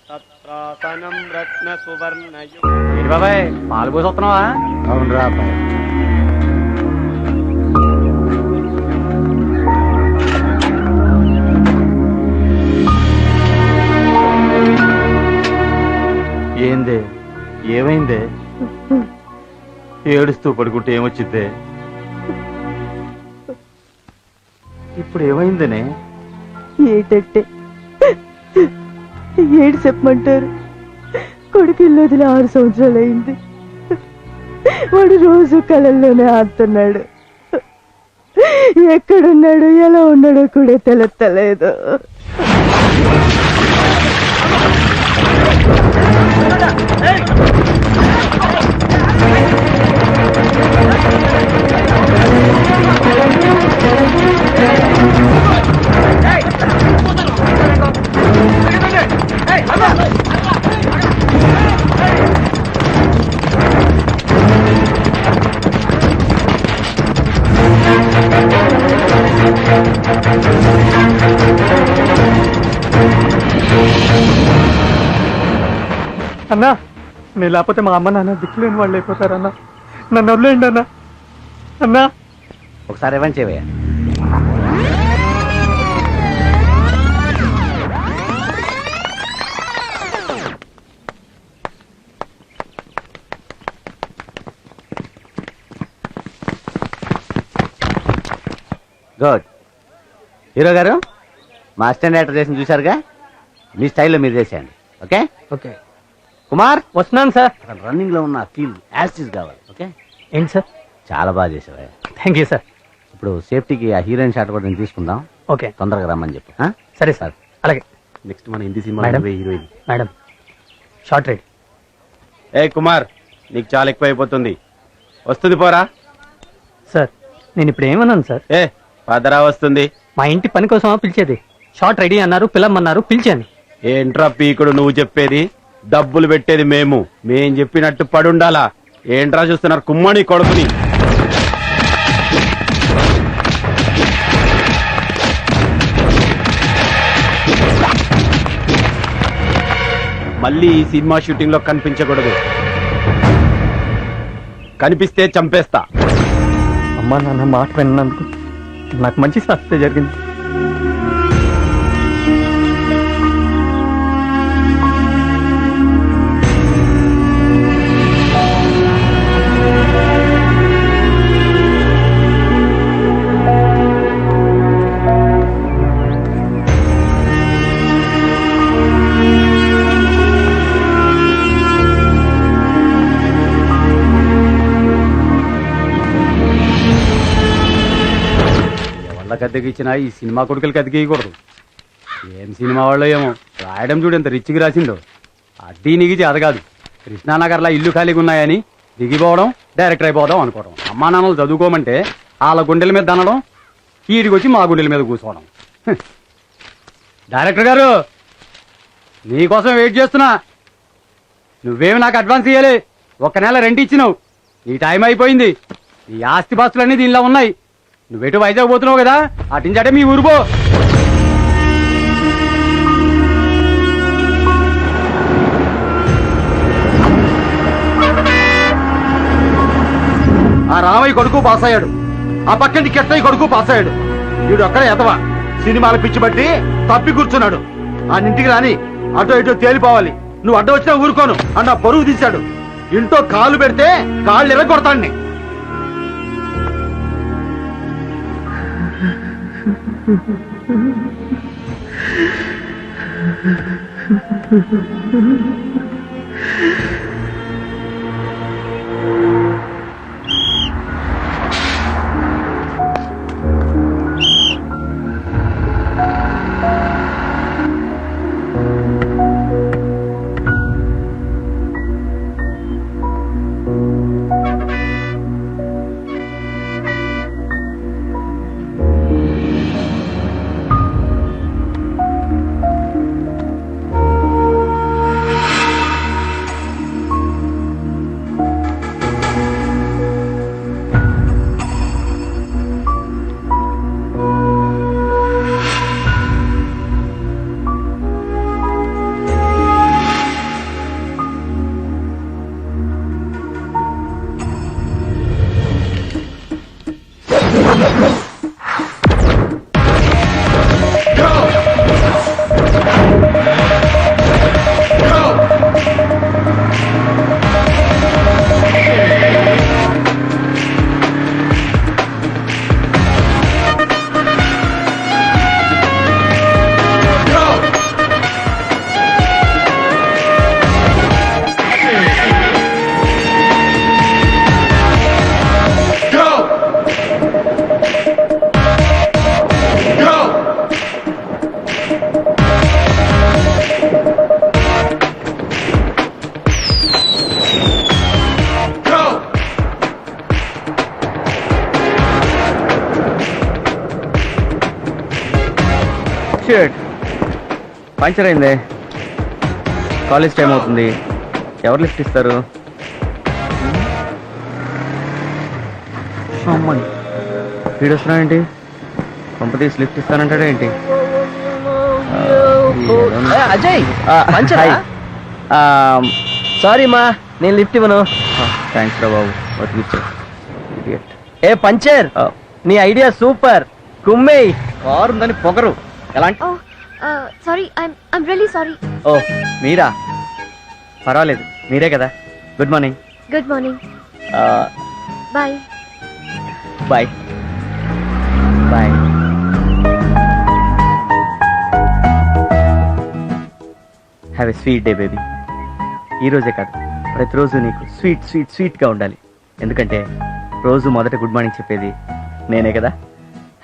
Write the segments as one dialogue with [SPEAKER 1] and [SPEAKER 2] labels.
[SPEAKER 1] తత్రాసనం రత్న సువర్ణయు.
[SPEAKER 2] బాబాయ్ పాలు పోసి వస్తున్నావా?
[SPEAKER 3] అవునరా అబ్బాయి.
[SPEAKER 2] ఏందే ఏమైందే? ఏడుస్తూ పడుకుంటే ఏమొచ్చిద్దే? ఇప్పుడు ఏమైందనే?
[SPEAKER 4] ఏటట్టే ఏడు చెప్పమంటారు. కొడుకుల్లో వదిలి 6 సంవత్సరాలు అయింది. వాడు రోజు కళల్లోనే ఆడుతున్నాడు. ఎక్కడున్నాడు ఎలా ఉన్నాడో కూడా తెలుస్తలేదు.
[SPEAKER 2] అన్నా నేను లేకపోతే మా అమ్మ నాన్న దిక్కులేని వాళ్ళు అయిపోతారన్నా. నన్ను వదిలేయండి అన్నా. అన్నా
[SPEAKER 3] ఒకసారి ఇవ్వండి చేయవయ్యా. గుడ్. హీరో గారు మా అసిస్టెంట్ డైరెక్టర్ చేసిన చూశారుగా, మీ స్టైల్లో మీరు చేసేయండి. ఓకే
[SPEAKER 2] ఓకే
[SPEAKER 3] కుమార్,
[SPEAKER 2] వస్తున్నాను సార్.
[SPEAKER 3] అసలు రన్నింగ్ లో ఉన్న ఫీల్ యాసిస్ కావాలి. ఓకే
[SPEAKER 2] ఏంటి సార్?
[SPEAKER 3] చాలా బాగా చేసావా.
[SPEAKER 2] Thank you sir.
[SPEAKER 3] ఇప్పుడు సేఫ్టీకి ఆ హీరోయిన్ షాట్ కూడా నేను తీసుకుందాం.
[SPEAKER 2] ఓకే
[SPEAKER 3] తొందరగా రమ్మని చెప్పు.
[SPEAKER 2] సరే సార్. అలాగే.
[SPEAKER 3] నెక్స్ట్ మన Hindi cinema
[SPEAKER 2] madam.
[SPEAKER 3] Heroine.
[SPEAKER 2] Madam shot ready.
[SPEAKER 1] ఏ కుమార్, నీకు చాలా ఎక్కువ అయిపోతుంది. వస్తుంది పోరా.
[SPEAKER 2] సార్ నేను ఇప్పుడు ఏమన్నాను సార్?
[SPEAKER 1] ఏ పదరా వస్తుంది.
[SPEAKER 2] మా ఇంటి పని కోసమా పిలిచేది? షార్ట్ రెడీ అన్నారు, పిల్లమన్నారు, పిలిచాను.
[SPEAKER 1] ఏంట్రా పీకుడు నువ్వు చెప్పేది? డబ్బులు పెట్టేది మేం చెప్పినట్టు పడుండాలా? ఏంట్రా చూస్తున్నారు కుమ్మని కొడుకుని? మళ్ళీ ఈ సినిమా షూటింగ్ లో కనిపించకూడదు. కనిపిస్తే చంపేస్తా.
[SPEAKER 2] అమ్మా నాన్న మాట విన్నందుకు నాకు మంచి శాస్త్రే జరిగింది.
[SPEAKER 1] అద్దెకిచ్చినా ఈ సినిమా కొడుకులకి అద్దెకేయకూడదు. ఏం సినిమా వాళ్ళు ఏమో రాయడం చూడు ఎంత రిచ్కి రాసిందో. అడ్డీ నిగిచి అదగాదు. కృష్ణానగర్లో ఇల్లు ఖాళీగా ఉన్నాయని దిగిపోవడం, డైరెక్టర్ అయిపోవడం అనుకోవడం. అమ్మా నాన్నలు చదువుకోమంటే వాళ్ళ గుండెల మీద దనడం, ఈడికి వచ్చి మా గుండెల మీద కూర్చోవడం. డైరెక్టర్ గారు నీకోసం వెయిట్ చేస్తున్నా. నువ్వేమి నాకు అడ్వాన్స్ ఇయ్యాలి. 1 నెల రెంట్ ఇచ్చినావు. నీ టైం అయిపోయింది. ఈ ఆస్తి పాస్తులన్నీ దీనిలో ఉన్నాయి. నువ్వెటు వైజాగ్ పోతున్నావు కదా, అటించాటే మీ ఊరు పో. ఆ రామయ్య కొడుకు పాస్ అయ్యాడు. ఆ పక్కంటి కెట్టయ్య కొడుకు పాస్ అయ్యాడు. వీడు ఒక్కడే ఎదవా సినిమాల పిచ్చి బట్టి తప్పి కూర్చున్నాడు. ఆ ఇంటికి రాని అటో ఇటో తేలిపోవాలి. నువ్వు అడ్డ వచ్చినా ఊరుకోను అన్న పరువు తీశాడు. ఇంట్లో కాలు పెడితే కాళ్ళు ఎర్రగొడతాన్ని.
[SPEAKER 5] షిట్ పంచర్ అయింది. కాలేజ్ టైం అవుతుంది. ఎవరు లిఫ్ట్ ఇస్తారు? అమ్మని వీడు వస్తున్నాడేంటి? కంపెనీస్ లిఫ్ట్ ఇస్తానంటాడా ఏంటి?
[SPEAKER 2] అజయ్ సారీ మా, నేను లిఫ్ట్ ఇవ్వను.
[SPEAKER 5] థ్యాంక్స్ రా బాబు, బతికిచ్చా.
[SPEAKER 2] ఏ పంచర్, నీ ఐడియా సూపర్. కుమ్మే
[SPEAKER 5] కారు ఉందని పొగరు. ఎలాంటి?
[SPEAKER 6] Sorry, I'm really sorry.
[SPEAKER 5] ఓ మీరా? పర్వాలేదు, మీరే కదా. Good morning.
[SPEAKER 6] Good morning. Bye.
[SPEAKER 5] Bye bye. Have a sweet day baby. ఈరోజే కాదు, ప్రతిరోజు నీకు స్వీట్ స్వీట్ స్వీట్గా ఉండాలి. ఎందుకంటే రోజు మొదట గుడ్ మార్నింగ్ చెప్పేది నేనే కదా.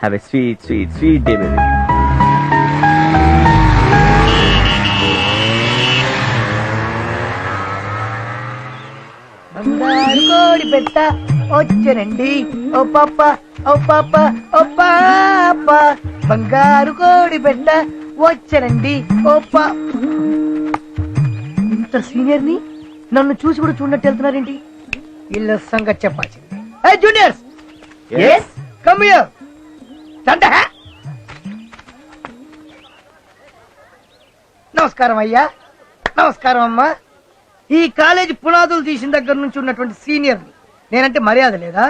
[SPEAKER 5] Have a sweet sweet sweet day baby.
[SPEAKER 7] బంగారు కోడి పెట్ట వచ్చనండి ఓ పాప ఓ పాప ఓ పాప, బంగారు కోడి పెట్ట వచ్చనండి ఓ పాప. ఇంత సీనియర్ ని నన్ను చూసి కూడా చూడనట్టు వెళ్తున్నారేంటి? వీళ్ళ సంగతి చెప్పాల్సింది. ఏ జూనియర్స్, కమ్ హియర్. నమస్కారం అయ్యా. నమస్కారం అమ్మా. ఈ కాలేజీ పునాదులు తీసిన దగ్గర నుంచి ఉన్నటువంటి సీనియర్ నేనంటే మర్యాద లేదా?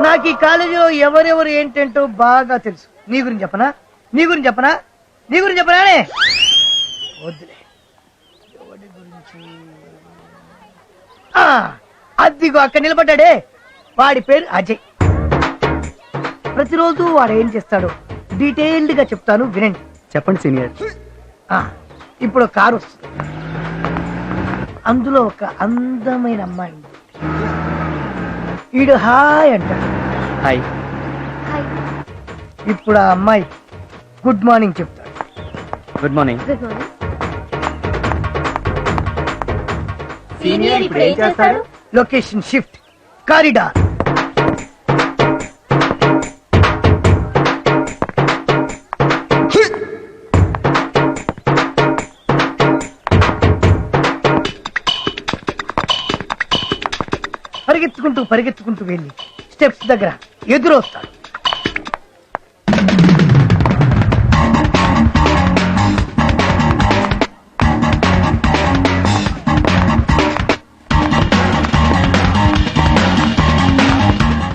[SPEAKER 7] నాకు ఈ కాలేజీలో ఎవరెవరు ఏంటంటో బాగా తెలుసు. నీ గురించి చెప్పనా? నీ గురించి చెప్పనా? నీ గురించి చెప్పనానే? వద్దులే. ఎవరి గురించి? అదిగో అక్కడ నిలబడ్డాడే, వాడి పేరు అజయ్. ప్రతిరోజు వాడు ఏం చేస్తాడో డీటెయిల్డ్ గా చెప్తాను, వినండి.
[SPEAKER 5] చెప్పండి సీనియర్.
[SPEAKER 7] ఇప్పుడు కారు వస్తుంది, అందులో ఒక అందమైన అమ్మాయి ఉంది. ఈడు హాయ్ అంటాడు.
[SPEAKER 5] హాయ్.
[SPEAKER 6] హాయ్.
[SPEAKER 7] ఇప్పుడు ఆ అమ్మాయి గుడ్ మార్నింగ్ చెప్తాడు.
[SPEAKER 5] Good morning.
[SPEAKER 6] Good morning. Senior ఇప్పుడు ఏం చేస్తాడు?
[SPEAKER 7] Location shift, corridor. పరిగెత్తుకుంటూ పరిగెత్తుకుంటూ వెళ్ళి స్టెప్స్ దగ్గర ఎదురొస్తాడు.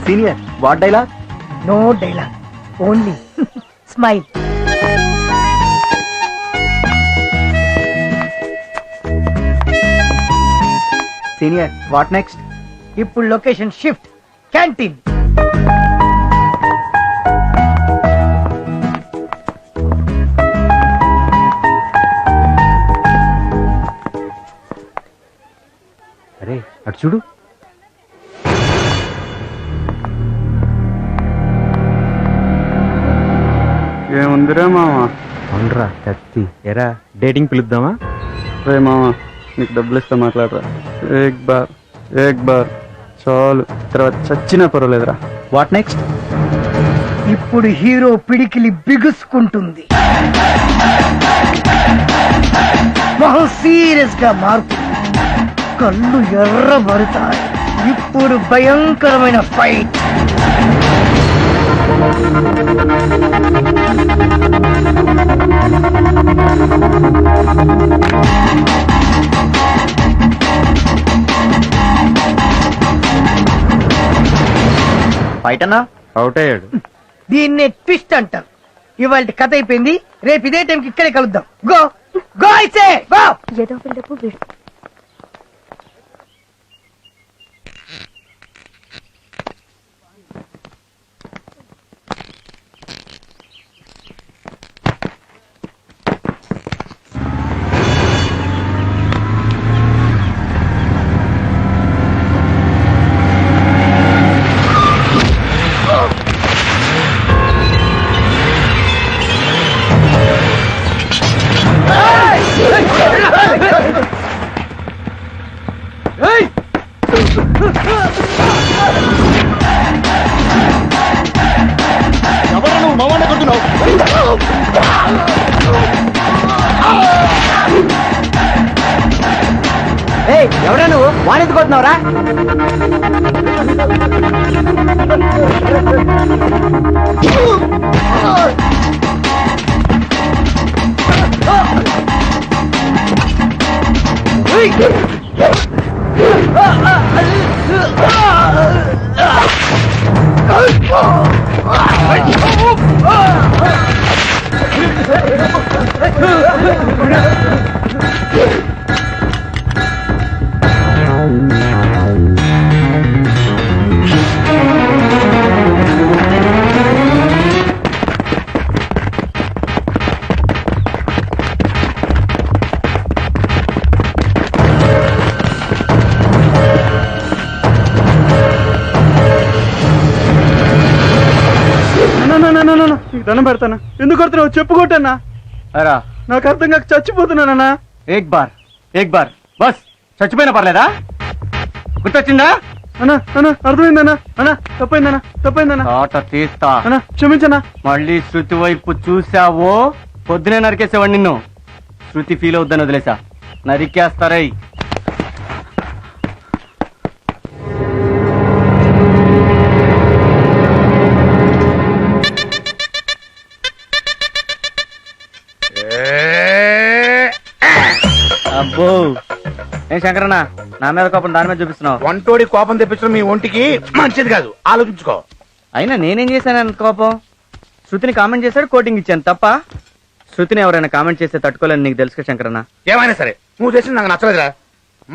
[SPEAKER 5] Senior what dialogue?
[SPEAKER 7] No dialogue, only smile.
[SPEAKER 5] Senior what next?
[SPEAKER 7] ఇప్పుడు లొకేషన్ షిఫ్ట్, క్యాంటీన్.
[SPEAKER 1] అరే అటు చూడు. ఏముందిరా మామ?
[SPEAKER 5] అవునరా కత్తి. ఎరా డేటింగ్ పిలుద్దామా?
[SPEAKER 1] రే మామ, నీకు డబ్బులు ఇస్తా, మాట్లాడరా. ఏక్ బార్ చాలు, తర్వాత చచ్చినా పర్వాలేదురా.
[SPEAKER 5] What next?
[SPEAKER 7] ఇప్పుడు హీరో పిడికిలి బిగుసుకుంటుంది, మొహం సీరియస్ గా మారుతుంది, కళ్ళు ఎర్రబడతాయి. ఇప్పుడు భయంకరమైన ఫైట్.
[SPEAKER 5] ఫైట్ అన్నా?
[SPEAKER 1] అవుట్ అయ్యాడు.
[SPEAKER 7] దీన్నే ట్విస్ట్ అంటారు. ఇవాళ కథ అయిపోయింది, రేపు ఇదే టైంకి ఇక్కడే కలుద్దాం. గో గో అయితే గో.
[SPEAKER 6] ఏదో పిల్లపు వీడు.
[SPEAKER 5] ఎవడా నువ్వు వాణెందుకు కొడుతున్నావురా?
[SPEAKER 2] నీకు దండం పెడతానా? ఎందుకు కొడుతున్నావు? చెప్పు కొట్టన్నా.
[SPEAKER 1] అరా
[SPEAKER 2] నాకు అర్థం కాక చచ్చిపోతున్నానన్నా.
[SPEAKER 1] ఏక్ బార్ బస్ చచ్చిపోయినా పర్లేదా? గుర్తొచ్చిందా?
[SPEAKER 2] అన్నా అర్థమైందన్నా. అన్నా తప్పైందన్నా.
[SPEAKER 1] ఆట తీస్తా.
[SPEAKER 2] అన్నా క్షమించన్నా.
[SPEAKER 1] మళ్ళీ శృతి వైపు చూసావో పొద్దునే నరికేసేవాడు నిన్ను. శృతి ఫీల్ అవుద్దని వదిలేసా, నరికేస్తారై.
[SPEAKER 5] అబ్బో ఏం శంకరన్న, నా మీద కోపం దాని మీద చూపిస్తున్నావు?
[SPEAKER 8] వంటోడి కోపం తెప్పించడం మీ ఒంటికి మంచిది కాదు, ఆలోచించుకో.
[SPEAKER 5] అయినా నేనేం చేశాను అంత కోపం? శృతిని కామెంట్ చేశాడు, కోటింగ్ ఇచ్చాను తప్ప. శృతిని ఎవరైనా కామెంట్ చేస్తే తట్టుకోలేని నీకు తెలుసు శంకరన్న.
[SPEAKER 8] ఏమైనా సరే నువ్వు చేసింది నాకు నచ్చలేదురా.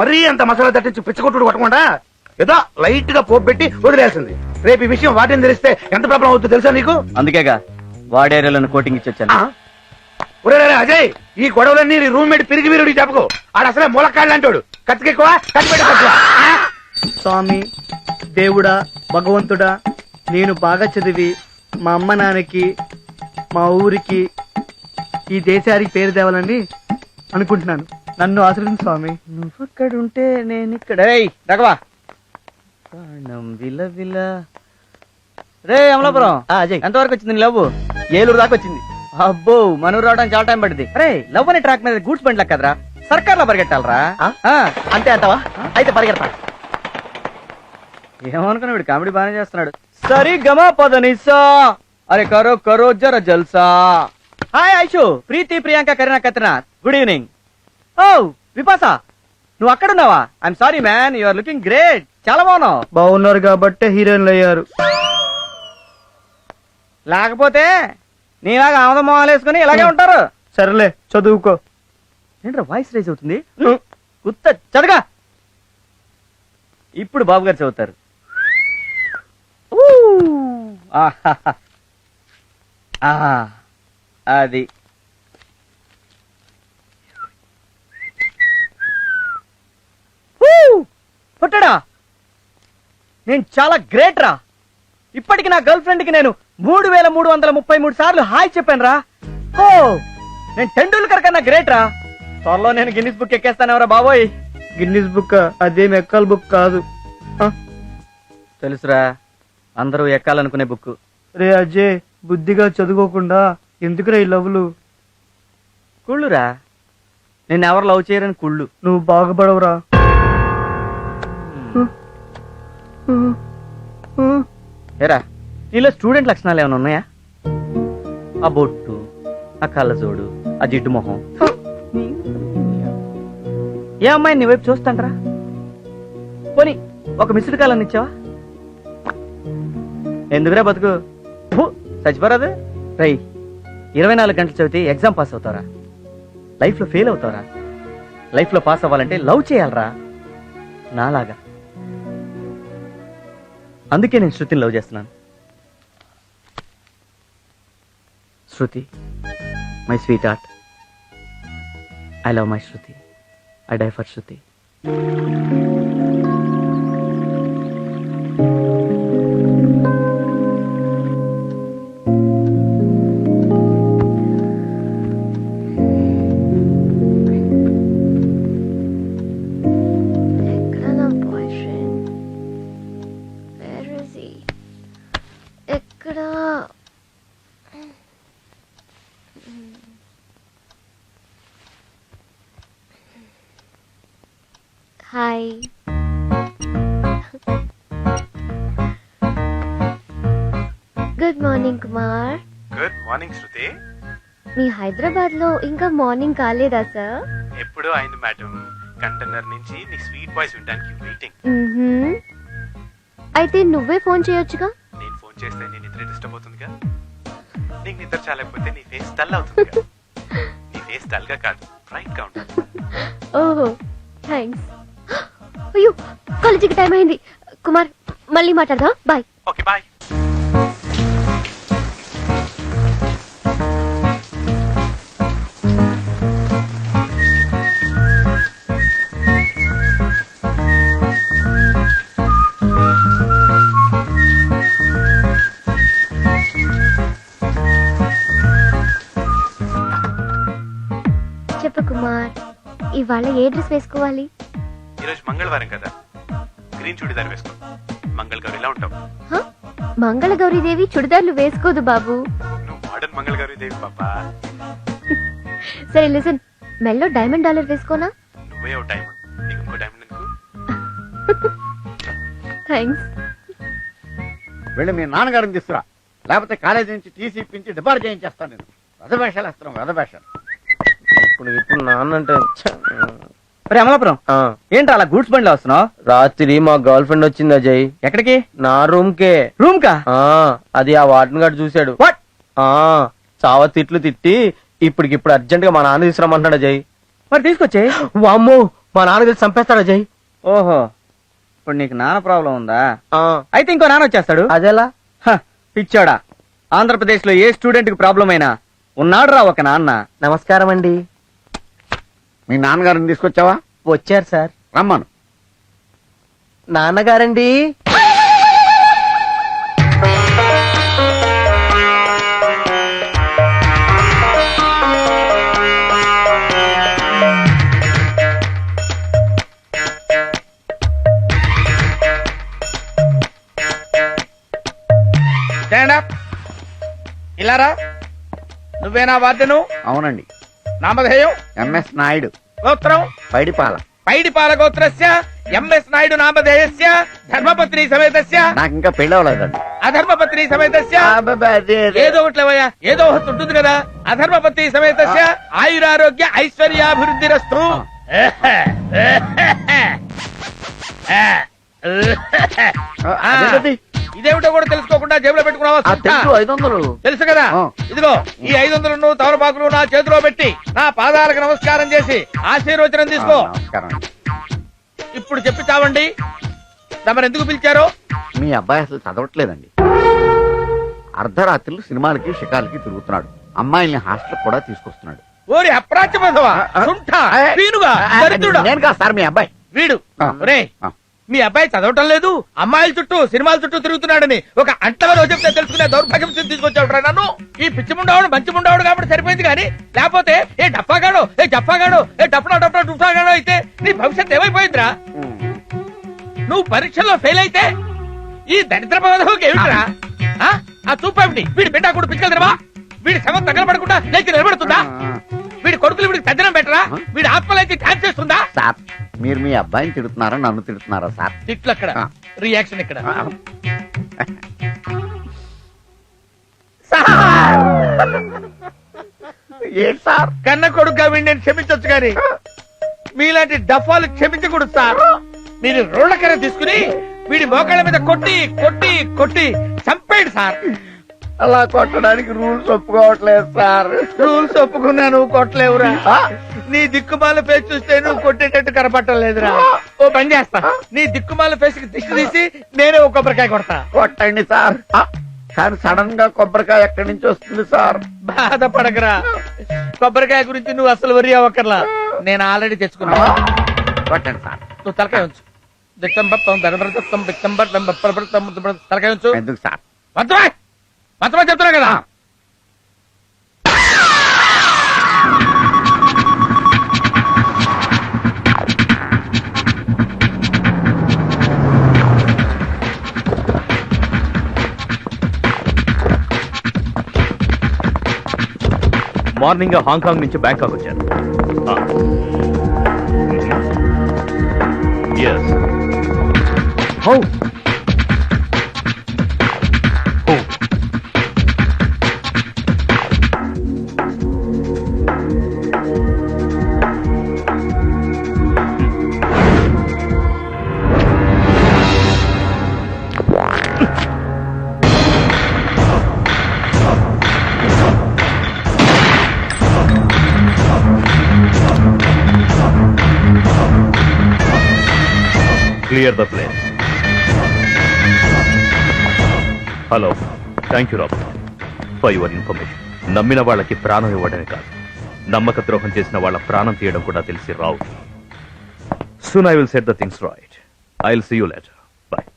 [SPEAKER 8] మరీ అంత మసాలా తట్టించి పిచ్చగొట్టుడు కొట్టకుండా ఏదో లైట్ గా పోపు పెట్టి వదిలేసింది. రేపు ఈ విషయం వాటిని తెలిస్తే ఎంత ప్రాబ్లం అవుతుందో తెలుసా నీకు?
[SPEAKER 5] అందుకేగా వాడేరియాలను కోటింగ్ ఇచ్చి వచ్చాను.
[SPEAKER 8] ఒరే అజయ్, ఈ గొడవలన్నీ రూమ్మేట్ పిరిగి వీరుడి చెప్పుకో. ఆడు అసలే మూలకాళ్ళు అంటాడు. కత్తికెక్కువ కత్తిపెట్టుకోవా.
[SPEAKER 2] స్వామి, దేవుడా, భగవంతుడా, నేను బాగా చదివి మా అమ్మ నాన్నకి, మా ఊరికి, ఈ దేశానికి పేరు తేవాలని అనుకుంటున్నాను. నన్ను ఆశ్రయించు స్వామి.
[SPEAKER 5] నువ్వు అక్కడ ఉంటే నేను ఇక్కడ. రఘవా విల రే అమలాపురం, ఎంతవరకు వచ్చింది లవ్? ఏలూరు దాకా వచ్చింది. అబ్బో, మనూరు రావడానికి చాలా టైం పడింది. అరే లవ్ అనే ట్రాక్ మీద గూడ్స్ బండి కదరా, సర్కార్ లో పరిగెట్టాలరా.
[SPEAKER 2] అంతే అంటావా? అయితే పరిగెడతా.
[SPEAKER 5] ఏమనుకున్నా వీడు కామెడీ బాగానే చేస్తున్నాడు. సరి గమా పదనిసా, అరే కరో కరో జర జల్సా. Hi Aishu, Preeti, Priyanka, Kareena, Katrina, good evening. ఓ విపాసా, నువ్వు అక్కడున్నావా? I'm sorry man, you are looking great. చాలా బాగున్నావు.
[SPEAKER 2] బాగున్నారు కాబట్టే హీరోయిన్లు అయ్యారు.
[SPEAKER 5] లేకపోతే నీలాగా ఆమదం మొహాలు వేసుకుని ఇలాగే ఉంటారు.
[SPEAKER 2] సరేలే, చదువుకో.
[SPEAKER 5] ఏంట్రా వాయిస్ రైజ్ అవుతుంది? ఉత్త చదువుగా. ఇప్పుడు బాబు గారు చదువుతారు. అది పుట్టడా, నేను చాలా గ్రేట్ రా. ఇప్పటికి నా గర్ల్ ఫ్రెండ్ కి నేను 3333 సార్లు హాయ్ చెప్పాను రా. ఓ, నేను టెండూల్కర్ కన్నా గ్రేట్ రా. త్వరలో నేను గిన్నిస్ బుక్ ఎక్కేస్తానెవరా బాబోయ్.
[SPEAKER 2] గిన్నిస్ బుక్ అదేం ఎక్కల బుక్ కాదు.
[SPEAKER 5] తెలుసురా, అందరూ ఎక్కాలనుకునే బుక్.
[SPEAKER 2] రే అజయ్, బుద్ధిగా చదువుకోకుండా ఎందుకురా ఈ లవ్లు?
[SPEAKER 5] కుళ్ళురా, నేను ఎవరు లవ్ చేయరని కుళ్ళు.
[SPEAKER 2] నువ్వు బాగుపడవురా.
[SPEAKER 5] ఏరా, నీలో స్టూడెంట్ లక్షణాలు ఏమైనా ఉన్నాయా? ఆ బొట్టు, ఆ కళ్ళజోడు, ఆ జిడ్డు మొహం. ఏ అమ్మాయి నీ వైపు చూస్తాంట్రా? పోనీ ఒక మిస్డ్ కాల్ అని ఇచ్చావా? ఎందుకురా బతుకు, చచ్చిపోరాదు. రై, 24 గంటలు చదివితే ఎగ్జామ్ పాస్ అవుతారా? లైఫ్ లో ఫెయిల్ అవుతారా? లైఫ్ లో పాస్ అవ్వాలంటే లవ్ చేయాలరా, నాలాగా. అందుకే నేను శృతిని లవ్ చేస్తున్నాను. Shruti, my sweetheart, I love my Shruti, I die for Shruti.
[SPEAKER 6] ఎక్కడ నా boyfriend? Where is he? ఎక్కడ? Hi. Good morning Kumar.
[SPEAKER 9] Good morning Shruti.
[SPEAKER 6] మీ హైదరాబాద్ లో ఇంకా మార్నింగ్ కాలేదా సార్?
[SPEAKER 9] ఎప్పుడో అయింది మేడం. కంటైనర్ నుంచి నీ స్వీట్ వాయిస్ వినడానికి వెయిటింగ్.
[SPEAKER 6] అయితే నువ్వే ఫోన్ చేయొచ్చుగా.
[SPEAKER 9] నేను ఫోన్ చేస్తే నీ నిద్ర డిస్టర్బ్ అవుతుందిగా. నీకు నిద్ర చాలకపోతే నీ ఫేస్ డల్ అవుతుందిగా. నీ ఫేస్ డల్ గా కాదు, బ్రైట్ గా ఉంటుంది.
[SPEAKER 6] ఓహో థ్యాంక్స్. అయ్యో కాలేజీకి టైం అయింది. కుమార్ మళ్ళీ మాట్లాడదా. బాయ్.
[SPEAKER 9] Okay bye.
[SPEAKER 6] చెప్పు కుమార్, ఇవాళ ఏ డ్రెస్ వేసుకోవాలి?
[SPEAKER 9] ఈరోజు మంగళవారం కదా, గ్రీన్ చుడిదార్ వేసుకో. మంగళ గౌరిలా ఉంటావు.
[SPEAKER 6] హ? మంగళగౌరీదేవి చుడిదార్లు వేసుకోదు బాబు.
[SPEAKER 9] నువ్వు మోడర్న్ మంగళ గౌరీదేవి పాపా.
[SPEAKER 6] సరే లిసన్, మెల్లో డైమండ్ డాలర్ వేసుకోనా?
[SPEAKER 9] నువ్వే ఓ డైమండ్, నీకు ఇంకో డైమండ్ ఎందుకు?
[SPEAKER 6] థ్యాంక్స్.
[SPEAKER 3] వెళ్ళి మీ నాన్నగారిని తీసుకురా, లేకపోతే కాలేజీ నుంచి టీసీ ఇప్పించి డిపార్ట్ చేయించేస్తాను నేను. వెధవేషాలు వేస్తున్నాం, వెధవేషాలు.
[SPEAKER 5] ఇప్పుడు నాన్న అంటే అమలాపురం ఏంటి అలా గూడ్స్ బండిలో వస్తున్నావు? రాత్రి మా గర్ల్ ఫ్రెండ్ వచ్చింది అజయ్. ఎక్కడికి? నా రూమ్ కే. రూమ్ కా? అది ఆ వార్డెన్ గార్డ్ చూశాడు. వాట్? చావ తిట్లు తిట్టి ఇప్పటికిప్పుడు అర్జెంట్ గా మా నాన్న తీసుకురమ్మంటున్నాడు అజయ్. మరి తీసుకొచ్చే. వామ్మో, మా నాన్న తెలిసి చంపేస్తాడు అజయ్. ఓహో, ఇప్పుడు నీకు నాన్న ప్రాబ్లం ఉందా? అయితే ఇంకో నాన్న వచ్చేస్తాడు. అదేలా? పిచ్చోడా, ఆంధ్రప్రదేశ్ లో ఏ స్టూడెంట్ కి ప్రాబ్లం అయినా ఉన్నాడు రా ఒక నాన్న. నమస్కారం అండి.
[SPEAKER 3] మీ నాన్నగారిని తీసుకొచ్చావా?
[SPEAKER 5] వచ్చారు సార్.
[SPEAKER 3] రమ్మను.
[SPEAKER 5] నాన్నగారండి.
[SPEAKER 8] Stand up. ఇలారా. నువ్వేనా వాద్యను?
[SPEAKER 3] అవునండి.
[SPEAKER 8] నామధేయం?
[SPEAKER 3] ఎంఎస్ నాయుడు.
[SPEAKER 8] గోత్రం?
[SPEAKER 3] పైడిపాల.
[SPEAKER 8] పైడిపాల గోత్రస్య ఎంఎస్ నాయుడు నామధేయస్య ధర్మపత్ని సమేతస్య.
[SPEAKER 3] నాకు ఇంకా పెళ్ళి అవ్వలేదండి.
[SPEAKER 8] అధర్మపత్ని సమేతస్య. ఏదో ఒకట్లేవయ్యా, ఏదో ఒకటి ఉంటుంది కదా. అధర్మపత్ని సమేతస్య ఆయురారోగ్య ఐశ్వర్యాభివృద్ధిరస్తు. ఇదేమిటో కూడా తెలుసుకోకుండా జేబులో పెట్టుకున్నావా?
[SPEAKER 3] 500.
[SPEAKER 8] తెలుసు కదా. ఇదిగో ఈ 500 తమలపాకులు నా చేతిలో పెట్టి నా పాదాలకు నమస్కారం చేసి ఆశీర్వచనం తీసుకో.
[SPEAKER 3] నమస్కారం అండి.
[SPEAKER 8] ఇప్పుడు చెప్పి చావండి, తమరు ఎందుకు పిలిచారో?
[SPEAKER 3] మీ అబ్బాయి అసలు చదవట్లేదండి. అర్ధరాత్రులు సినిమాలకి షికార్లకి తిరుగుతున్నాడు. అమ్మాయిల్ని హాస్టల్ కూడా తీసుకొస్తున్నాడు.
[SPEAKER 8] ఓరి అప్రాచ్యమధవా, సుంఠ, పీనుగా, దరిద్రుడా.
[SPEAKER 3] నేను కాదు సార్, మీ అబ్బాయి.
[SPEAKER 8] వీడు ఒరేయ్, మీ అబ్బాయి చదవటం లేదు, అమ్మాయిల చుట్టూ సినిమాల చుట్టూ తిరుగుతున్నాడని ఒక అంటలో చెప్తే తెలుసుకునే దౌర్భాగ్యం తీసుకొచ్చాడు నన్ను. ఈ పిచ్చి ముండావాడు మంచి ముండావాడు కాబట్టి సరిపోయింది, కానీ లేకపోతే ఏ డప్పాగాడో, ఏ జప్పాగాడో, ఏ డప్పనా డప్పనా డుప్పాగాడో అయితే నీ భవిష్యత్ ఏమైపోయిందిరా? నువ్వు పరీక్షల్లో ఫెయిల్ అయితే ఈ దరిద్ర పదవికి ఏమిట్రా? ఆ చూపేమిటి? వీడి బిడ్డ కూడా పిచ్చలు తినవా? వీడి శవం తగలబడకుండా లేచి నిలబడుతుందా? వీడి కొడుకులు వీడికి పెద్దనం పెట్టరా? వీడి ఆత్మలైతే ఛాన్స్ చేస్తుందా?
[SPEAKER 3] సార్, మీరు మీ అబ్బాయిని తిడుతున్నారా, నన్ను తిడుతున్నారా సార్?
[SPEAKER 8] తిట్లు అక్కడ, రియాక్షన్ ఇక్కడ.
[SPEAKER 3] ఏంటి సార్?
[SPEAKER 8] కన్న కొడుకుగా వీడిని నేను క్షమించొచ్చు కానీ మీలాంటి డఫాలు క్షమించకూడదు సార్. మీరు రోడ్లకర తీసుకుని వీడి మోకాళ్ళ మీద కొట్టి కొట్టి కొట్టి చంపేయండి సార్.
[SPEAKER 3] అలా కొట్టడానికి రూల్స్ ఒప్పుకోవట్లేదు సార్.
[SPEAKER 8] రూల్స్ ఒప్పుకున్నా నువ్వు కొట్టలేవురా. నీ దిక్కుమాల ఫేస్ చూస్తే నువ్వు కొట్టేటట్టు కనపట్టలేదురా. ఓ పని చేస్తా, నీ దిక్కుమాల ఫేస్ కి దిష్టి తీసి నేనే ఒక కొబ్బరికాయ కొడతా.
[SPEAKER 3] కొట్టండి సార్. కానీ సడన్ గా కొబ్బరికాయ ఎక్కడి నుంచి వస్తుంది సార్?
[SPEAKER 8] బాధపడకరా, కొబ్బరికాయ గురించి నువ్వు అసలు వరి అవ్వకర్లా, నేను ఆల్రెడీ తెచ్చుకున్నా.
[SPEAKER 3] కొట్టండి సార్.
[SPEAKER 8] నువ్వు తలకాయ ఉంచు. తలకాయ ఉంచు.
[SPEAKER 3] ఎందుకు సార్?
[SPEAKER 8] మొత్తమా చెప్తున్నా కదా.
[SPEAKER 5] మార్నింగ్ హాంకాంగ్ నుంచి బ్యాంకాక్ వచ్చాను.
[SPEAKER 10] Yes how clear the place. Hello, thank you Robert for your information. నమ్మిన వాళ్ళకి ప్రాణం ఇవ్వడమే కాదు, నమ్మక ద్రోహం చేసిన వాళ్ళ ప్రాణం తీయడం కూడా తెలిసి రావు. Soon I will set the things right. I will see you later. Bye.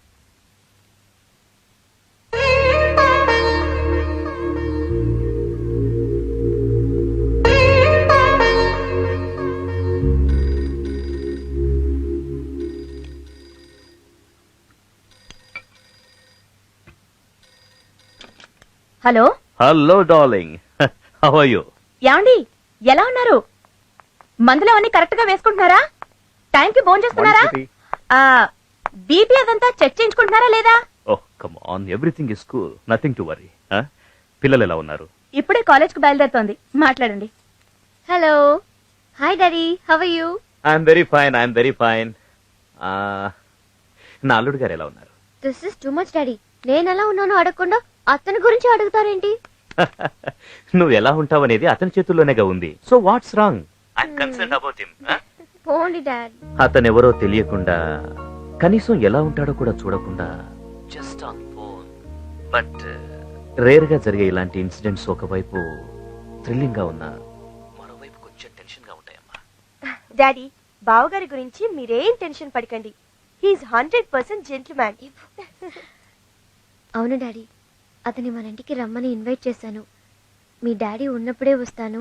[SPEAKER 4] Hello
[SPEAKER 10] hello darling, how are you?
[SPEAKER 4] ఏమండి, ఎలా ఉన్నారు? మందులు అవన్నీ కరెక్ట్ గా వేసుకుంటున్నారా? టైంకి భోజనం చేస్తున్నారా? బీపీ అదంతా చెక్ చేయించుకుంటున్నారా లేదా?
[SPEAKER 10] Oh come on, everything is cool, nothing to worry. పిల్లలు ఎలా ఉన్నారు?
[SPEAKER 4] ఇప్పుడే కాలేజ్ కు బయలుదేరుతోంది. మాట్లాడండి.
[SPEAKER 6] Hello, hi daddy, how are you?
[SPEAKER 10] I'm very fine, I'm very fine. నా అల్లుడు గారు ఎలా ఉన్నారు?
[SPEAKER 6] This is too much daddy. నేను ఎలా ఉన్నానో అడగకుండా అతని గురించి అడుగుతారేంటి?
[SPEAKER 10] నువ్వు ఎలా ఉంటావనేది అతని చేతుల్లోనేగా ఉంది. So what's wrong? I'm concerned about him.
[SPEAKER 6] పోండి డాడ్.
[SPEAKER 10] అతనెవరో తెలియకుండా, కనీసం ఎలా ఉంటాడో కూడా చూడకుండా, just on phone. But rare గా జరిగే ఇలాంటి ఇన్సిడెంట్స్ ఒకవైపు థ్రిల్లింగ్ గా ఉన్నా, మరోవైపు కొంచెం టెన్షన్ గా ఉంటాయమ్మా.
[SPEAKER 4] డాడీ, బావగారి గురించి మీరేం టెన్షన్ పడకండి. He's 100% gentleman.
[SPEAKER 6] అవును డాడీ, అతని మన ఇంటికి రమ్మని ఇన్వైట్ చేశాను. మీ డాడీ ఉన్నప్పుడే వస్తాను,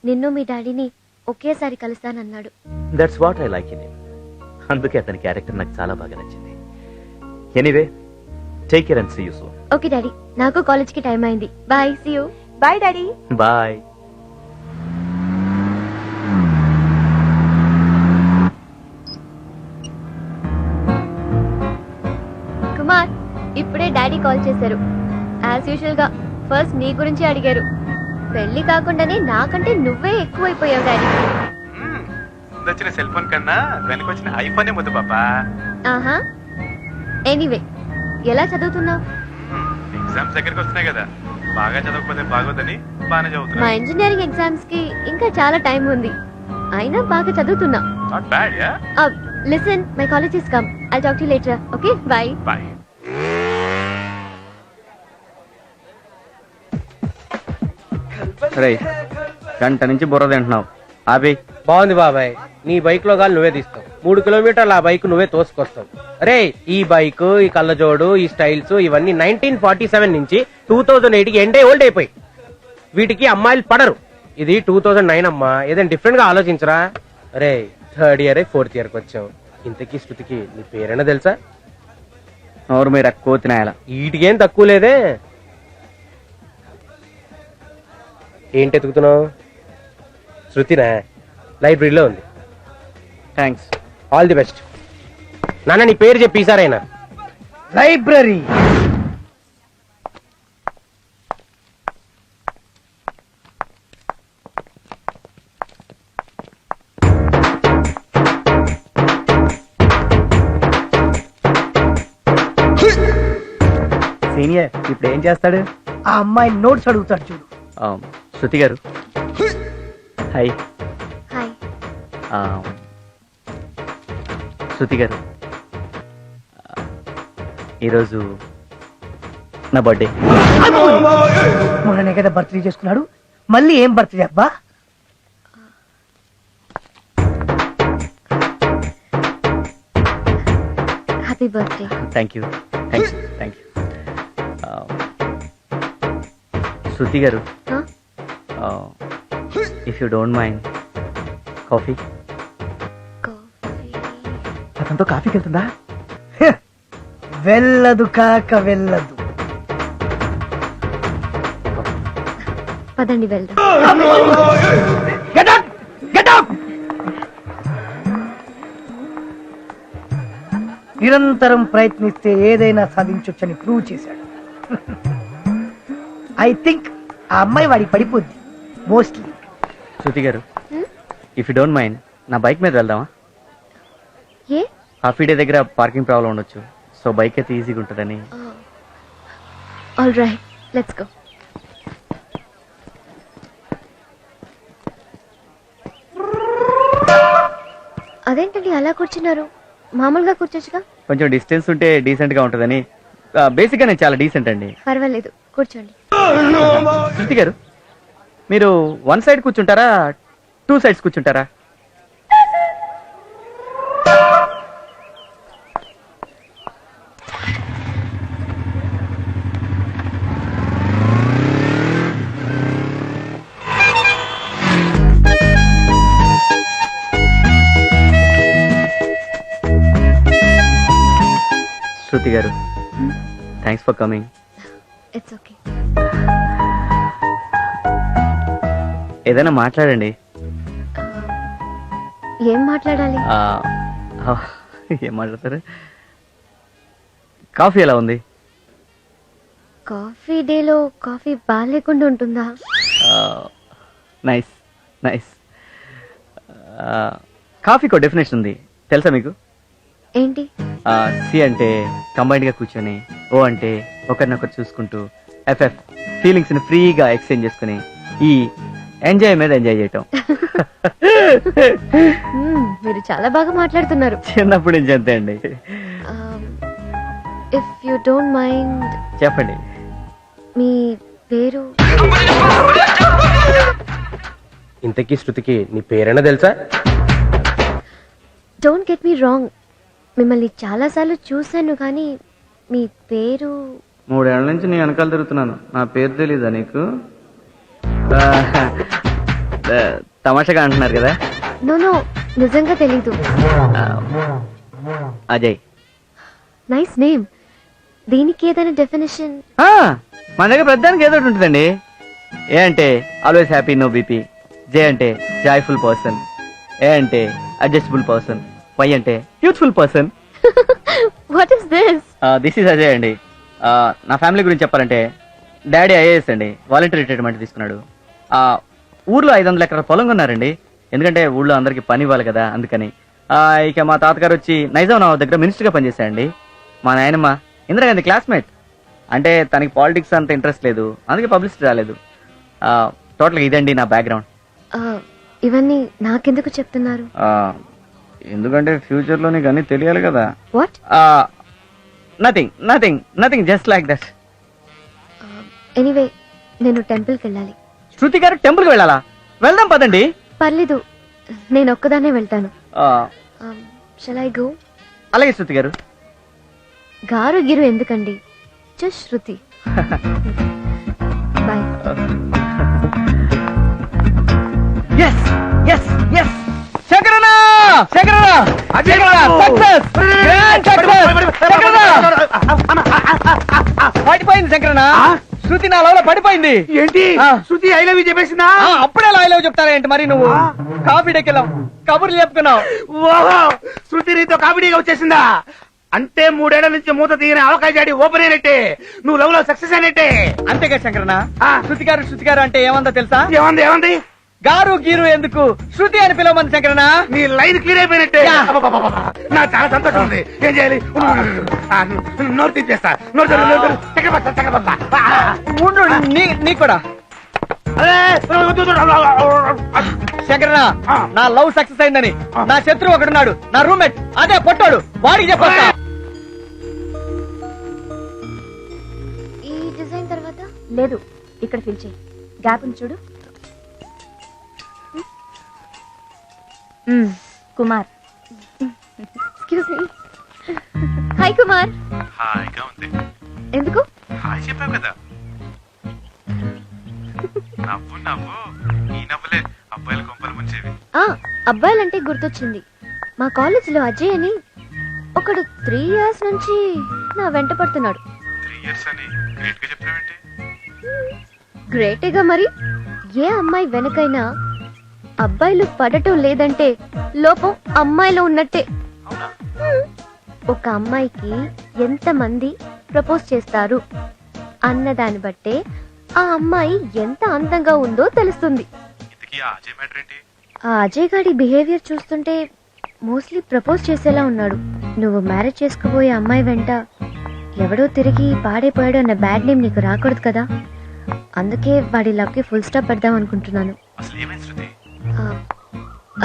[SPEAKER 6] నిన్ను మీ డాడీని ఒకేసారి కలుస్తానన్నాడు.
[SPEAKER 10] That's what I like in him. అందుకే అతని క్యారెక్టర్ నాకు చాలా బాగా నచ్చింది. Anyway, take care and see you soon.
[SPEAKER 6] Okay daddy, నాకు కాలేజ్ కి టైం అయింది. Bye, see you.
[SPEAKER 4] Bye daddy.
[SPEAKER 10] Bye.
[SPEAKER 6] Kumar, ఇప్పుడే డాడీ కాల్ చేశారు. యాజ్ యూజువల్ గా ఫస్ట్ నీ గురించి అడిగారు. పెళ్లి కాకుండానే నాకంటే నువ్వే ఎక్కువైపోయావు డాడీ.
[SPEAKER 9] వచ్చిన సెల్ ఫోన్ కన్నా వెనకొచ్చిన ఐఫోనే ముద్దు పాపా.
[SPEAKER 6] ఆహా, ఎనీవే, ఎలా చదువుతున్నావు?
[SPEAKER 9] ఎగ్జామ్స్ దగ్గరికి వస్తున్నాయి కదా, బాగా చదవకపోతే బాగోదని బాగానే
[SPEAKER 6] మా
[SPEAKER 9] చదువుతున్నా.
[SPEAKER 6] ఇంజనీరింగ్ ఎగ్జామ్స్ కి ఇంకా చాలా టైం ఉంది, అయినా బాగా చదువుతున్నా.
[SPEAKER 9] Not bad. Yeah,
[SPEAKER 6] listen, my college is come. I talk to you later. Okay, bye.
[SPEAKER 9] Bye.
[SPEAKER 5] రేయ్, గంట నుంచి బుర్ర తింటున్నావు. ఆపి.
[SPEAKER 8] బాగుంది బాబాయ్, నీ బైక్ లో గాలి నువ్వే తీస్తావు. 3 కిలోమీటర్లు ఆ బైక్ నువ్వే తోసుకొస్తావు. అరే, ఈ బైక్, ఈ కళ్ళజోడు, ఈ స్టైల్స్ ఇవన్నీ 1947 నుంచి 2008 కి ఎండే ఓల్డ్ అయిపోయి. వీటికి అమ్మాయిలు పడరు. ఇది 2009 అమ్మా, ఏదైనా డిఫరెంట్ గా ఆలోచించరా. అరే, 3rd ఇయర్ 4th ఇయర్ కి వచ్చావు. ఇంతకీ శృతికి నీ పేరైనా తెలుసా?
[SPEAKER 5] నోరు మీరు ఎక్కువ తినాయాల.
[SPEAKER 8] వీటికేం తక్కువ లేదే. ఏంటి ఎతుకుతున్నావు? శృతినా? లైబ్రరీలో ఉంది.
[SPEAKER 5] థ్యాంక్స్.
[SPEAKER 8] All the best. నాన్న, నీ పేరు చెప్పి ఈసారైనా.
[SPEAKER 7] లైబ్రరీ.
[SPEAKER 5] సీనియర్ ఇప్పుడు ఏం చేస్తాడు?
[SPEAKER 7] ఆ అమ్మాయి నోట్స్ అడుగుతాడు చూడు.
[SPEAKER 5] శృతి గారు, హాయ్.
[SPEAKER 6] హాయ్.
[SPEAKER 5] శృతి గారు, ఈరోజు నా బర్త్డే.
[SPEAKER 7] మొన్ననే కదా బర్త్డే చేసుకున్నాడు, మళ్ళీ ఏం బర్త్డే అబ్బా?
[SPEAKER 6] Happy birthday.
[SPEAKER 5] Thank you, thank you, thank you. Shruti గారు, if you don't mind, coffee. అతనితో కాఫీకి వెళ్తుందా?
[SPEAKER 7] వెళ్ళదు కాక వెళ్ళదు.
[SPEAKER 6] పదండి వెళ్దాం.
[SPEAKER 7] నిరంతరం ప్రయత్నిస్తే ఏదైనా సాధించొచ్చని ప్రూవ్ చేశాడు. ఐ థింక్ ఆ అమ్మాయి వాడికి పడిపోద్ది మోస్ట్లీ.
[SPEAKER 5] శృతి గారు, ఇఫ్ యూ డోంట్ మైండ్ నా బైక్ మీద వెళ్దామా?
[SPEAKER 6] ఏ
[SPEAKER 5] హాఫీ డే దగ్గర పార్కింగ్ ప్రాబ్లం ఉండొచ్చు, సో బైక్ అయితే ఈజీగా ఉంటుందని.
[SPEAKER 6] All right, let's go. అదేంటండి అలా కూర్చున్నారు? మామూలుగా కూర్చోచ్చుగా.
[SPEAKER 5] కొంచెం డిస్టెన్స్ ఉంటే డీసెంట్ గా ఉంటుందని. బేసిక్ గా నేను చాలా డీసెంట్ అండి.
[SPEAKER 6] పర్వాలేదు, కూర్చోండి.
[SPEAKER 5] శృతి గారు, మీరు 1 సైడ్ కూర్చుంటారా 2 సైడ్స్ కూర్చుంటారా? శృతి గారు, thanks for coming.
[SPEAKER 6] It's okay.
[SPEAKER 5] ఏదైనా మాట్లాడండి.
[SPEAKER 6] ఏం మాట్లాడాలి?
[SPEAKER 5] ఏం మాట్లాడతారు? కాఫీ ఎలా ఉంది?
[SPEAKER 6] కాఫీ డేలో కాఫీ బాగాలేకుండా ఉంటుందా?
[SPEAKER 5] Nice nice. కాఫీకో డెఫినేషన్ ఉంది, తెలుసా మీకు?
[SPEAKER 6] ఏంటి?
[SPEAKER 5] సి అంటే కంబైన్డ్ గా కూర్చొని, ఓ అంటే ఒకరినొకరు చూసుకుంటూ, ఎఫ్ఎఫ్ ఫీలింగ్స్ ని ఫ్రీగా ఎక్స్చేంజ్ చేసుకుని, ఈ ఎంజాయ్ మీద ఎంజాయ్ చేయటం.
[SPEAKER 6] మీరు చాలా బాగా మాట్లాడుతున్నారు.
[SPEAKER 5] చిన్నప్పుడు నుంచి అంతే అండి.
[SPEAKER 6] ఇఫ్ యు డోంట్ మైండ్
[SPEAKER 5] చెప్పండి.
[SPEAKER 6] మీ పేరు?
[SPEAKER 2] ఇంతకీ శృతికి నీ పేరైనా తెలుసా?
[SPEAKER 6] డోంట్ గెట్ మీ రాంగ్, మిమ్మల్ని చాలా సార్లు చూశాను, కానీ మీ పేరు?
[SPEAKER 5] 3 ఏళ్ల నుంచి నేను వెనకాల తిరుగుతున్నాను, నా పేరు తెలీదా నీకు? తమాషగా అంటున్నారు కదా.
[SPEAKER 6] నో, నిజంగా తెలీదు.
[SPEAKER 5] అజయ్.
[SPEAKER 6] Nice name. దీనికి ఏదైనా డెఫినేషన్?
[SPEAKER 5] మన దగ్గర ప్రతిదానికి ఏదో ఒకటి ఉంటుందండి. ఏ అంటే ఆల్వేస్ హ్యాపీ, నో బీపీ. జే అంటే జాయ్ఫుల్ పర్సన్. ఏ అంటే అడ్జస్టబుల్ పర్సన్. వై అంటే youthful person.
[SPEAKER 6] What is this?
[SPEAKER 5] This is Ajay అండి. నా ఫ్యామిలీ గురించి చెప్పాలంటే, డాడీ ఐఏఎస్ అండి, వాలంటీర్ రిటైర్మెంట్ తీసుకున్నాడు. ఊర్లో 500 ఎకరాల పొలం కొన్నారండి, ఎందుకంటే ఊళ్ళో అందరికి పని ఇవ్వాలి కదా, అందుకని. ఇక మా తాతగారు వచ్చి నైజాం నవాబ్ దగ్గర మినిస్టర్ గా పనిచేశారండి. మా నాయనమ్మ ఇందిరాగాంధీ క్లాస్మేట్, అంటే తనకి పాలిటిక్స్ అంత ఇంట్రెస్ట్ లేదు, అందుకే పబ్లిసిటీ రాలేదు. టోటల్గా ఇదండి నా బ్యాక్గ్రౌండ్.
[SPEAKER 6] ఇవన్నీ నాకెందుకు చెప్తున్నారు?
[SPEAKER 5] ఎందుకంటే ఫ్యూచర్ లో నీకు అన్ని తెలియాలి కదా.
[SPEAKER 6] What?
[SPEAKER 5] Nothing just like that.
[SPEAKER 6] Anyway, నేను టెంపుల్కి వెళ్ళాలి.
[SPEAKER 5] శృతి గారు టెంపుల్ కి వెళ్ళాలా? వెళ్దాం పదండి.
[SPEAKER 6] పర్లేదు, నేను ఒక్కదానే వెళ్తాను. Shall I go?
[SPEAKER 5] అలాగే శృతి గారు.
[SPEAKER 6] గారు గిరు ఎందుకండి, జస్ట్ శృతి. బాయ్.
[SPEAKER 5] ఎస్ ఎస్ ఎస్ శంకరన్న, శంకరన్న, శంకరన్న, సక్సెస్, గ్రాండ్ సక్సెస్. శంకరన్న పడిపోయింది. శంకరన్న, శృతి నా లవ్ లో పడిపోయింది.
[SPEAKER 8] ఏంటి శృతి ఐ లవ్ యూ చెప్పేసిందా?
[SPEAKER 5] అప్పుడే ఐ లవ్ చెప్తారా ఏంటి మరి? నువ్వు కాఫీ డెక్కెళ్ళావు, కబుర్లు చెప్పుకున్నావు.
[SPEAKER 8] ఓహో, శృతి నీతో కామెడీగా వచ్చేసిందా? అంటే 3 ఏళ్ల నుంచి మూత తీయని అవకాశం ఆడి ఓపెన్ అయినట్టే, నువ్వు లవ్ లో సక్సెస్ అయినట్టే.
[SPEAKER 5] అంతేగా శంకరన్న. శృతి గారు అంటే ఏమందో తెలుసా?
[SPEAKER 8] ఏమంది?
[SPEAKER 5] గారు గీరు ఎందుకు, శృతి అని పిలవమంది శంకరన్న.
[SPEAKER 8] నీ లైన్ క్లియర్ అయిపోయినట్టే. నాకు చాలా సంతోషం ఉంది. ఏం చేయాలి? నోరు తీసేస్తా.
[SPEAKER 5] నీకు కూడా శంకరన్న, నా లవ్ సక్సెస్ అయిందని నా శత్రువు ఒకడున్నాడు, నా రూమ్మేట్, అదే పొట్టాడు, వాడికి చెప్పొస్తా.
[SPEAKER 6] ఈ డిజైన్ తర్వాత
[SPEAKER 4] లేదు, ఇక్కడ ఫిల్ చేయి. గ్యాప్ ఉంది చూడు. Kumar.
[SPEAKER 6] Excuse me. Hi Kumar.
[SPEAKER 9] హాయిగా ఉంది.
[SPEAKER 6] ఎందుకు?
[SPEAKER 9] హాయ్ చెప్పావు కదా. నవ్వు నవ్వు, ఈ నవ్వులే అబ్బాయిల కొంపలు ముంచేవి.
[SPEAKER 6] అబ్బాయిలంటే గుర్తొచ్చింది, మా కాలేజీలో అజయ్ అని ఒకడు 3 years నుంచి నా వెంట పడుతున్నాడు.
[SPEAKER 9] 3 years అని గ్రేట్ గా చెప్పినావేంటి?
[SPEAKER 6] గ్రేటేగా మరి. ఏ అమ్మాయి వెనకైనా అబ్బాయిలు పడటం లేదంటే లోపం అమ్మాయిలో ఉన్నట్టే. ఒక అమ్మాయికి ఎంతమంది ప్రపోజ్ చేస్తారు అన్న దాన్ని బట్టే ఆ అమ్మాయి ఎంత అందంగా ఉందో తెలుస్తుంది.
[SPEAKER 9] ఇంతకీ ఆ అజయ్ మ్యాటర్ ఏంటి?
[SPEAKER 6] ఆ అజయ్ గాడి బిహేవియర్ చూస్తుంటే మోస్ట్లీ ప్రపోజ్ చేసేలా ఉన్నాడు. నువ్వు మ్యారేజ్ చేసుకోబోయే అమ్మాయి వెంట ఎవడో తిరిగి పాడైపోయాడు అన్న బ్యాడ్ నేమ్ నీకు రాకూడదు కదా. అందుకే వాడి లవ్కి ఫుల్ స్టాప్ పెడదాం అనుకుంటున్నాను.
[SPEAKER 9] అసలు ఏమైంది శృతి?
[SPEAKER 6] ఆ,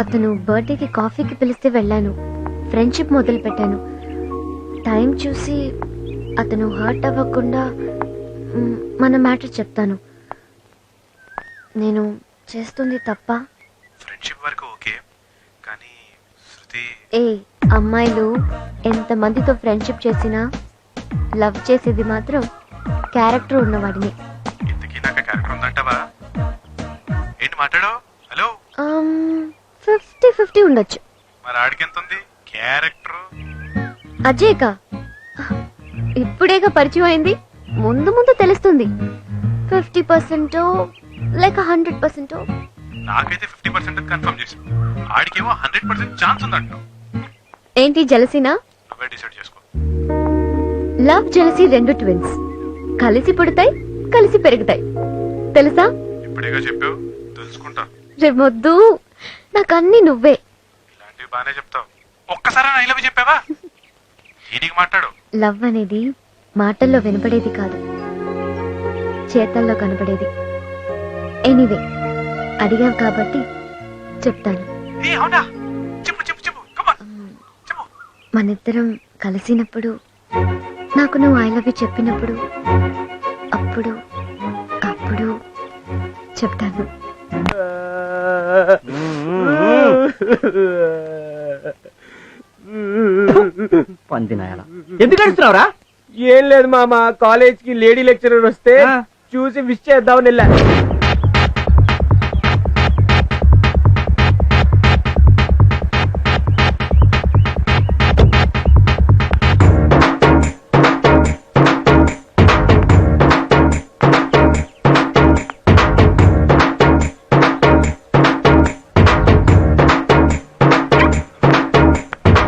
[SPEAKER 6] అతను బర్త్డేకి కాఫీకి పిలిస్తే వెళ్ళాను. ఫ్రెండ్షిప్ మొదలు పెట్టాను. టైం చూసి అతను హర్ట్ అవ్వకుండా మన మ్యాటర్ చెప్తాను. నేను చేస్తుంది తప్ప?
[SPEAKER 9] ఫ్రెండ్షిప్ వరకు ఓకే, కానీ శృతి
[SPEAKER 6] ఏ అమ్మాయిలు ఎంతమందితో ఫ్రెండ్షిప్ చేసినా లవ్ చేసేది మాత్రం క్యారెక్టర్ ఉన్నవాడిని.
[SPEAKER 9] ఇంతకీ నాకు క్యారెక్టర్ ఉందంటావా? ఏంటి మాట్లాడు? హలో,
[SPEAKER 6] 50-50 ఉండొచ్చు.
[SPEAKER 9] మరి ఆడికి ఎంత ఉంది క్యారెక్టర్?
[SPEAKER 6] అజయ్కా ఇప్పుడేగా పరిచయం అయింది, ముందు ముందు తెలుస్తుంది. 50% లేక 100%.
[SPEAKER 9] నాకైతే 50% కన్ఫర్మ్ చేసి, ఆడికేమో 100% ఛాన్స్ ఉందంటావు.
[SPEAKER 6] ఏంటి జలసీనా?
[SPEAKER 9] నువ్వే డిసైడ్ చేసుకో.
[SPEAKER 6] లవ్ జలసీ రెండు ట్విన్స్, కలిసి పుడతాయి కలిసి పెరుగుతాయి. తెలుసా?
[SPEAKER 9] ఇప్పుడేగా చెప్పావు, తెలుసుకుంటా.
[SPEAKER 6] రేమొద్దు, నాకన్నీ నువ్వే.
[SPEAKER 9] ఇలాంటివి బానే చెప్తావు. ఒక్కసారి ఐ లవ్ చెప్పావా? దీనికి మాట్లాడు.
[SPEAKER 6] లవ్ అనేది మాటల్లో వినపడేది కాదు, చేతల్లో కనపడేది. ఎనీవే, అడిగావు కాబట్టి చెప్తాను.
[SPEAKER 9] ఏ అవునా? చెప్పు చెప్పు చెప్పు, కమ్ ఆన్ చెప్పు.
[SPEAKER 6] మనిద్దరం కలిసినప్పుడు, నాకు నువ్వు ఐ లవ్ యూ చెప్పినప్పుడు, అప్పుడు అప్పుడు చెప్తాను.
[SPEAKER 5] పందినాయాల ఎందుకు అడుగుతున్నావురా?
[SPEAKER 2] ఏం లేదు మామ, కాలేజ్ కి లేడీ లెక్చరర్ వస్తే చూసి విష్ చేద్దామని వెళ్ళా.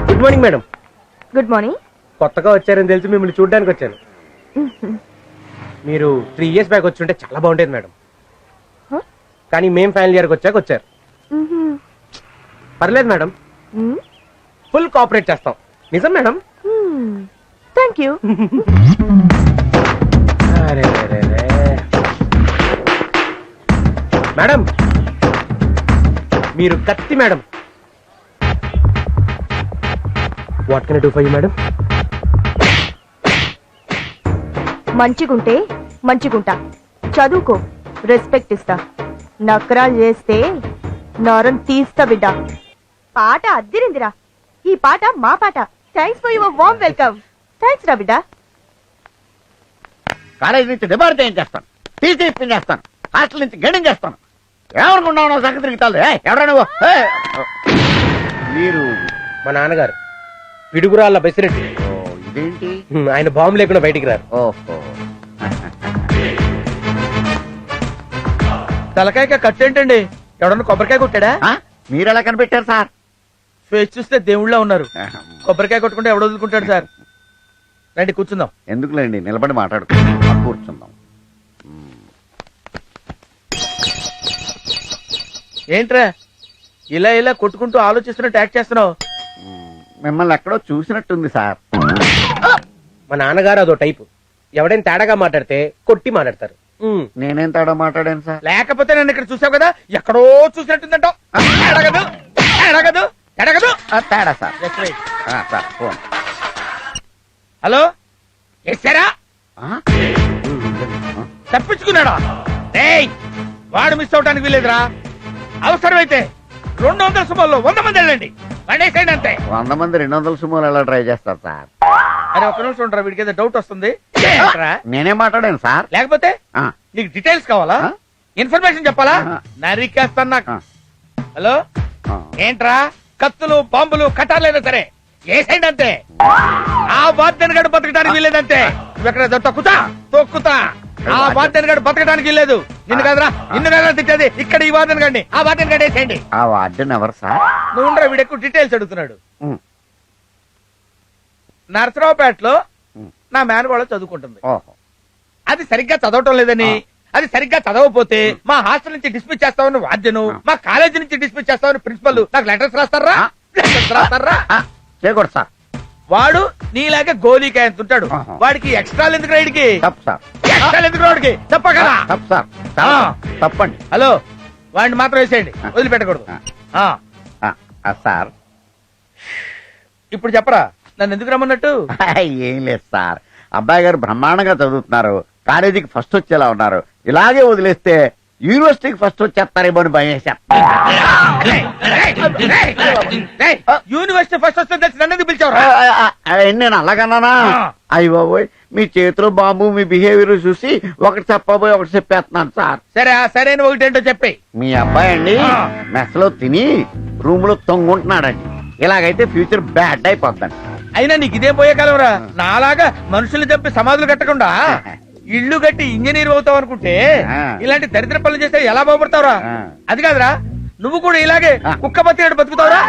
[SPEAKER 2] Good morning madam.
[SPEAKER 4] Good morning.
[SPEAKER 2] కొత్తగా వచ్చారని తెలిసి మిమ్మల్ని చూడడానికి వచ్చాను. మీరు 3 years బ్యాక్ వచ్చి ఉంటే చాలా బాగుండేది మేడం. కానీ మేం ఫైనల్ ఇయర్కి వచ్చాక వచ్చారు. పర్లేదు మేడం, ఫుల్ కోఆపరేట్ చేస్తాం. నిజం మేడం.
[SPEAKER 4] Thank you.
[SPEAKER 2] మేడం మీరు కత్తి madam. What can I do for you madam?
[SPEAKER 4] మంచిగుంటే మంచిగుంటా, చదువుకో, రెస్పెక్ట్ ఇస్తా. నకరాలు చేస్తే నరం తీస్తా బిడ్డ. పాట అద్దిరిందిరా, ఈ పాట మా పాట. Thanks for your warm welcome. Thanks రా బిడ్డ.
[SPEAKER 3] కాలేజ్ నుంచి డిబార్ ఏం చేస్తాను, టీసీ ఇప్పించేస్తాను, హాస్టల్ నుంచి గడింగ్ చేస్తాను. ఏమనుకున్నావు సంగతి తిరుగుతాను. ఎవరా నువ్వు? మీరు
[SPEAKER 2] మా నాన్నగారు పిడుగురాళ్ళ బెసిరెడ్డి.
[SPEAKER 3] ఇదేంటి?
[SPEAKER 2] ఆయన బాంబు లేకుండా బయటికి రారు.
[SPEAKER 3] ఓహో,
[SPEAKER 8] తలకాయ కట్టేంటండి? ఎవడన్నా కొబ్బరికాయ కొట్టాడా?
[SPEAKER 3] మీరు ఎలా కనిపెట్టారు సార్?
[SPEAKER 8] ఫేస్ చూస్తే దేవుళ్ళ ఉన్నారు. కొబ్బరికాయ కొట్టుకుంటే ఎవడు వదులుకుంటాడు సార్? రండి కూర్చుందాం.
[SPEAKER 3] ఎందుకులేండి, నిలబడి మాట్లాడుకుందాం. కూర్చుందాం.
[SPEAKER 8] ఏంట్రా ఇలా ఇలా కొట్టుకుంటూ ఆలోచిస్తున్నట్టు యాక్ట్ చేస్తున్నావు?
[SPEAKER 3] మిమ్మల్ని ఎక్కడో చూసినట్టుంది సార్.
[SPEAKER 2] మా నాన్నగారు అదో టైపు, ఎవడైనా తేడాగా మాట్లాడితే కొట్టి మాట్లాడతారు.
[SPEAKER 3] నేనేం తేడా మాట్లాడాను సార్?
[SPEAKER 8] లేకపోతే నన్ను ఇక్కడ చూసావు కదా, ఎక్కడో చూసినట్టుందంటావు. ఎడగదు ఎడగదు ఎడగదు.
[SPEAKER 3] తేడా sir.
[SPEAKER 8] Just wait.
[SPEAKER 3] Sir phone.
[SPEAKER 8] Hello, ఎస్సారా? తప్పించుకున్నాడా? ఏయ్, వాడు మిస్ అవటానికి వీలేదురా. అవసరమైతే 200 సుమారులో 100 మంది వెళ్ళండి, పడేసేయండి అంతే.
[SPEAKER 3] 100 మంది 200 సుమోలు ఎలా ట్రై చేస్తారు సార్?
[SPEAKER 8] అరే ఒక్క నిమిషం ఉండరా, వీడికి ఏదో డౌట్ వస్తుంది. ఏంట్రా?
[SPEAKER 3] నేనే మాట్లాడాను సార్.
[SPEAKER 8] లేకపోతే
[SPEAKER 3] ఆ,
[SPEAKER 8] నీకు డీటెయిల్స్ కావాలా?
[SPEAKER 3] ఆ?
[SPEAKER 8] ఇన్ఫర్మేషన్ చెప్పాలా?
[SPEAKER 3] ఆ.
[SPEAKER 8] నరికేస్తాను నాకు.
[SPEAKER 3] ఆ.
[SPEAKER 8] హలో,
[SPEAKER 3] ఆ.
[SPEAKER 8] ఏంట్రా? కత్తులు బాంబులు కట్టాలేదా సరే ఏసైండి అంతే. ఆ వాద్యను గడు బతకడానికి వీల్లేదంతే. నువ్వెక్కడ తొక్కుతా తొక్కుతా. ఆ వాద్యను గడు బతకడానికి వీల్లేదు. నిన్ను కదరా, నిన్ను కదరా తిట్టేది. ఇక్కడ ఈ వాద్యను గడిని ఆ వాద్యను గడి వేసేయండి.
[SPEAKER 3] ఆ వార్డెన్ ఎవరు సార్?
[SPEAKER 8] నువ్వు ఉండరా, వీడు ఎక్కువ డీటెయిల్స్ అడుగుతున్నాడు. నరసరావుపేటలో నా మేనగోళ చదువుకుంటుంది.
[SPEAKER 3] ఓహో.
[SPEAKER 8] అది సరిగ్గా చదవటం లేదని, అది సరిగ్గా చదవకపోతే మా హాస్టల్ నుంచి డిస్మిస్ చేస్తామని వాద్యను, మా కాలేజీ నుంచి డిస్మిస్ చేస్తామని ప్రిన్సిపల్ నాకు లెటర్స్ రాస్తారా? లెటర్స్ రాస్తారా?
[SPEAKER 3] చేయకూడదు సార్.
[SPEAKER 8] వాడు నీలాగే గోలీకాయ ఎంత ఉంటాడు.
[SPEAKER 3] ఆహా.
[SPEAKER 8] వాడికి ఎక్స్ట్రా ఎందుకు రైడ్కి?
[SPEAKER 3] తప్పు సార్.
[SPEAKER 8] ఎక్స్ట్రా ఎందుకు రాడికి? చెప్పగలరా?
[SPEAKER 3] తప్పు సార్. చాలా తప్పండి.
[SPEAKER 8] హలో, వాడిని మాత్రం వేసేయండి, వదిలిపెట్టకూడదు. ఆ,
[SPEAKER 3] సార్
[SPEAKER 8] ఇప్పుడు చెప్పరా నన్ను ఎందుకు రమ్మన్నట్టు?
[SPEAKER 3] ఏం లేదు సార్, అబ్బాయి గారు బ్రహ్మాండంగా చదువుతున్నారు, కాలేజీకి ఫస్ట్ వచ్చేలా ఉన్నారు. ఇలాగే వదిలేస్తే యూనివర్సిటీకి ఫస్ట్ వచ్చేస్తారేమో అని భయం వేశారు.
[SPEAKER 8] యూనివర్సిటీ ఫస్ట్ వస్తే తెలిసి నన్ను ఎందుకు పిలిచావురా?
[SPEAKER 3] నేను అలాగన్నానా? అయ్య బాబోయ్, మీ చేతిలో బాంబు, మీ బిహేవియర్ చూసి ఒకటి చెప్పబోయి ఒకటి చెప్పేస్తున్నాను సార్.
[SPEAKER 8] సరే, ఆ సరైన ఒకటేంటో చెప్పి.
[SPEAKER 3] మీ అబ్బాయి అండి మెస్ లో తిని రూమ్ లో తొంగుంటున్నాడండి. ఇలాగైతే ఫ్యూచర్ బ్యాడ్ అయిపోద్దండి.
[SPEAKER 8] అయినా నీకు ఇదే పోయే కాలంరా. నాలాగా మనుషులు చెప్పి సమాధులు కట్టకుండా ఇల్లు కట్టి ఇంజనీర్ అవుతావు అనుకుంటే ఇలాంటి దరిద్ర పనులు చేస్తే ఎలా బాగుపడతావురా? అది కాదురా, నువ్వు కూడా ఇలాగే కుక్క బతికేడు బతుకుతావురా?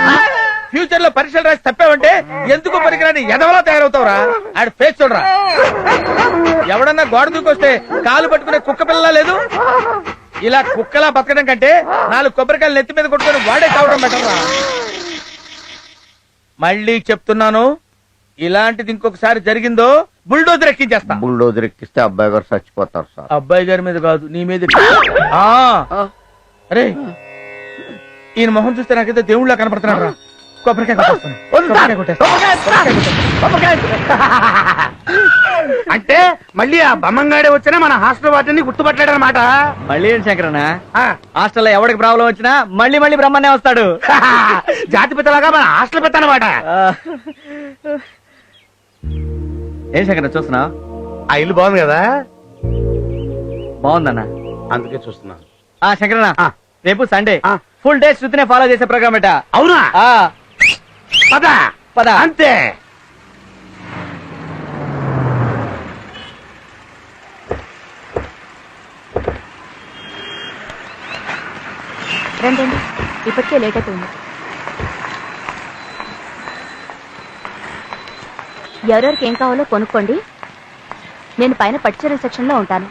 [SPEAKER 8] ఫ్యూచర్ లో పరీక్షలు రాసి తప్పావంటే ఎందుకు పనికిరాని ఎదవలా తయారవుతావురా? ఆడి ఫేస్ చూడరా. ఎవడన్నా గోడ దూకొస్తే కాలు పట్టుకునే కుక్క పిల్లలా లేదు? ఇలా కుక్కలా బతకడం కంటే 4 కొబ్బరికాయలు నెత్తి మీద కొట్టుకొని వాడే కావడం బెటర్రా. మళ్ళీ చెప్తున్నాను, ఇలాంటిది ఇంకొకసారి జరిగిందో బుల్డోజర్ ఎక్కించేస్తా.
[SPEAKER 3] బుల్డోజర్ ఎక్కిస్తే అబ్బాయి గారు చచ్చిపోతారు సార్.
[SPEAKER 8] అబ్బాయి గారి మీద కాదు, నీ మీద. అరే, ఈయన మొహం చూస్తే నాకైతే దేవుళ్ళ కనపడుతున్నాడు రా. కొబ్బరికాయ కొట్టేస్తాను.
[SPEAKER 2] అంటే మళ్ళీ ఆ బమ్మంగాడే వచ్చినా మన హాస్టల్ వాటిని గుర్తుపట్టాడనమాట.
[SPEAKER 5] మళ్ళీ ఏంటి శంకరన్న, హాస్టల్లో ఎవరికి ప్రాబ్లం వచ్చినా మళ్ళీ మళ్ళీ బ్రహ్మనే వస్తాడు.
[SPEAKER 2] జాతి పిత్తలాగా మన హాస్టల్ పిత్త అనమాట.
[SPEAKER 5] ఏం శంకరన్న చూస్తున్నా?
[SPEAKER 2] ఆ ఇల్లు బాగుంది కదా,
[SPEAKER 5] బాగుందన్న,
[SPEAKER 2] అందుకే చూస్తున్నాను.
[SPEAKER 5] శంకరన్న, రేపు సండే ఫుల్ డే శృతినే ఫాలో చేసే ప్రోగ్రామ్ ఎట.
[SPEAKER 2] అవునా? పద
[SPEAKER 5] పద.
[SPEAKER 2] అంతే.
[SPEAKER 4] రండి, ఇప్పటికే లేట్ అవుతుంది. ఎవరెవరికి ఏం కావాలో కొనుక్కోండి. నేను పైన పట్టుచీరల సెక్షన్లో ఉంటాను.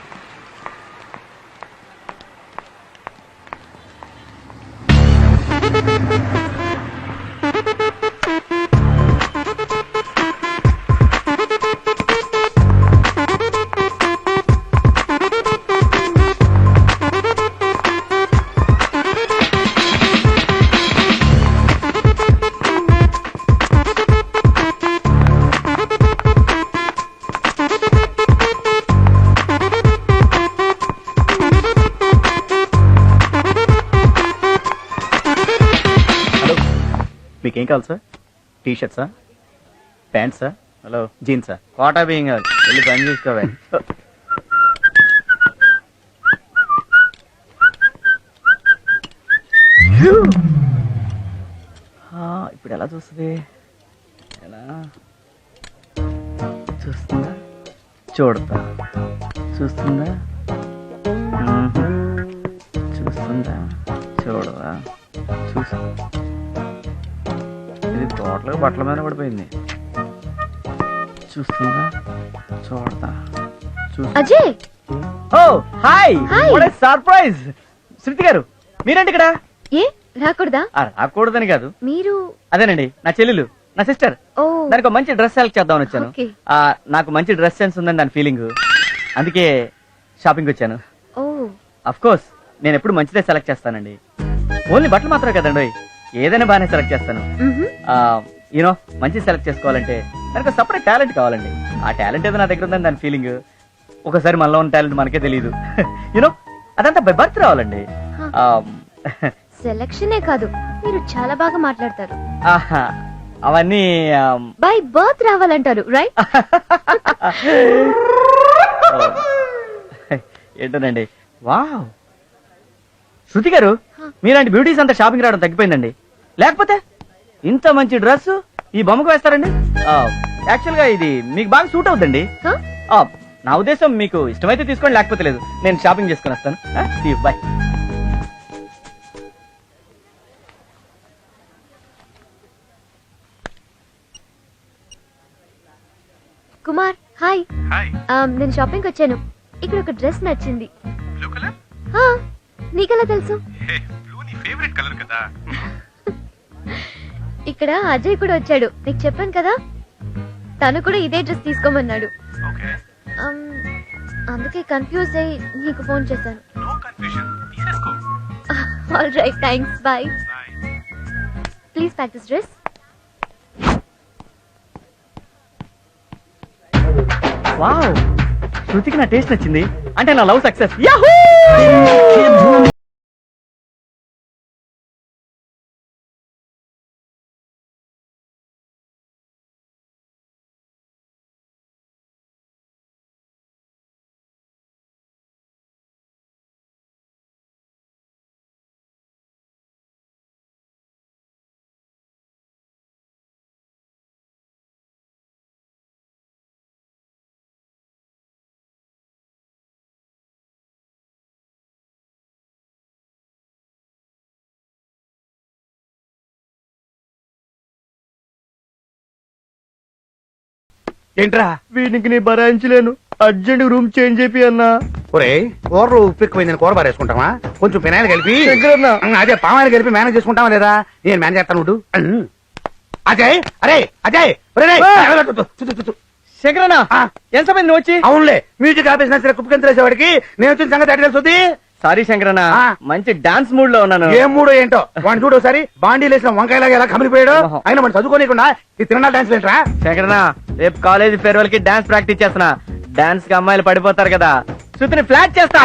[SPEAKER 5] మీకేం కావాలి సార్? టీ షర్ట్సా, ప్యాంట్సా, హలో జీన్సా, కోటా బియ్యం కావాలి. వెళ్ళి పని చూసుకోవాలి. ఇప్పుడు ఎలా చూస్తుంది? ఎలా చూస్తుందా? చూడతా. చూస్తుందా? చూస్తుందా? చూడదా? చూస్తుందా? ఇది టోటల్గా బట్టల మీద పడిపోయింది. చూస్తుందా? చూడదా?
[SPEAKER 6] అజయ్,
[SPEAKER 5] ఓ హాయ్,
[SPEAKER 6] Hi.
[SPEAKER 5] సర్ప్రైజ్. శృతి గారు, మీరేంటి ఇక్కడ?
[SPEAKER 6] ఏ రాకూడదా?
[SPEAKER 5] రాకూడదని కాదు,
[SPEAKER 6] మీరు
[SPEAKER 5] అదేనండి నా చెల్లెలు, నా సిస్టర్.
[SPEAKER 6] ఓ
[SPEAKER 5] దానికి ఒక మంచి డ్రెస్ సెలెక్ట్ చేద్దామని వచ్చాను.
[SPEAKER 6] Okay.
[SPEAKER 5] నాకు మంచి డ్రెస్ సెన్స్ ఉందని దాని ఫీలింగ్, అందుకే షాపింగ్ వచ్చాను.
[SPEAKER 6] ఓ
[SPEAKER 5] అఫ్ కోర్స్ నేను ఎప్పుడు మంచిదే సెలెక్ట్ చేస్తానండి. ఓన్లీ బట్టలు మాత్రమే కదండి, ఏదైనా బాగానే సెలెక్ట్ చేస్తాను. యూనో మంచి సెలెక్ట్ చేసుకోవాలంటే దానికి సపరేట్ టాలెంట్ కావాలండి. ఆ టాలెంట్ ఏదో నా దగ్గర ఉందని దాని ఫీలింగ్. ఒకసారి మనలో ఉన్న టాలెంట్ మనకే తెలియదు. యూనో అదంతా బై బర్త్ రావాలండి.
[SPEAKER 6] సెలక్షనే కాదు, మీరు చాలా బాగా మాట్లాడతారు.
[SPEAKER 5] అవన్నీ
[SPEAKER 6] బై బర్త్ రావాలంటారు, రైట్?
[SPEAKER 5] ఏంటోనండి. వావ్, శృతి గారు, మీలాంటి బ్యూటీస్ అంతా షాపింగ్ రావడం తగ్గిపోయిందండి. లేకపోతే ఇంత మంచి డ్రెస్ ఈ బొమ్మకు వేస్తారండి. యాక్చువల్ గా ఇది మీకు బాగా సూట్ అవుతుందండి. నా ఉద్దేశం మీకు ఇష్టమైతే తీసుకోండి, లేకపోతే లేదు. నేను షాపింగ్ చేసుకుని వస్తాను. బాయ్.
[SPEAKER 6] హాయ్
[SPEAKER 9] హాయ్
[SPEAKER 6] నేను షాపింగ్ వచ్చాను. ఇక్కడ ఒక డ్రెస్ నచ్చింది.
[SPEAKER 9] బ్లూ కలర్
[SPEAKER 6] ఆ, నీకెలా తెలుసు?
[SPEAKER 9] హే బ్లూ నీ ఫేవరెట్ కలర్ కదా.
[SPEAKER 6] ఇక్కడ అజయ్ కూడా వచ్చాడు, నీకు చెప్పాను కదా. తను కూడా ఇదే డ్రెస్ తీసుకోమన్నాడు.
[SPEAKER 9] ఓకే
[SPEAKER 6] ఆమ్, అందుకే కన్ఫ్యూజ్ అయ్యి నీకు ఫోన్ చేశాను.
[SPEAKER 9] నో కన్ఫ్యూజన్ తీసేసుకో.
[SPEAKER 6] All right, thanks, bye.
[SPEAKER 9] Bye.
[SPEAKER 6] Please pack this dress.
[SPEAKER 5] Wow, శృతికి నా టేస్ట్ నచ్చింది అంటే నా లవ్ సక్సెస్. యాహూ!
[SPEAKER 8] ఏంట్రా
[SPEAKER 5] వీనికి నీ భరాయించలేను, అర్జెంట్ రూమ్ చేంజ్ చేపి అన్నా.
[SPEAKER 8] ఒరే కూరలో ఉప్పు ఎక్కువైందని కూర బారేసుకుంటావా? కొంచెం పెనాయిలు కలిపి
[SPEAKER 5] శంకరన్న.
[SPEAKER 8] అదే పామాయిలు కలిపి మేనేజ్ చేసుకుంటావా లేదా? నేను మేనేజ్ చేస్తాను ఉండు. అజయ్, అరే అజయ్, ఒరే రేయ్,
[SPEAKER 5] శంకరన్న,
[SPEAKER 8] ఆ.
[SPEAKER 5] ఎంతమంది నువ్వు వచ్చి?
[SPEAKER 8] అవునులే, మ్యూజిక్ ఆపేసిన సరే కుప్పకి వేసేవాడికి నేను వచ్చిన సంగతి అడిగి తెలుస్తుంది.
[SPEAKER 5] సారీ శంకరన్న,
[SPEAKER 8] ఆ.
[SPEAKER 5] మంచి డాన్స్ మూడ్ లో ఉన్నాను.
[SPEAKER 8] ఏం మూడో ఏంటో వాడిని చూడు ఒకసారి. బాండీలు వేసిన వంకాయలాగా ఎలా కమిలిపోయాడు.
[SPEAKER 5] ఓహో.
[SPEAKER 8] అయినా మనం చదువుకోనికుండా ఈ తిరణాలు డాన్స్ ఏంట్రా?
[SPEAKER 5] శంకరన్న, రేపు కాలేజ్ ఫేర్వెల్ కి డాన్స్ ప్రాక్టీస్ చేస్తున్నా. డాన్స్ కి అమ్మాయిలు పడిపోతారు కదా, శృతిని ఫ్లాట్ చేస్తా.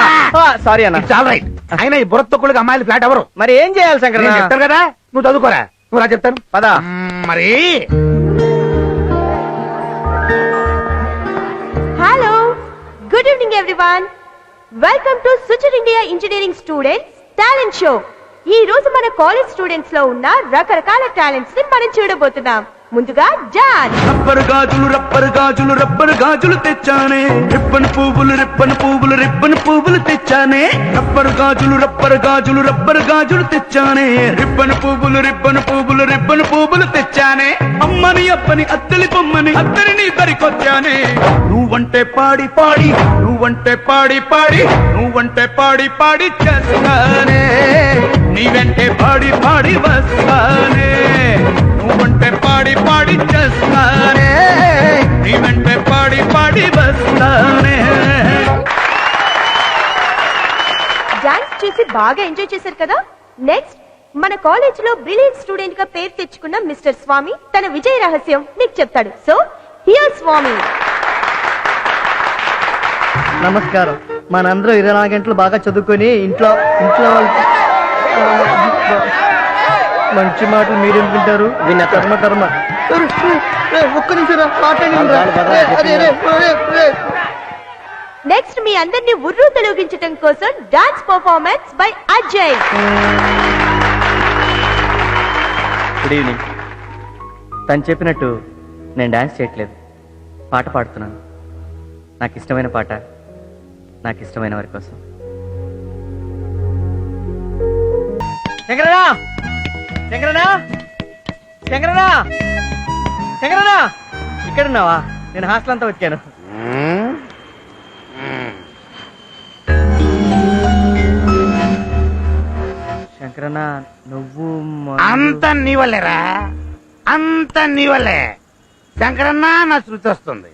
[SPEAKER 5] సారీ అన్న.
[SPEAKER 8] It's all right. అయినా ఈ బుర్ర తొక్కులకి అమ్మాయిలు ఫ్లాట్ ఎవరు?
[SPEAKER 5] మరి ఏం చేయాలి
[SPEAKER 8] నేను
[SPEAKER 5] శంకరన్న?
[SPEAKER 8] చెప్తాను కదా, నువ్వు చదువుకోరా. నువ్వు రా చెప్తాను
[SPEAKER 5] పద.
[SPEAKER 8] మరి
[SPEAKER 4] hello, good evening everyone. Welcome to సుచర్ India engineering students talent show. ఈ రోజు మన కాలేజ్ స్టూడెంట్స్ లో ఉన్న రకరకాల టాలెంట్స్ ని మనం చూడబోతున్నాం. ముందుగా జాన్.
[SPEAKER 11] రబ్బరు గాజులు రబ్బరు గాజులు రబ్బరు గాజులు తెచ్చానే, రిబ్బన్ పువ్వులు రిబ్బన్ పువ్వులు రిబ్బన్ పువ్వులు తెచ్చానే. రబ్బరు గాజులు రబ్బరు గాజులు రబ్బరు గాజులు తెచ్చానే, రిబ్బన్ పువ్వులు రిబ్బన్ పువ్వులు రిబ్బన్ పువ్వులు తెచ్చానే. అమ్మని అప్పని అత్తలి బొమ్మని అత్తరిని దరికొచ్చానే. నువ్వంటే పాడి పాడి నువ్వంటే పాడి పాడి నువ్వంటే పాడి పాడి చేస్తానే. నీ వెంటే పాడి పాడి వస్తానే. నువ్వంటే పాడి పాడి చేస్తానే. నీ వెంటే పాడి పాడి వస్తానే.
[SPEAKER 4] డాన్స్ చూసి బాగా ఎంజాయ్ చేశారు కదా. నెక్స్ట్ మన కాలేజ్ లో బ్రిలియంట్ స్టూడెంట్ గా పేరు తెచ్చుకున్న మిస్టర్ స్వామి తన విజయ రహస్యం మీకు చెప్తాడు. సో హియర్ స్వామి.
[SPEAKER 5] నమస్కారం. మనందరం 24 గంటలు బాగా చదువుకొని ఇంట్లో ఇంట్లో మంచి మాటలు మీరేనుకుంటారు. కర్మ కర్మ. ఒక్క నిమిషం
[SPEAKER 4] నెక్స్ట్ మీ అందరినీ ఉర్రు తొలగించడం కోసం dance performance by Ajay.
[SPEAKER 5] Good evening. తను చెప్పినట్టు నేను డాన్స్ చేయట్లేదు, పాట పాడుతున్నాను. నాకు ఇష్టమైన పాట, నాకు ఇష్టమైన వారి కోసం. శంకరనా, శంకరనా, శంకరనా, శంకరనా, ఇక్కడున్నావా? నేను హాస్టల్ అంతా వచ్చాను. శంకరనా, నువ్వు
[SPEAKER 8] అంత నీ వల్లేరా, అంత నీ వల్లే. శంకరన్న నా శృతి వస్తుంది.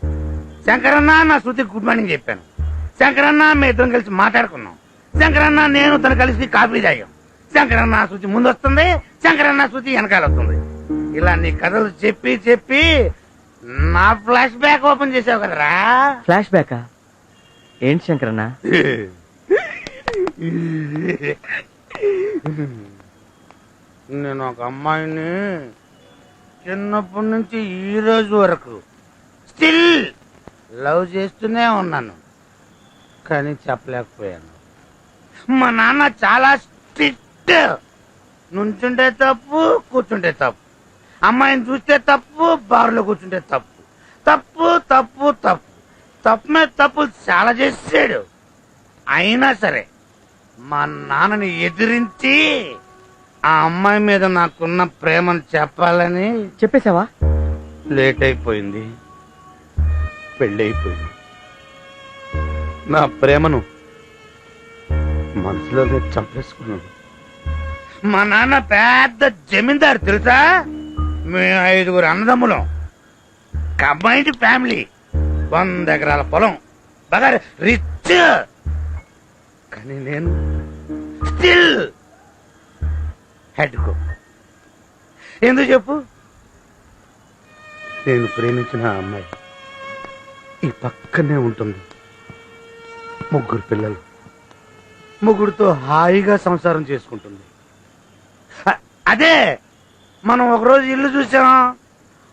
[SPEAKER 8] శంకరన్న నా శృతి గుడ్ మార్నింగ్ చెప్పాను. శంకరన్న మీ ఇద్దరం కలిసి మాట్లాడుకున్నాం. శంకరన్న నేను తను కలిసి కాఫీ తాగాం. శంకరన్న శృతి ముందు వస్తుంది, శంకరన్న శృతి వెనకాల వస్తుంది. ఇలా నీ కథలు చెప్పి చెప్పి నా ఫ్లాష్ బ్యాక్ ఓపెన్ చేసావు కదరా.
[SPEAKER 5] ఫ్లాష్ బ్యాకా? ఏంటి శంకరన్నా?
[SPEAKER 8] నేను ఒక అమ్మాయిని చిన్నప్పటి నుంచి ఈ రోజు వరకు స్టిల్ లవ్ చేస్తూనే ఉన్నాను, కానీ చెప్పలేకపోయాను. మా నాన్న చాలా స్ట్రిక్ట్. నుంచుంటే తప్పు, కూర్చుంటే తప్పు. అమ్మాయిని చూస్తే తప్పు, బార్లో కూర్చుంటే తప్పు. తప్పు తప్పు తప్పు తప్పు మీద తప్పు చాలా చేసాడు. అయినా సరే మా నాన్నని ఎదిరించి ఆ అమ్మాయి మీద నాకున్న ప్రేమను చెప్పాలని
[SPEAKER 5] చెప్పేశావా?
[SPEAKER 8] లేట్ అయిపోయింది.
[SPEAKER 3] పెళ్ళి అయిపోయింది. నా ప్రేమను మనసులోనే చంపేసుకున్నాను. మా నాన్న పెద్ద జమీందారు తెలుసా? మేము 5 అన్నదమ్ములం, కంబైన్డ్ ఫ్యామిలీ, 100 ఎకరాల పొలం, బాగా రిచ్. కానీ నేను స్టిల్ హెడ్ కో. ఎందుకు చెప్పు? నేను ప్రేమించిన ఆ అమ్మాయి ఈ పక్కనే ఉంటుంది. 3 పిల్లలు, 3తో హాయిగా సంసారం చేసుకుంటుంది. అదే మనం ఒకరోజు ఇల్లు చూసాం,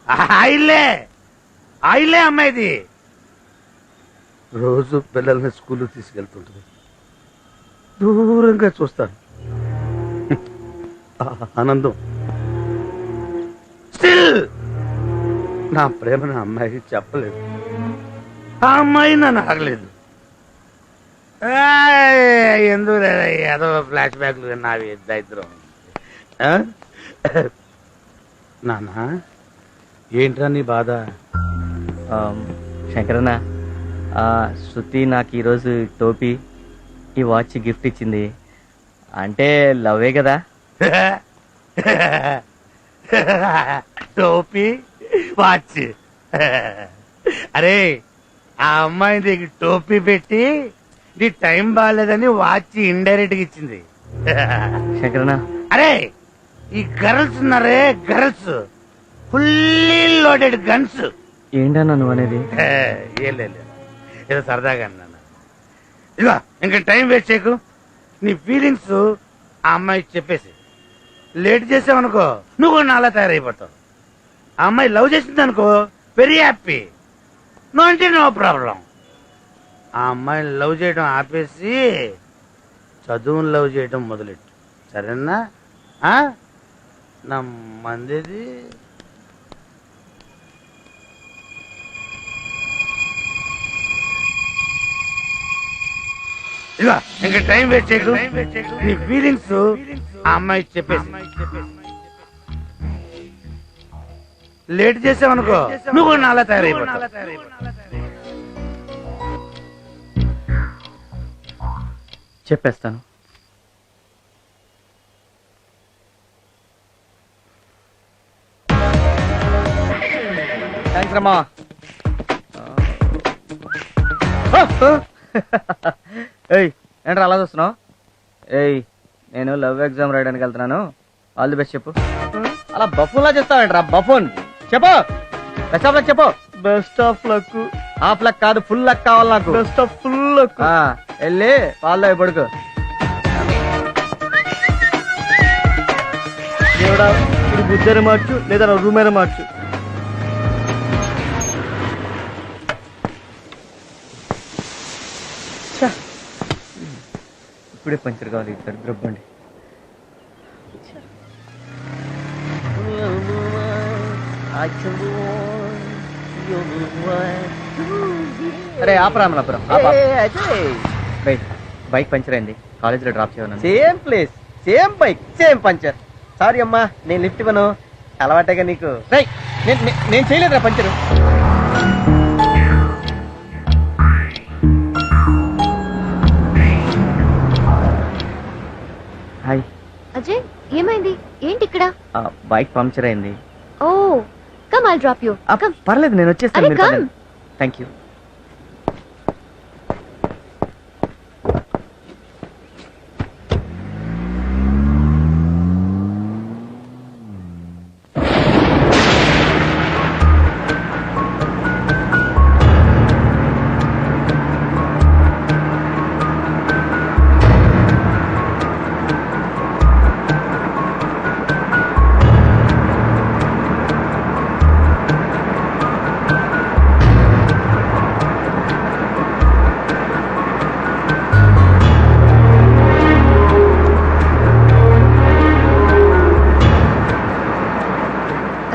[SPEAKER 3] ఆ ఇల్లే అమ్మాయిది. రోజు పిల్లల్ని స్కూల్ తీసుకెళ్తుంటుంది. దూరంగా చూస్తాను, ఆనందం. స్టిల్ నా ప్రేమను అమ్మాయికి చెప్పలేదు, ఆ అమ్మాయి నన్ను అడగలేదు. ఎందుకు ఏదో ఫ్లాష్ బ్యాక్లు నావి దరిద్రం. నాన్న, ఏంట్రా నీ బాధ?
[SPEAKER 5] శంకరన్న, శృతి నాకు ఈరోజు టోపీ, ఈ వాచ్ గిఫ్ట్ ఇచ్చింది. అంటే లవ్వే కదా?
[SPEAKER 3] టోపీ వాచ్. అరే, ఆ అమ్మాయి నీకు టోపీ పెట్టి నీ టైం బాగాలేదని వాచ్ ఇండైరెక్ట్ గా ఇచ్చింది.
[SPEAKER 5] శంకరన్న,
[SPEAKER 3] అరే, ఈ గర్ల్స్ ఉన్నారే, గర్ల్స్ ఫుల్లీ లోడెడ్ గన్స్.
[SPEAKER 5] ఏంటన్నా నువ్వు అనేది?
[SPEAKER 3] ఏం లేదు, ఏదో సరదాగా అన్నాను. ఇదిగో, ఇంకా టైం వేస్ట్ చేయకు. నీ ఫీలింగ్స్ ఆ అమ్మాయికి చెప్పేసి లేట్ చేసావనుకో, నువ్వు కూడా నాలా తయారైపోతావు. ఆ అమ్మాయి లవ్ చేసింది అనుకో, వెరీ హ్యాపీ. నో అంటే నో ప్రాబ్లం. ఆ అమ్మాయిని లవ్ చేయడం ఆపేసి చదువుని లవ్ చేయడం మొదలెట్టు, సరేనా? నా మందిది. ఇదిగో, ఇంకా టైం వేస్ట్ చేయకు. నీ ఫీలింగ్స్ ఆ అమ్మాయికి చెప్పేసి లేట్ చేసావనుకో, నువ్వు కూడా నాలా తయారైపోతావు.
[SPEAKER 5] చెప్పేస్తాను. థ్యాంక్స్ రమ్మా. ఏయ్, ఏంట్రా అలా చూస్తున్నావు? ఏయ్, నేను లవ్ ఎగ్జామ్ రాయడానికి వెళ్తున్నాను, ఆల్ ది బెస్ట్ చెప్పు. అలా బఫూన్లా చేస్తావేంట్రా? బఫూన్ చెప్పు, బెస్ట్ ఆఫ్ లక్ చెప్పు. Best of luck. Half luck కాదు, ఫుల్ లక్ కావాలి నాకు. Best of full luck. వెళ్ళి పాల్లో పడుకో. దేవుడా, ఇది బుద్ధని మార్చు, లేదా నా రూమైనా మార్చు. ఇప్పుడే పంచర్ కావాలి, దరిద్రబండి. అరే ఆపరామలాపురం, బైక్ పంచర్ అయింది, కాలేజీలో డ్రాప్ చేయను. Same place, same bike, same puncture. Sorry అమ్మా, నేను లిఫ్ట్ ఇవ్వను, అలవాటేగా నీకు. నేను చేయలేదురా పంచరు. హాయ్
[SPEAKER 6] అజయ్, ఏమైంది? ఏంటి ఇక్కడ?
[SPEAKER 5] బైక్ పంక్చర్ అయింది.
[SPEAKER 6] ఓ, come I'll drop you. Come.
[SPEAKER 5] పర్లేదు, నేను వచ్చేస్తాను. మీరు పర్లేదు. Thank you.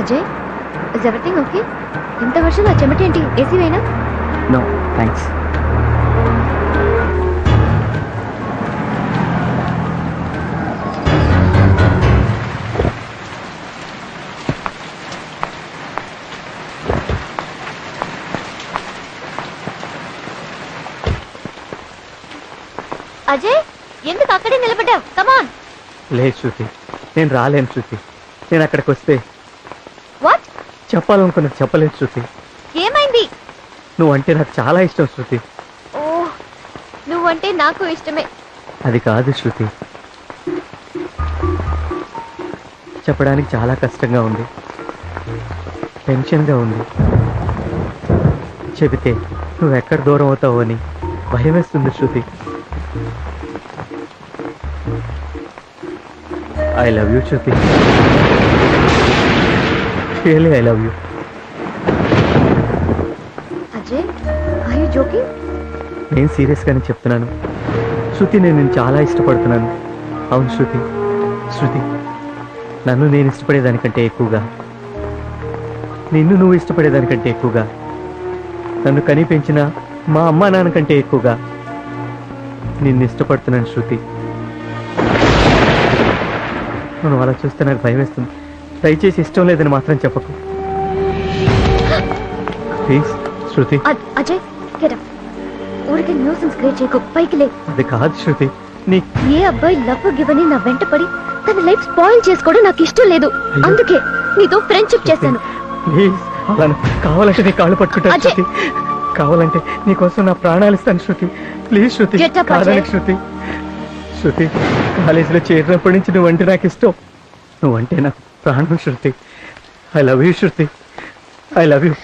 [SPEAKER 6] Ajay, is everything okay? ఇంత వర్షం, ఆ చెమటేంటి? ఏసీ వేనా?
[SPEAKER 5] No thanks.
[SPEAKER 6] అజయ్ ఎందుకు అక్కడే నిలబడ్డావు? కమాన్.
[SPEAKER 2] లేదు శృతి, నేను రాలేను శృతి. నేను అక్కడికి వస్తే
[SPEAKER 6] వాట్?
[SPEAKER 2] చెప్పాలనుకున్నది చెప్పలేదు శృతి.
[SPEAKER 6] ఏమైంది?
[SPEAKER 2] నువ్వంటే నాకు చాలా ఇష్టం శృతి.
[SPEAKER 6] ఓ, నువ్వంటే నాకు ఇష్టమే.
[SPEAKER 2] అది కాదు శృతి, చెప్పడానికి చాలా కష్టంగా ఉంది, టెన్షన్గా ఉంది. చెబితే నువ్వెక్కడ దూరం అవుతావు అని భయం వేస్తుంది Shruti. I love you Shruti, really I love you.
[SPEAKER 6] Ajay, are you joking?
[SPEAKER 2] నేను సీరియస్గానే చెప్తున్నాను శృతి, నేను నిన్ను చాలా ఇష్టపడుతున్నాను. అవును శృతి. శృతి, నన్ను నేను ఇష్టపడేదానికంటే ఎక్కువగా, నిన్ను నువ్వు ఇష్టపడేదానికంటే ఎక్కువగా, నన్ను కని పెంచిన మా అమ్మా నాన్న కంటే ఎక్కువగా నిన్ను ఇష్టపడుతున్నాను శృతి. నువ్వు అలా చూస్తే నాకు భయం వేస్తుంది. దయచేసి ఇష్టం లేదని మాత్రం చెప్పకు please Shruti.
[SPEAKER 6] Ajay, get up. ఊరికే న్యూసెన్స్ క్రియేట్ చేయకు, పైకి లే.
[SPEAKER 2] అది కాదు శృతి, నీ
[SPEAKER 6] ఏ అబ్బాయి లవ్ గివని నా వెంట పడి తన లైఫ్ స్పాయిల్ చేసుకోవడం నాకు ఇష్టం లేదు. అందుకే నీతో ఫ్రెండ్షిప్ చేశాను.
[SPEAKER 2] ప్లీజ్ అలా కావాలంటే నీ కాళ్ళు పట్టుకుంటాను
[SPEAKER 6] అజయ్.
[SPEAKER 2] శృతి. కావాలంటే నీకోసం నా ప్రాణాలు ఇస్తాను Shruti. Please Shruti,
[SPEAKER 6] Get up,
[SPEAKER 2] కాదనకు
[SPEAKER 6] అజయ్.
[SPEAKER 2] శృతి. శృతి, కాలేజీలో చేరినప్పటి నుంచి నువ్వంటే నాకు ఇష్టం, నువ్వంటే నాకు ప్రాణం Shruti. I love you Shruti, I love you.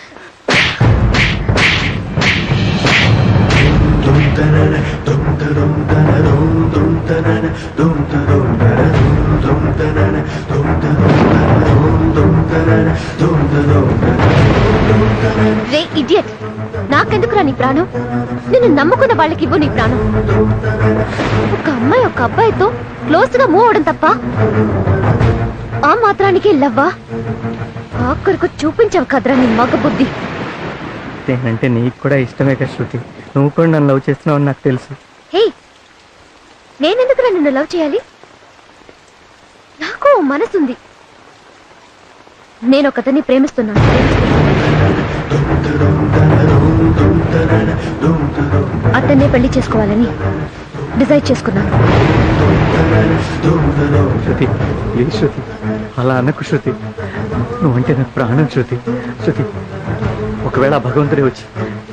[SPEAKER 6] రే ఇడియట్, నాకెందుకురా నీ ప్రాణం? నిన్ను నమ్ముకున్న వాళ్ళకి ఇవ్వు నీ ప్రాణం. ఒక అమ్మాయి ఒక అబ్బాయితో క్లోజ్ గా మూవ్ అవడం తప్ప ఆ మాత్రానికి లవ్వా? ఆఖరికి చూపించావు కదరా నీ మగ బుద్ధి.
[SPEAKER 2] నేనంటే నీకు కూడా ఇష్టమే కదా శృతి, నువ్వు కూడా నన్ను లవ్ చేస్తున్నావు నాకు తెలుసు.
[SPEAKER 6] హే, నేనెందుకురా నిన్ను లవ్ చేయాలి? నాకు ఓ మనసుంది. నేను ఒకతన్ని ప్రేమిస్తున్నాను. అతన్నే పెళ్లి చేసుకోవాలని డిసైడ్ చేసుకున్నాను.
[SPEAKER 2] శృతి, ప్లీజ్ శృతి, అలా అనకు శృతి. నువ్వంటే నాకు ప్రాణం శృతి. శృతి, ఒకవేళ ఆ భగవంతుడే వచ్చి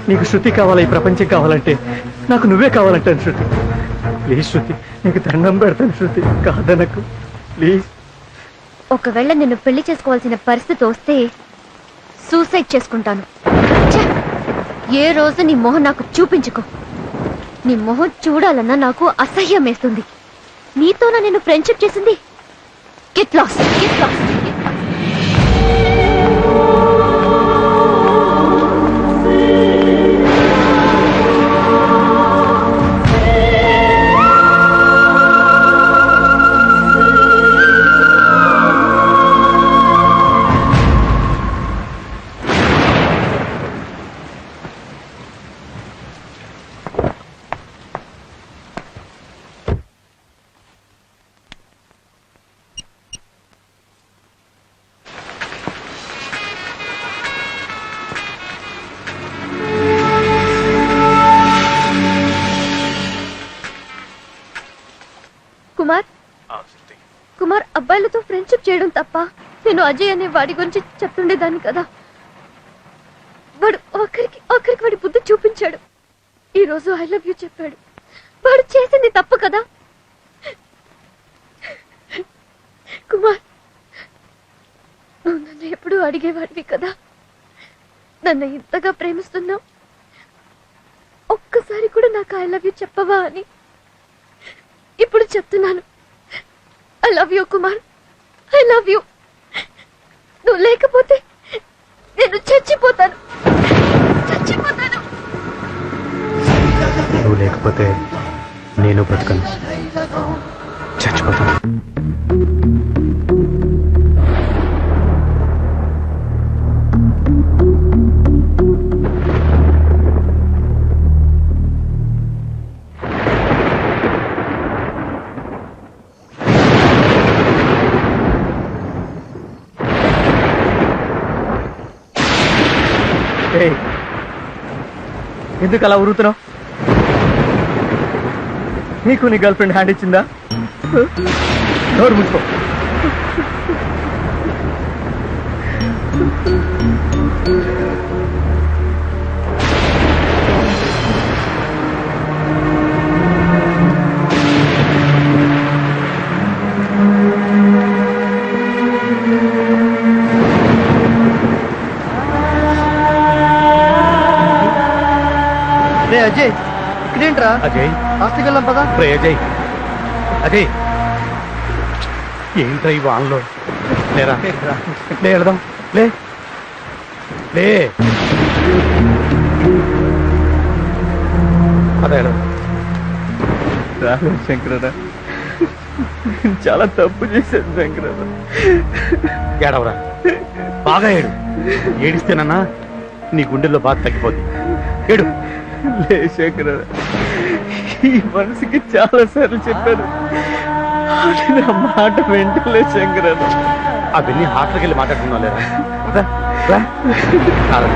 [SPEAKER 2] నీకు శృతి కావాలా, ఈ ప్రపంచం కావాలంటే నాకు నువ్వే కావాలంటాను శృతి. ప్లీజ్ శృతి, నీకు దండం పెడతాను శృతి, కాదనకు ప్లీజ్.
[SPEAKER 6] ఒకవేళ నిన్ను పెళ్లి చేసుకోవాల్సిన పరిస్థితి వస్తే సూసైడ్ చేసుకుంటాను. ఛే! ఏ రోజు నీ మొహం నాకు చూపించుకో. నీ మొహం చూడాలన్నా నాకు అసహ్యం వేస్తుంది. నీతోనా నేను ఫ్రెండ్షిప్ చేసింది? Get lost, get lost. Kumar, Kumar, అబ్బాయిలతో ఫ్రెండ్షిప్ చేయడం తప్ప నేను అజయ్ అనే వాడి గురించి చెప్తుండేదాన్ని కదా. వాడు ఆఖరికి వాడి బుద్ధి చూపించాడు. ఈ రోజు ఐ లవ్ యూ చెప్పాడు. వాడు చేసింది తప్పు కదా. కుమార్, నువ్వు నన్ను ఎప్పుడూ అడిగేవాడివి కదా, నన్ను ఇంతగా ప్రేమిస్తున్నావు, ఒక్కసారి కూడా నాకు ఐ లవ్ యూ చెప్పవా అని. ఇప్పుడు చెప్తున్నాను, I love you Kumar, I love you. నువ్వు లేకపోతే నేను చచ్చిపోతాను, చచ్చిపోతాను.
[SPEAKER 9] నువ్వు లేకపోతే నేను బతకను, చచ్చిపోతాను.
[SPEAKER 2] ఎందుకు అలా ఉరుతున్నావు? నీకు నీ గర్ల్ ఫ్రెండ్ హ్యాండ్ ఇచ్చిందా? నోరు ముసుకో.
[SPEAKER 7] రే అజయ్, ఇక్కడేంట్రా?
[SPEAKER 3] అజయ్
[SPEAKER 7] హాస్టల్కి వెళ్ళాం పదా.
[SPEAKER 3] రే అజయ్, అజయ్ ఏంట్రా ఈ వాన్లో? లేరా లే, వెళదాం లే లే అదే
[SPEAKER 2] రాలేదు శంకరన్న, చాలా తప్పు చేశాను శంకరన్న.
[SPEAKER 3] ఏడవరా, బాగా ఏడు. ఏడిస్తేనన్నా నీ గుండెల్లో బాధ తగ్గిపోద్ది. ఏడు.
[SPEAKER 2] లే శంకరన్న, ఈ మనసుకి చాలా సార్లు చెప్పాను, అది నా మాట వెంటలే శంకరన్న.
[SPEAKER 3] అవన్నీ హాస్టల్కి వెళ్ళి మాట్లాడుకున్నావు లేరా? రా, రా. రా.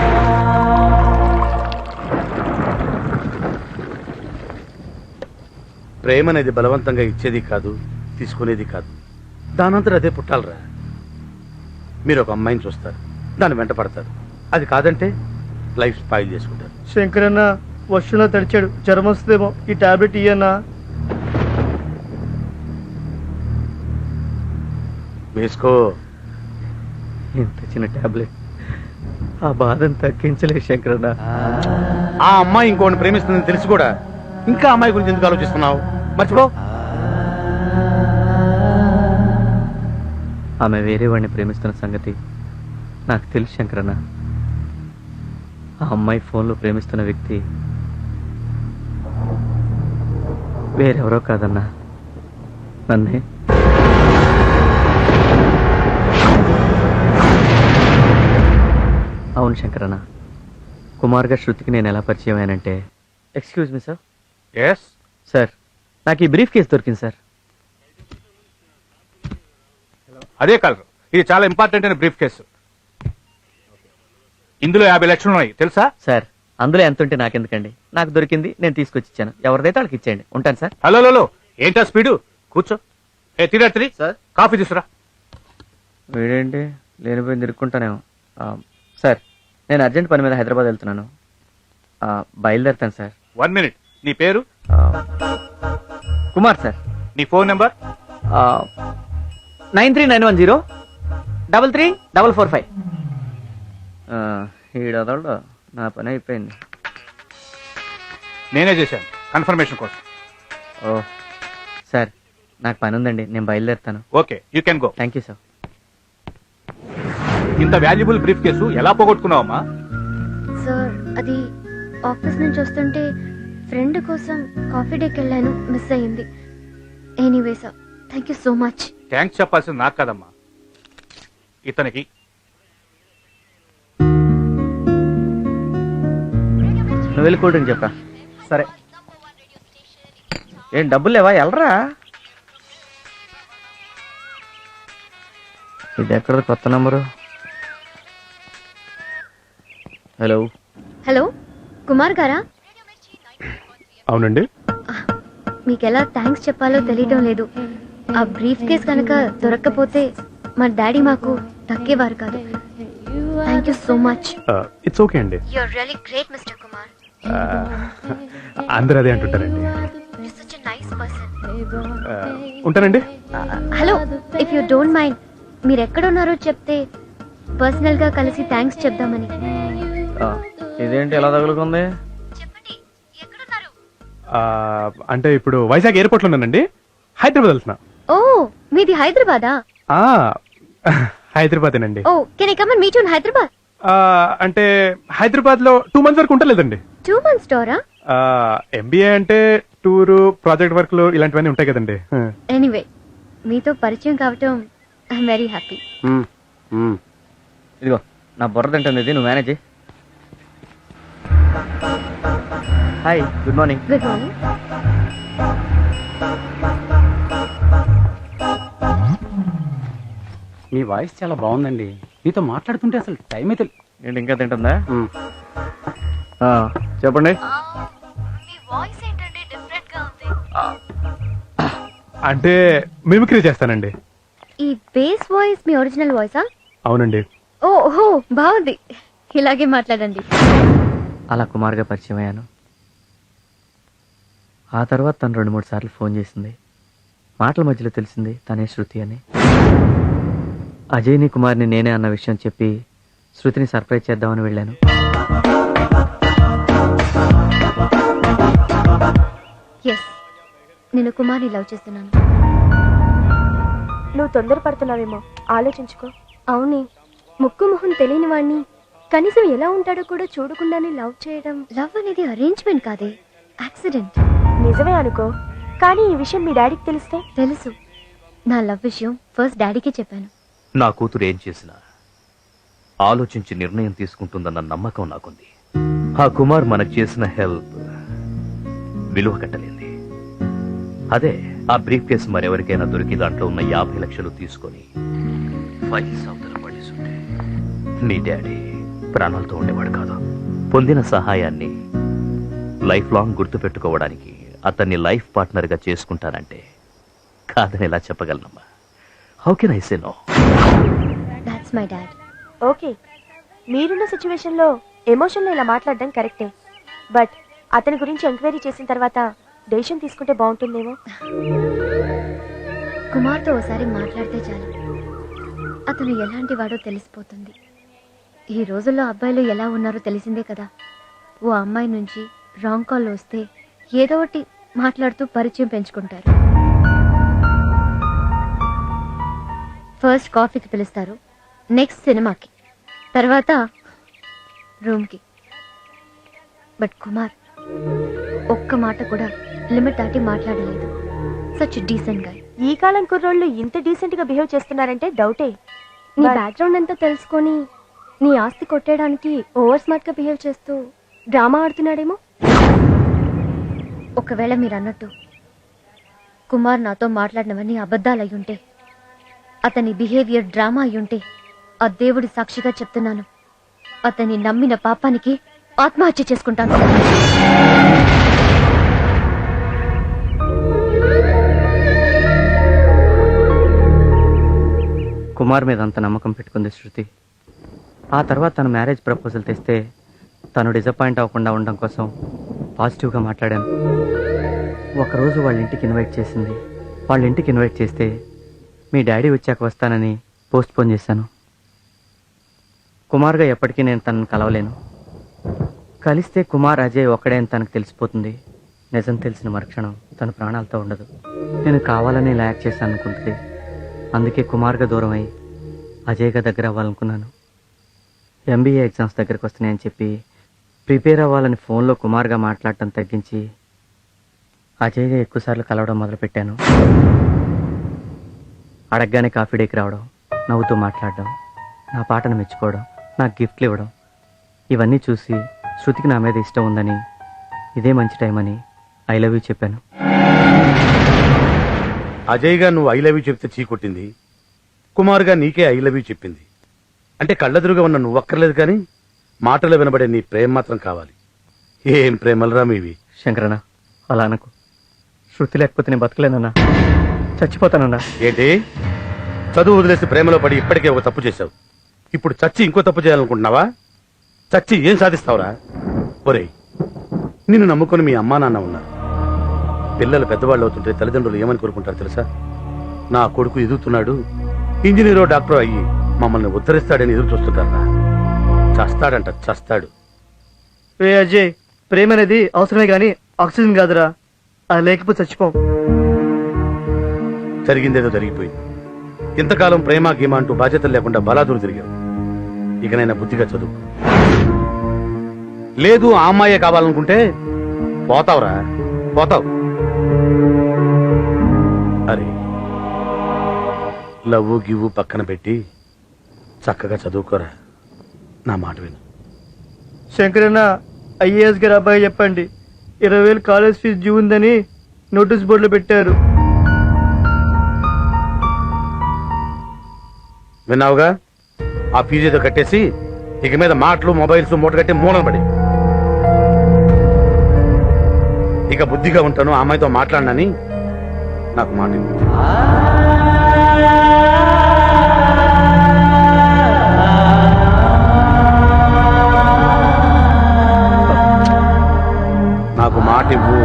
[SPEAKER 3] ప్రేమ అనేది బలవంతంగా ఇచ్చేది కాదు, తీసుకునేది కాదు. దానంతరం అదే పుట్టాలరా. మీరు ఒక అమ్మాయిని చూస్తారు, దాన్ని వెంట పడతారు. అది కాదంటే లైఫ్ స్పాయిల్ చేసుకుంటారు.
[SPEAKER 7] శంకరన్న వర్షంలో తడిచాడు, జ్వరం వస్తుందేమో, ఈ టాబ్లెట్ ఇయ్యన్నా.
[SPEAKER 3] వేసుకో.
[SPEAKER 2] ఇంత చిన్న టాబ్లెట్ ఆ బాధను తగ్గించలే శంకరన్న.
[SPEAKER 3] ఆ అమ్మాయి ఇంకోని ప్రేమిస్తుందని తెలిసి కూడా ఇంకా అమ్మాయి గురించి ఎందుకు ఆలోచిస్తున్నావు? మర్చిపో.
[SPEAKER 2] ఆమె వేరే వాడిని ప్రేమిస్తున్న సంగతి నాకు తెలుసు శంకరన్న. ఆ అమ్మాయి ఫోన్లో ప్రేమిస్తున్న వ్యక్తి వేరెవరో కాదన్నా, నన్నే. అవును శంకరన్న, కుమార్గా శృతికి నేను ఎలా పరిచయం అయ్యానంటే, excuse me sir.
[SPEAKER 9] Yes
[SPEAKER 2] sir, నాకు ఈ బ్రీఫ్ కేసు దొరికింది సార్.
[SPEAKER 9] అదే కలరు. ఇది చాలా ఇంపార్టెంట్ అయిన బ్రీఫ్ కేసు. ఇందులో 50 లక్షలు ఉన్నాయి తెలుసా?
[SPEAKER 2] సార్, అందులో ఎంత ఉంటే నాకెందుకండి, నాకు దొరికింది, నేను తీసుకొచ్చి ఇచ్చాను. ఎవరిదైతే వాళ్ళకి ఇచ్చేయండి. ఉంటాను సార్.
[SPEAKER 9] హలో ఏంటా స్పీడు? కూర్చో. ఏ తిరిగి
[SPEAKER 2] సార్.
[SPEAKER 9] కాఫీ తీసురా.
[SPEAKER 2] వీడేంటి లేనిపోయింది తిరుక్కుంటానేమో. సార్, నేను అర్జెంట్ పని మీద హైదరాబాద్ వెళ్తున్నాను, బయలుదేరుతాను సార్.
[SPEAKER 9] 1 మినిట్. నీ పేరు?
[SPEAKER 2] కుమార్ సార్.
[SPEAKER 9] నీ ఫోన్ నెంబర్?
[SPEAKER 2] 9391033445. ఈడదోడు నా పని అయిపోయింది.
[SPEAKER 9] నేనే చేశాను కన్ఫర్మేషన్ కోసం.
[SPEAKER 2] ఓ సార్, నాకు పని ఉందండి, నేను బయలుదేరుతాను.
[SPEAKER 9] Okay, you can go.
[SPEAKER 2] Thank you sir.
[SPEAKER 9] ఇంత వాల్యుబుల్ బ్రీఫ్ కేసు ఎలా పోగొట్టుకున్నావమ్మా?
[SPEAKER 6] సార్, అది ఆఫీస్ నుంచి వస్తుంటే ఫ్రెండ్ కోసం కాఫీ డేకి వెళ్ళాను, మిస్ అయ్యింది. Anyway sir, thank you so much.
[SPEAKER 9] Thanks చెప్పాల్సింది నాకు కదమ్మా, ఇతనికి.
[SPEAKER 2] నువ్వు వెళ్ళి కూల్ డ్రింక్ చెప్పా. సరే. ఏం డబ్బులు లేవా? వెళ్ళరా. ఇది ఎక్కడ కొత్త నంబరు? హలో.
[SPEAKER 6] హలో, కుమార్ గారా?
[SPEAKER 9] అవునండి.
[SPEAKER 6] మీకు ఎలా థ్యాంక్స్ చెప్పాలో తెలియటం లేదు. ఆ బ్రీఫ్ కేస్ కనుక దొరక్కపోతే మా డాడీ మాకు దక్కేవారు కాదు. Thank you so much.
[SPEAKER 9] It's okay అండి.
[SPEAKER 6] You are really great mister Kumar.
[SPEAKER 9] అందరూ అదే అంటుంటారండి.
[SPEAKER 6] You are such a nice person.
[SPEAKER 9] ఉంటానండి.
[SPEAKER 6] Hello, if you don't mind, మీరు ఎక్కడ ఉన్నారో చెప్తే పర్సనల్ గా కలిసి థ్యాంక్స్ చెప్దామని.
[SPEAKER 2] ఇదేంటి ఎలా తగులుకుంది?
[SPEAKER 6] చెప్పండి, ఎక్కడున్నారు?
[SPEAKER 9] అంటే ఇప్పుడు వైజాగ్ ఎయిర్పోర్ట్ లో ఉన్నానండి, హైదరాబాద్ వెళ్తున్నా.
[SPEAKER 6] ఓ, మీది హైదరాబాదా?
[SPEAKER 9] హైదరాబాదేనండి.
[SPEAKER 6] ఓ, can I come and meet you in Hyderabad?
[SPEAKER 9] అంటే హైదరాబాద్ లో 2 months వరకు ఉంటలేదండి.
[SPEAKER 6] 2 months టూరా?
[SPEAKER 9] ఎంబీఏ అంటే టూరు, ప్రాజెక్ట్ వర్క్లు ఇలాంటివన్నీ ఉంటాయి కదండి.
[SPEAKER 6] ఎనీవే, మీతో పరిచయం కావటం ఐఎమ్ వెరీ హ్యాపీ.
[SPEAKER 2] ఇదిగో నా బుర్ర తింటుంది ఇది, నువ్వు manage. Hi, good morning.
[SPEAKER 6] Good morning.
[SPEAKER 1] మీ వాయిస్ చాలా బాగుందండి. మీతో మాట్లాడుతుంటే అసలు టైం అయితే.
[SPEAKER 2] ఏంటి ఇంకా తింటుందా? చెప్పండి.
[SPEAKER 6] మీ వాయిస్ ఏంటంటే డిఫరెంట్ గా ఉంది.
[SPEAKER 9] అంటే మిమిక్రీ చేస్తానండి.
[SPEAKER 6] ఈ బేస్ వాయిస్ మీ ఒరిజినల్ వాయిసా?
[SPEAKER 9] అవునండి.
[SPEAKER 6] ఓహో బాగుంది, ఇలాగే మాట్లాడండి.
[SPEAKER 5] అలా కుమార్గా పరిచయం అయ్యాను. ఆ తర్వాత తను 2-3 సార్లు ఫోన్ చేసింది. మాటల మధ్యలో తెలిసింది తనే శృతి అని. అజయ్ని కుమార్ని నేనే అన్న విషయం చెప్పి శృతిని సర్ప్రైజ్ చేద్దామని వెళ్ళాను.
[SPEAKER 6] ఎస్, నేను కుమార్ని లవ్ చేస్తున్నాను.
[SPEAKER 4] నువ్వు తొందరపడుతున్నావేమో, ఆలోచించుకో.
[SPEAKER 6] అవునే, ముక్కు మొహం తెలియని వాడిని కనీసం ఎలా ఉంటాడో కూడా చూడకుండానే లవ్ చేయడం. లవ్ అనేది అరేంజ్మెంట్ కాదే, యాక్సిడెంట్.
[SPEAKER 4] నిజమే అనుకో, కానీ ఈ విషయం మీ డాడీకి తెలిస్తే?
[SPEAKER 6] తెలుసు. నా లవ్ విషయం ఫస్ట్ డాడీకే చెప్పాను.
[SPEAKER 10] నా కూతురు ఏం చేసినా ఆలోచించి నిర్ణయం తీసుకుంటుందన్న నమ్మకం నాకుంది. ఆ కుమార్ మనకు చేసిన హెల్ప్ విలువ కట్టలేంది. అదే ఆ బ్రీఫ్ కేసు మరెవరికైనా దొరికి దాంట్లో ఉన్న 50 లక్షలు తీసుకొని ఫైల్స్ అవతల పడేసుంటే మీ డాడీ ప్రాణాలతో ఉండేవాడు కాదు. పొందిన సహాయాన్ని లైఫ్ లాంగ్ గుర్తు పెట్టుకోవడానికి అతన్ని లైఫ్ పార్ట్నర్ గా చేసుకుంటానంటే కాదని ఎలా చెప్పగలనమ్మా? How can I say no?
[SPEAKER 6] That's my dad.
[SPEAKER 4] Okay, మీరున్న సిచ్యువేషన్ లో ఎమోషన్లో ఇలా మాట్లాడడం కరెక్టే, బట్ అతని గురించి ఎంక్వైరీ చేసిన తర్వాత డెసిషన్ తీసుకుంటే బాగుంటుందేమో.
[SPEAKER 6] కుమార్తో ఒకసారి మాట్లాడితే చాలు, అతను ఎలాంటి వాడో తెలిసిపోతుంది. ఈ రోజుల్లో అబ్బాయిలు ఎలా ఉన్నారో తెలిసిందే కదా. ఓ అమ్మాయి నుంచి రాంగ్ కాల్ వస్తే ఏదో ఒకటి మాట్లాడుతూ పరిచయం పెంచుకుంటారు. ఫస్ట్ కాఫీకి పిలుస్తారు, నెక్స్ట్ సినిమాకి, తర్వాత రూమ్కి. బట్ కుమార్ ఒక్క మాట కూడా లిమిట్ దాటి మాట్లాడలేదు. సచ్ డీసెంట్ గా.
[SPEAKER 4] ఈ కాలం కుర్రోళ్ళు ఇంత డీసెంట్ గా బిహేవ్ చేస్తున్నారంటే డౌటే.
[SPEAKER 6] నీ బ్యాక్గ్రౌండ్ అంతా తెలుసుకొని నీ ఆస్తి కొట్టేయడానికి ఓవర్ స్మార్ట్ గా బిహేవ్ చేస్తూ డ్రామా ఆడుతున్నాడేమో. ఒకవేళ మీరు అన్నట్టు కుమార్ నాతో మాట్లాడినవన్నీ అబద్ధాలు అయ్యుంటే, అతని బిహేవియర్ డ్రామా అయ్యుంటే, ఆ దేవుడి సాక్షిగా చెప్తున్నాను, అతన్ని నమ్మిన పాపానికి ఆత్మహత్య చేసుకుంటాను.
[SPEAKER 5] కుమార్ మీద అంత నమ్మకం పెట్టుకుంది శృతి. ఆ తర్వాత తను మ్యారేజ్ ప్రపోజల్ తెస్తే తను డిసప్పాయింట్ అవ్వకుండా ఉండడం కోసం పాజిటివ్గా మాట్లాడాను. ఒకరోజు వాళ్ళ ఇంటికి ఇన్వైట్ చేసింది. వాళ్ళ ఇంటికి ఇన్వైట్ చేస్తే మీ డాడీ వచ్చాక వస్తానని పోస్ట్ పోన్ చేశాను. కుమార్గా ఎప్పటికీ నేను తనను కలవలేను. కలిస్తే కుమార్ అజయ్ ఒక్కడే అని తనకు తెలిసిపోతుంది. నిజం తెలిసిన మరుక్షణం తన ప్రాణాలతో ఉండదు. నేను కావాలని ఇలా యాక్ట్ చేశాను అనుకుంటుంది. అందుకే కుమార్గా దూరం అయ్యి అజయ్గా దగ్గర అవ్వాలనుకున్నాను. MBA ఎగ్జామ్స్ దగ్గరకు వస్తున్నాయని చెప్పి ప్రిపేర్ అవ్వాలని ఫోన్లో కుమార్గా మాట్లాడటం తగ్గించి అజయ్గా ఎక్కువసార్లు కలవడం మొదలుపెట్టాను. అడగగానే కాఫీ డేకి రావడం, నవ్వుతూ మాట్లాడడం, నా పాటను మెచ్చుకోవడం, నాకు గిఫ్ట్లు ఇవ్వడం, ఇవన్నీ చూసి శృతికి నా మీద ఇష్టం ఉందని, ఇదే మంచి టైం అని ఐ లవ్ యూ చెప్పాను.
[SPEAKER 3] అజయ్ గా నువ్వు ఐ లవ్ యూ చెప్తే చీకొట్టింది, కుమార్ గా నీకే ఐ లవ్ యూ చెప్పింది. అంటే కళ్ళెదురుగా ఉన్న నువ్వు అక్కర్లేదు, కానీ మాటలు వినబడే నీ ప్రేమ మాత్రం కావాలి. ఏం ప్రేమలరా మీవి.
[SPEAKER 5] శంకరన్న, అలా అనకు. శృతి లేకపోతే నేను బతకలేనన్నా, చచ్చిపోతానన్నా.
[SPEAKER 3] ఏంటి, చదువు వదిలేసి ప్రేమలో పడి ఇప్పటికే ఒక తప్పు చేశావు. ఇప్పుడు చచ్చి ఇంకో తప్పు చేయాలనుకుంటున్నావా? చచ్చి ఏం సాధిస్తావురా? ఒరేయ్, నిన్ను నమ్ముకుని మీ అమ్మా నాన్న ఉన్నారు. పిల్లలు పెద్దవాళ్ళు అవుతుంటే తల్లిదండ్రులు ఏమని కోరుకుంటారు తెలుసా? నా కొడుకు ఎదుగుతున్నాడు, ఇంజనీరో డాక్టరో అయ్యి మమ్మల్ని ఉద్ధరిస్తాడని ఎదురు చూస్తుంటారా? చస్తాడంట, చస్తాడు.
[SPEAKER 2] రే అజయ్, ప్రేమ అనేది అవసరమే కానీ ఆక్సిజన్ కాదురా. అది లేకపోతే చచ్చిపోం.
[SPEAKER 3] జరిగిందేదో జరిగిపోయింది. ఇంతకాలం ప్రేమ గీమ అంటూ బాధ్యతలు లేకుండా బలాదూరు తిరిగావు. ఇకనైనా బుద్ధిగా చదువు. లేదు ఆ అమ్మాయే కావాలనుకుంటే పోతావురా, పోతావు. అరే, లవ్వు గివ్వు పక్కన పెట్టి చక్కగా చదువుకోరా. నా మాట విను.
[SPEAKER 2] శంకరన్న, IAS గారు అబ్బాయి చెప్పండి, 20,000 కాలేజ్ ఫీజు డ్యూ ఉందని నోటీస్ బోర్డులో పెట్టారు.
[SPEAKER 3] విన్నావుగా? ఆ ఫీజు ఏదో కట్టేసి ఇక మీద మాటలు మొబైల్స్ మూట కట్టి మూలం పడి. ఇక బుద్ధిగా ఉంటాను, ఆ అమ్మాయితో మాట్లాడినని నాకు మాట ఇవ్వు. నాకు మాట ఇవ్వు.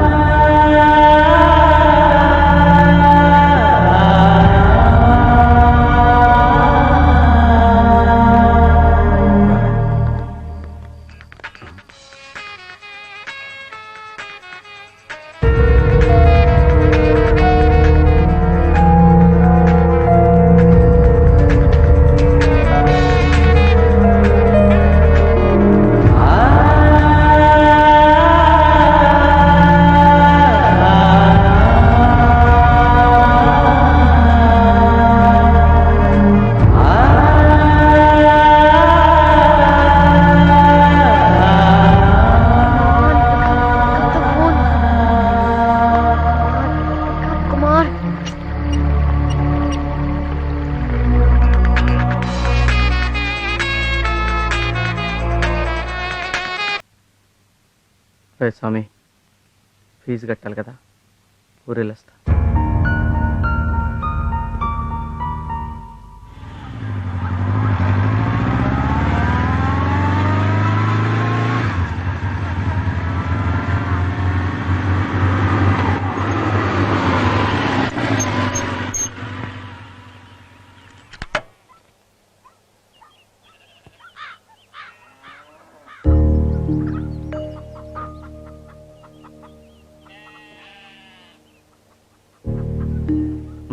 [SPEAKER 6] కుమార్
[SPEAKER 5] రే స్వామి, ఫీజు కట్టాలి కదా, ఊరెళ్ళొస్తా.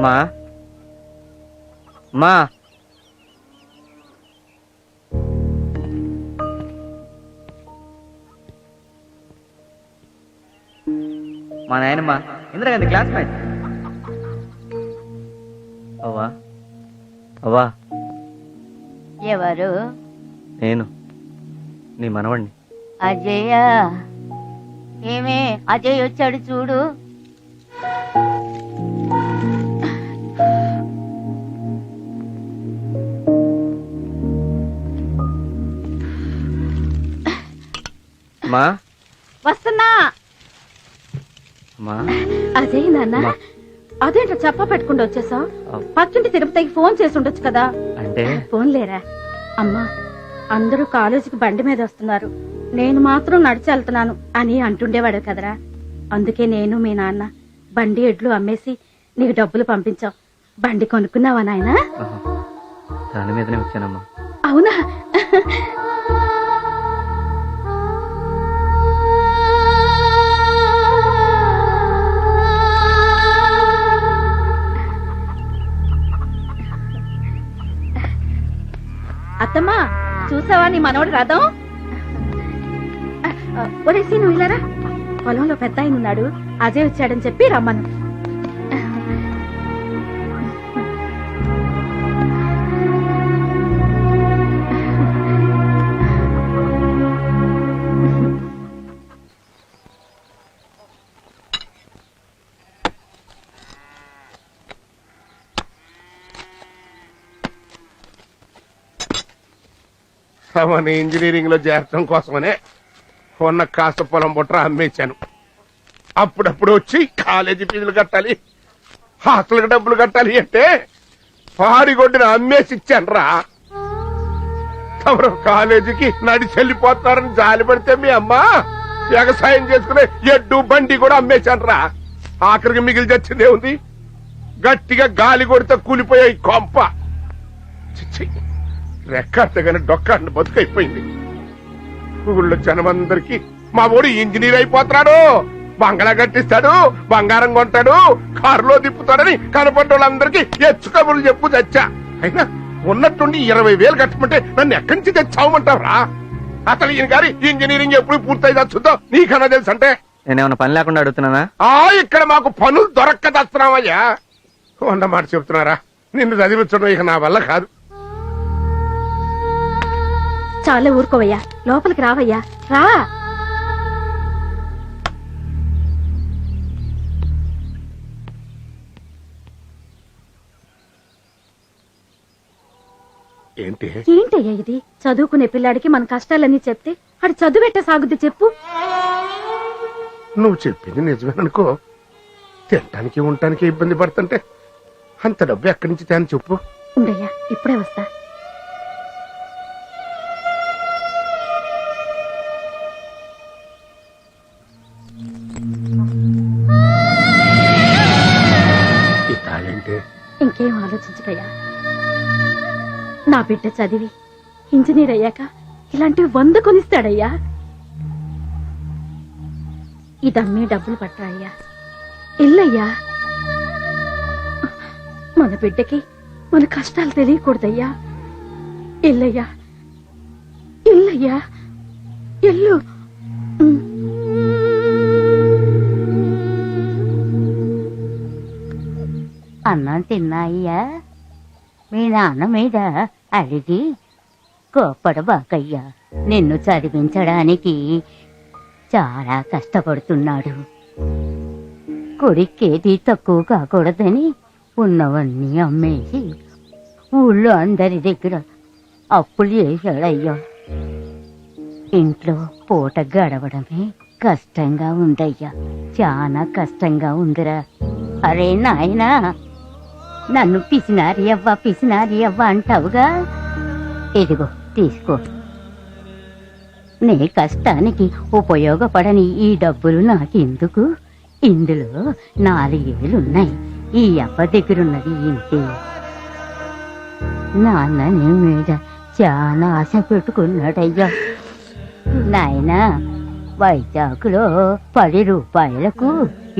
[SPEAKER 5] మా మా మా నాయనమ్మ ఇందిరాగాంధీ క్లాస్మేట్. అవ్వా అవ్వా,
[SPEAKER 12] ఎవరు?
[SPEAKER 5] నేను నీ మనవణ్ణి.
[SPEAKER 12] అజయ్య. ఏమే అజయ్ వచ్చాడు చూడు.
[SPEAKER 5] మా
[SPEAKER 12] వస్తున్నా.
[SPEAKER 5] మా
[SPEAKER 12] అజయ్ నాన్న,
[SPEAKER 5] అమ్మా.
[SPEAKER 12] అదేంటో చెప్ప పెట్టుకుంటూ వచ్చేసావు.
[SPEAKER 5] అవ్.
[SPEAKER 12] పక్కింటి తిరుపతికి ఫోన్ చేసి ఉండొచ్చు కదా.
[SPEAKER 5] అంటే
[SPEAKER 12] ఫోన్ లేరా? అమ్మా, అందరూ కాలేజీకి బండి మీద వస్తున్నారు, నేను మాత్రం నడిచి వెళ్తున్నాను అని అంటుండేవాడు కదరా. అందుకే నేను మీ నాన్న బండి ఎడ్లు అమ్మేసి నీకు డబ్బులు పంపించావు. బండి కొనుక్కున్నావా నాయనా?
[SPEAKER 5] ఆహా, దాని మీదనే వచ్చానమ్మా.
[SPEAKER 12] అవునా? అత్తమ్మా, చూసావా నీ మనవడు రథం? ఒరేసి నువ్వు ఇలారా, పొలంలో పెద్ద ఆయన ఉన్నాడు, అజయ్ వచ్చాడని చెప్పి రమ్మను.
[SPEAKER 3] అవన్నీ ఇంజనీరింగ్ లో చేరటం కోసమనే ఉన్న కాస్త పొలం బుట్ర అమ్మేశాను. అప్పుడప్పుడు వచ్చి కాలేజీ ఫీజులు కట్టాలి, హాస్టల్కి డబ్బులు కట్టాలి అంటే పాడిగొడ్డిన అమ్మేసి ఇచ్చాను రా. తమరు కాలేజీకి నడిచి వెళ్ళిపోతారని జాలి పడితే మీ అమ్మ వ్యవసాయం చేసుకునే ఎడ్డు బండి కూడా అమ్మేశాను రా. ఆఖరికి మిగిలి చచ్చిందే ఉంది, గట్టిగా గాలి కొడితే కూలిపోయాయి కొంప. చిచ్చి, రెక్కాడితేగానే డొక్కాడిని బతుకైపోయింది. ఊళ్ళో జనమందరికి మా ఊడు ఇంజనీర్ అయిపోతున్నాడు, బంగళా కట్టిస్తాడు, బంగారం కొంటాడు, కారులో తిప్పుతాడని కనపడ్డ వాళ్ళందరికీ ఎచ్చుకబులు చెప్పు తెచ్చా. అయినా ఉన్నట్టుండి 20,000 కట్టమంటే నన్ను ఎక్కడి నుంచి తెచ్చావమంటావురా? అసలు ఈయన గారి ఇంజనీరింగ్ ఎప్పుడు పూర్తయి తెచ్చుతో నీకన్నా తెలుసు అంటే?
[SPEAKER 5] నేనేమన్నా పని లేకుండా అడుగుతున్నానా?
[SPEAKER 3] ఇక్కడ మాకు పనులు దొరక్కదస్తున్నావయ్యా. మాట చెప్తున్నారా, నిన్ను చదివించడం ఇక నా వల్ల కాదు.
[SPEAKER 12] చాలా ఊరుకోవయ్యా, లోపలికి రావయ్యా, రా. ఏంటయ్యా ఇది? చదువుకునే పిల్లాడికి మన కష్టాలన్నీ చెప్తే అది చదువెట్ట సాగుద్ది చెప్పు.
[SPEAKER 3] నువ్వు చెప్పింది నిజమేననుకో, తినటానికి ఉండటానికి ఇబ్బంది పడుతుంటే అంత డబ్బు ఎక్కడి నుంచి తేని చెప్పు.
[SPEAKER 12] ఉండయ్యా ఇప్పుడే వస్తా.
[SPEAKER 3] ఈ తాళంటే
[SPEAKER 12] ఇంకేం ఆలోచించకయ్యా. నా బిడ్డ చదివి ఇంజనీర్ అయ్యాక ఇలాంటివి 100 కొనిస్తాడయ్యా. ఇదమ్మే డబ్బులు పట్టరాయ్యా. ఇల్లయ్యా, మన బిడ్డకి మన కష్టాలు తెలియకూడదయ్యా. ఇల్లయ్యా, ఇల్లయ్యా, ఇల్లు.
[SPEAKER 13] అన్నం తిన్నాయ్యా? మీ నాన్న మీద అడిగి కోప్పడబాకయ్యా. నిన్ను చదివించడానికి చాలా కష్టపడుతున్నాడు. కొడుకేది తక్కువ కాకూడదని ఉన్నవన్నీ అమ్మేసి ఊళ్ళో అందరి దగ్గర అప్పులు చేశాడయ్యా. ఇంట్లో పూట గడవడమే కష్టంగా ఉందయ్యా. చాలా కష్టంగా ఉందిరా. అరే నాయనా, నన్ను పిసినారి అవ్వ అంటావుగా, ఇదిగో తీసుకో. నీ కష్టానికి ఉపయోగపడని ఈ డబ్బులు నాకెందుకు? ఇందులో 4,000 ఈ అవ్వ దగ్గరున్నది ఇంతే. నాన్న నీ మీద చాలా ఆశ పెట్టుకున్నాడయ్యా. నాయనా, వైజాగ్లో 10 రూపాయలకు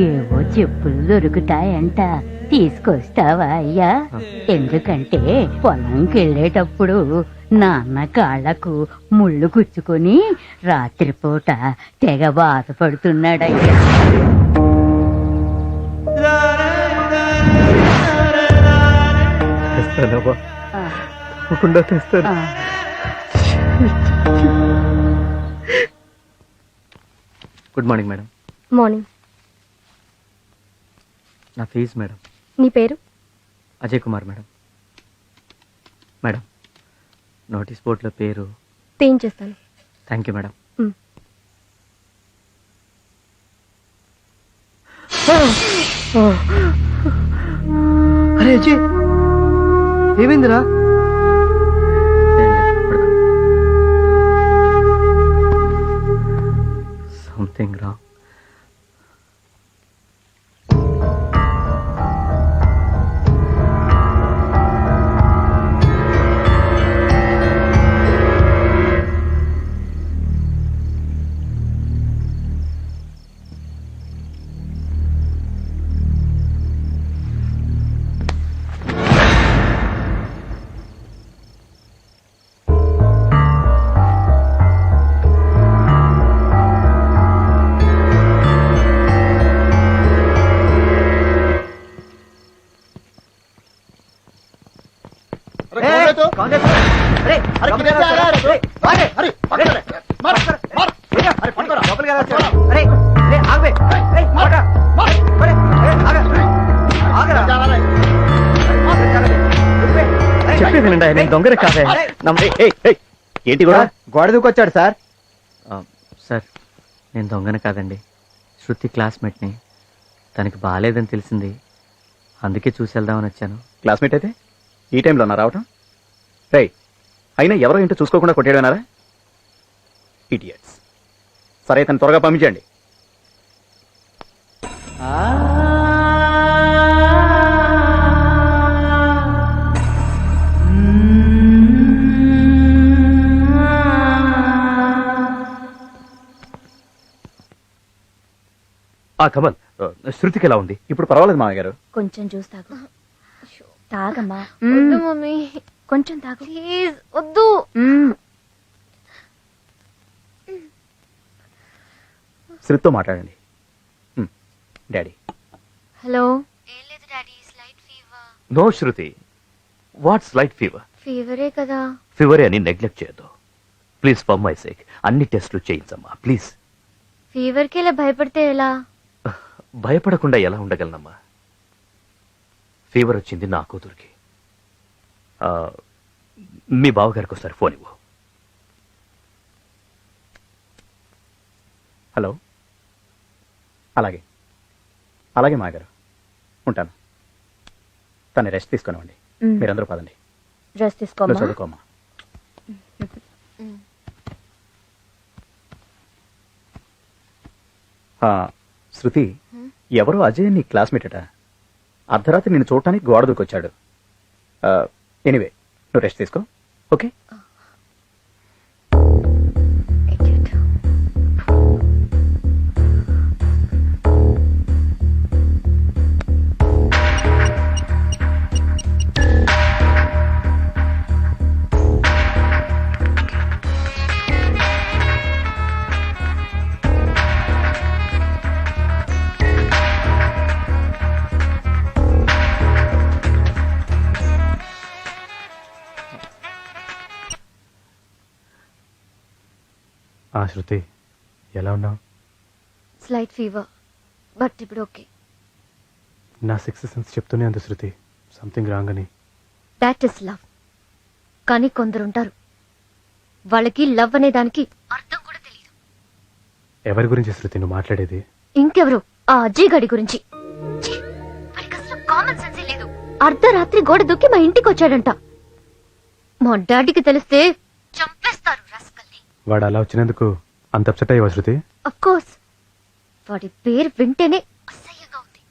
[SPEAKER 13] ఏవో చెప్పులు దొరుకుతాయంట, తీసుకొస్తావా అయ్యా? ఎందుకంటే పొలంకి వెళ్ళేటప్పుడు నాన్న కాళ్లకు ముళ్ళు గుచ్చుకొని రాత్రిపూట తెగ బాధపడుతున్నాడయ్యా.
[SPEAKER 2] తెస్తానవ్వా, తప్పకుండా తెస్తాను. Good morning madam.
[SPEAKER 4] మార్నింగ్.
[SPEAKER 2] నా ఫీజు మేడం.
[SPEAKER 4] నీ పేరు?
[SPEAKER 2] Ajay Kumar madam. Madam, notice బోర్డులో పేరు
[SPEAKER 4] చేస్తాను.
[SPEAKER 2] Thank you madam.
[SPEAKER 7] అరే అజయ్, ఏమైందిరా?
[SPEAKER 2] Something wrong. చెప్పేదేనండి, ఆయన దొంగరే కాదే.
[SPEAKER 5] ఏంటి కూడా గోడ దూకొచ్చాడు సార్?
[SPEAKER 2] సార్, నేను దొంగన కాదండి, శృతి క్లాస్మేట్ని. తనకి బాగాలేదని తెలిసింది, అందుకే చూసి వెళ్దామని వచ్చాను.
[SPEAKER 5] క్లాస్మేట్ అయితే ఈ టైంలో నా రావటం? రే, అయినా ఎవరో ఏంటో చూసుకోకుండా కొట్టేయడన్నారా? ఇడియట్స్. సరే, తను త్వరగా పంపించండి.
[SPEAKER 10] కమల్, శృతికి ఎలా ఉంది?
[SPEAKER 5] ఇప్పుడు పర్వాలేదు మామయ్య గారు.
[SPEAKER 6] కొంచెం జ్యూస్ తాగు. తాగమ్మా.
[SPEAKER 4] వద్దు మమ్మీ,
[SPEAKER 6] కొంచెం తాగు
[SPEAKER 4] ప్లీజ్ వద్దు.
[SPEAKER 5] శృతితో మాట్లాడండి. డాడీ.
[SPEAKER 4] హలో.
[SPEAKER 6] ఏం లేదు డాడీ, స్లైట్ ఫీవర్.
[SPEAKER 10] నో శృతి, వాట్స్ లైట్ ఫీవర్?
[SPEAKER 6] ఫీవరే కదా.
[SPEAKER 10] ఫీవరే అని నెగ్లెక్ట్ చేయొద్దు ప్లీజ్. ఫర్ మై సేక్ అన్ని టెస్టులు చేయించమ్మా ప్లీజ్.
[SPEAKER 6] ఫీవర్కి ఇలా భయపడితే ఎలా?
[SPEAKER 10] భయపడకుండా ఎలా ఉండగలనమ్మా? ఫీవర్ వచ్చింది నా కూతురికి. మీ బావగారికి ఒకసారి ఫోన్ ఇవ్వు.
[SPEAKER 5] హలో. అలాగే అలాగే మాగారు.
[SPEAKER 1] ఉంటాను. తను రెస్ట్ తీసుకునివ్వండి. మీరందరూ పదండి.
[SPEAKER 6] డ్రెస్
[SPEAKER 1] నువ్వు
[SPEAKER 6] తీసుకోమ్మా.
[SPEAKER 1] చదువుకోమ్మా. శృతి, ఎవరో అజయ్ నీ క్లాస్మేట్ అట. అర్ధరాత్రి నేను చూడటానికి గోడ దూకొచ్చాడు. ఎనీవే, నువ్వు రెస్ట్ తీసుకో. ఓకే. శృతి, ఎలా ఉన్నావు?
[SPEAKER 6] స్లైట్ ఫీవర్, బట్ ఇప్పుడు ఓకే.
[SPEAKER 9] నా సిక్స్త్ సెన్స్ చెప్తూనే ఉంది శృతి, సంథింగ్ రాంగ్ అని.
[SPEAKER 6] That is love. కానీ కొందరుంటారు, వాళ్ళకి లవ్ అనే దానికి అర్థం కూడా తెలియదు.
[SPEAKER 9] ఎవరి గురించి శృతి నువ్వు మాట్లాడేది?
[SPEAKER 6] ఇంకెవరు, ఆ అజయ్ గడి గురించి. ఛీ, వాడికి అసలు కామన్ సెన్సే లేదు. అర్ధరాత్రి గోడ దూకి మా ఇంటికి వచ్చాడంట. మా డాడీకి తెలిస్తే చంపేస్తారు రాస్కల్ని.
[SPEAKER 9] వాడు అలా వచ్చినందుకు అంత అప్సెట్ అయ్యావా శృతి?
[SPEAKER 6] అఫ్ కోర్స్, వాడి పేరు వింటేనే అసహ్యంగా ఉంది.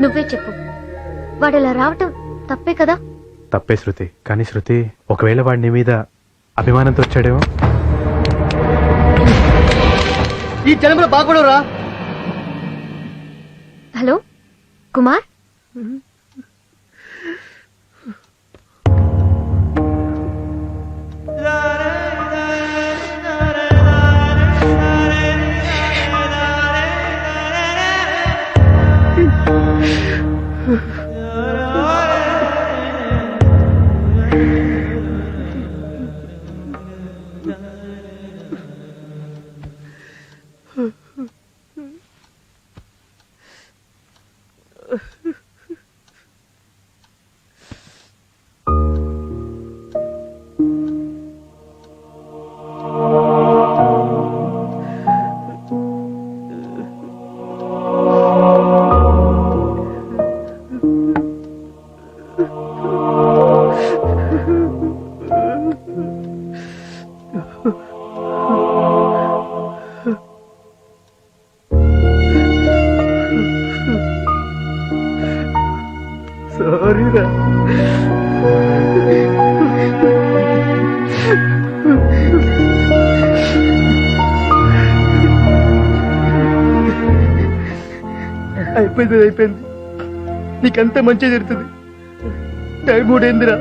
[SPEAKER 6] నువ్వే చెప్పు, వాడు ఇలా రావటం తప్పే కదా?
[SPEAKER 9] తప్పే శృతి. కానీ శృతి, ఒకవేళ వాడి నీ మీద అభిమానంతో వచ్చాడేమో.
[SPEAKER 7] ఈ జన్మలో బాగుపడవురా.
[SPEAKER 6] హలో కుమార్,
[SPEAKER 2] సారీరా. అయిపోయింది. నీకంతా మంచి జరుగుతుంది. టైం కూడా ఏందిరా,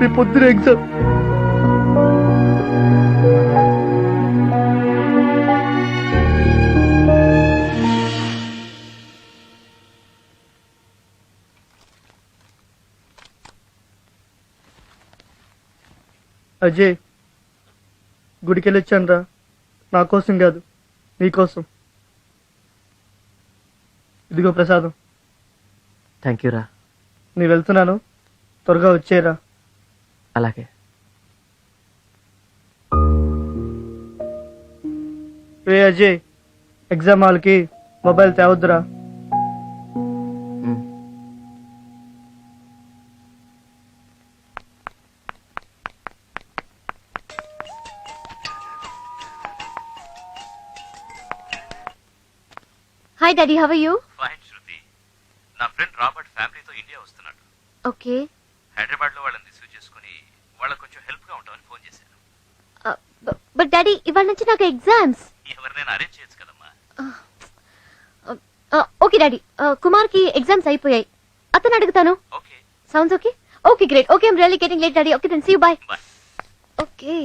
[SPEAKER 2] రేపు పొద్దున ఎగ్జామ్. అజయ్, గుడికి వెళ్ళొచ్చాను రా. నా కోసం కాదు, నీకోసం. ఇదిగో ప్రసాదం.
[SPEAKER 5] థ్యాంక్ యూ రా.
[SPEAKER 7] నేను వెళ్తున్నాను, త్వరగా వచ్చేరా.
[SPEAKER 5] అలాగే.
[SPEAKER 7] రే అజయ్, ఎగ్జామ్ హాల్కి మొబైల్ తేవద్దురా.
[SPEAKER 6] Hi daddy, how are you?
[SPEAKER 10] Fine Shruti. నా ఫ్రెండ్ రాబర్ట్ ఫ్యామిలీతో ఇండియా వస్తున్నాడు.
[SPEAKER 6] ఓకే.
[SPEAKER 10] హైదరాబాద్ లో వాళ్ళని రిసీవ్ చేసుకుని వాళ్ళకి కొంచెం హెల్ప్ గా ఉంటామని ఫోన్ చేశాను.
[SPEAKER 6] బట్ డాడీ, ఇవాళ నుంచి నాకు ఎగ్జామ్స్.
[SPEAKER 10] ఎవరినైనా అరేంజ్ చేయొచ్చు కదమ్మా.
[SPEAKER 6] ఓకే డాడీ, కుమార్ కి ఎగ్జామ్స్ అయిపోయాయి. అతను అడుగుతాను.
[SPEAKER 10] Okay.
[SPEAKER 6] Sounds okay? Okay great. Okay, I'm really getting late daddy. Okay then see you, bye.
[SPEAKER 10] Bye.
[SPEAKER 6] Okay.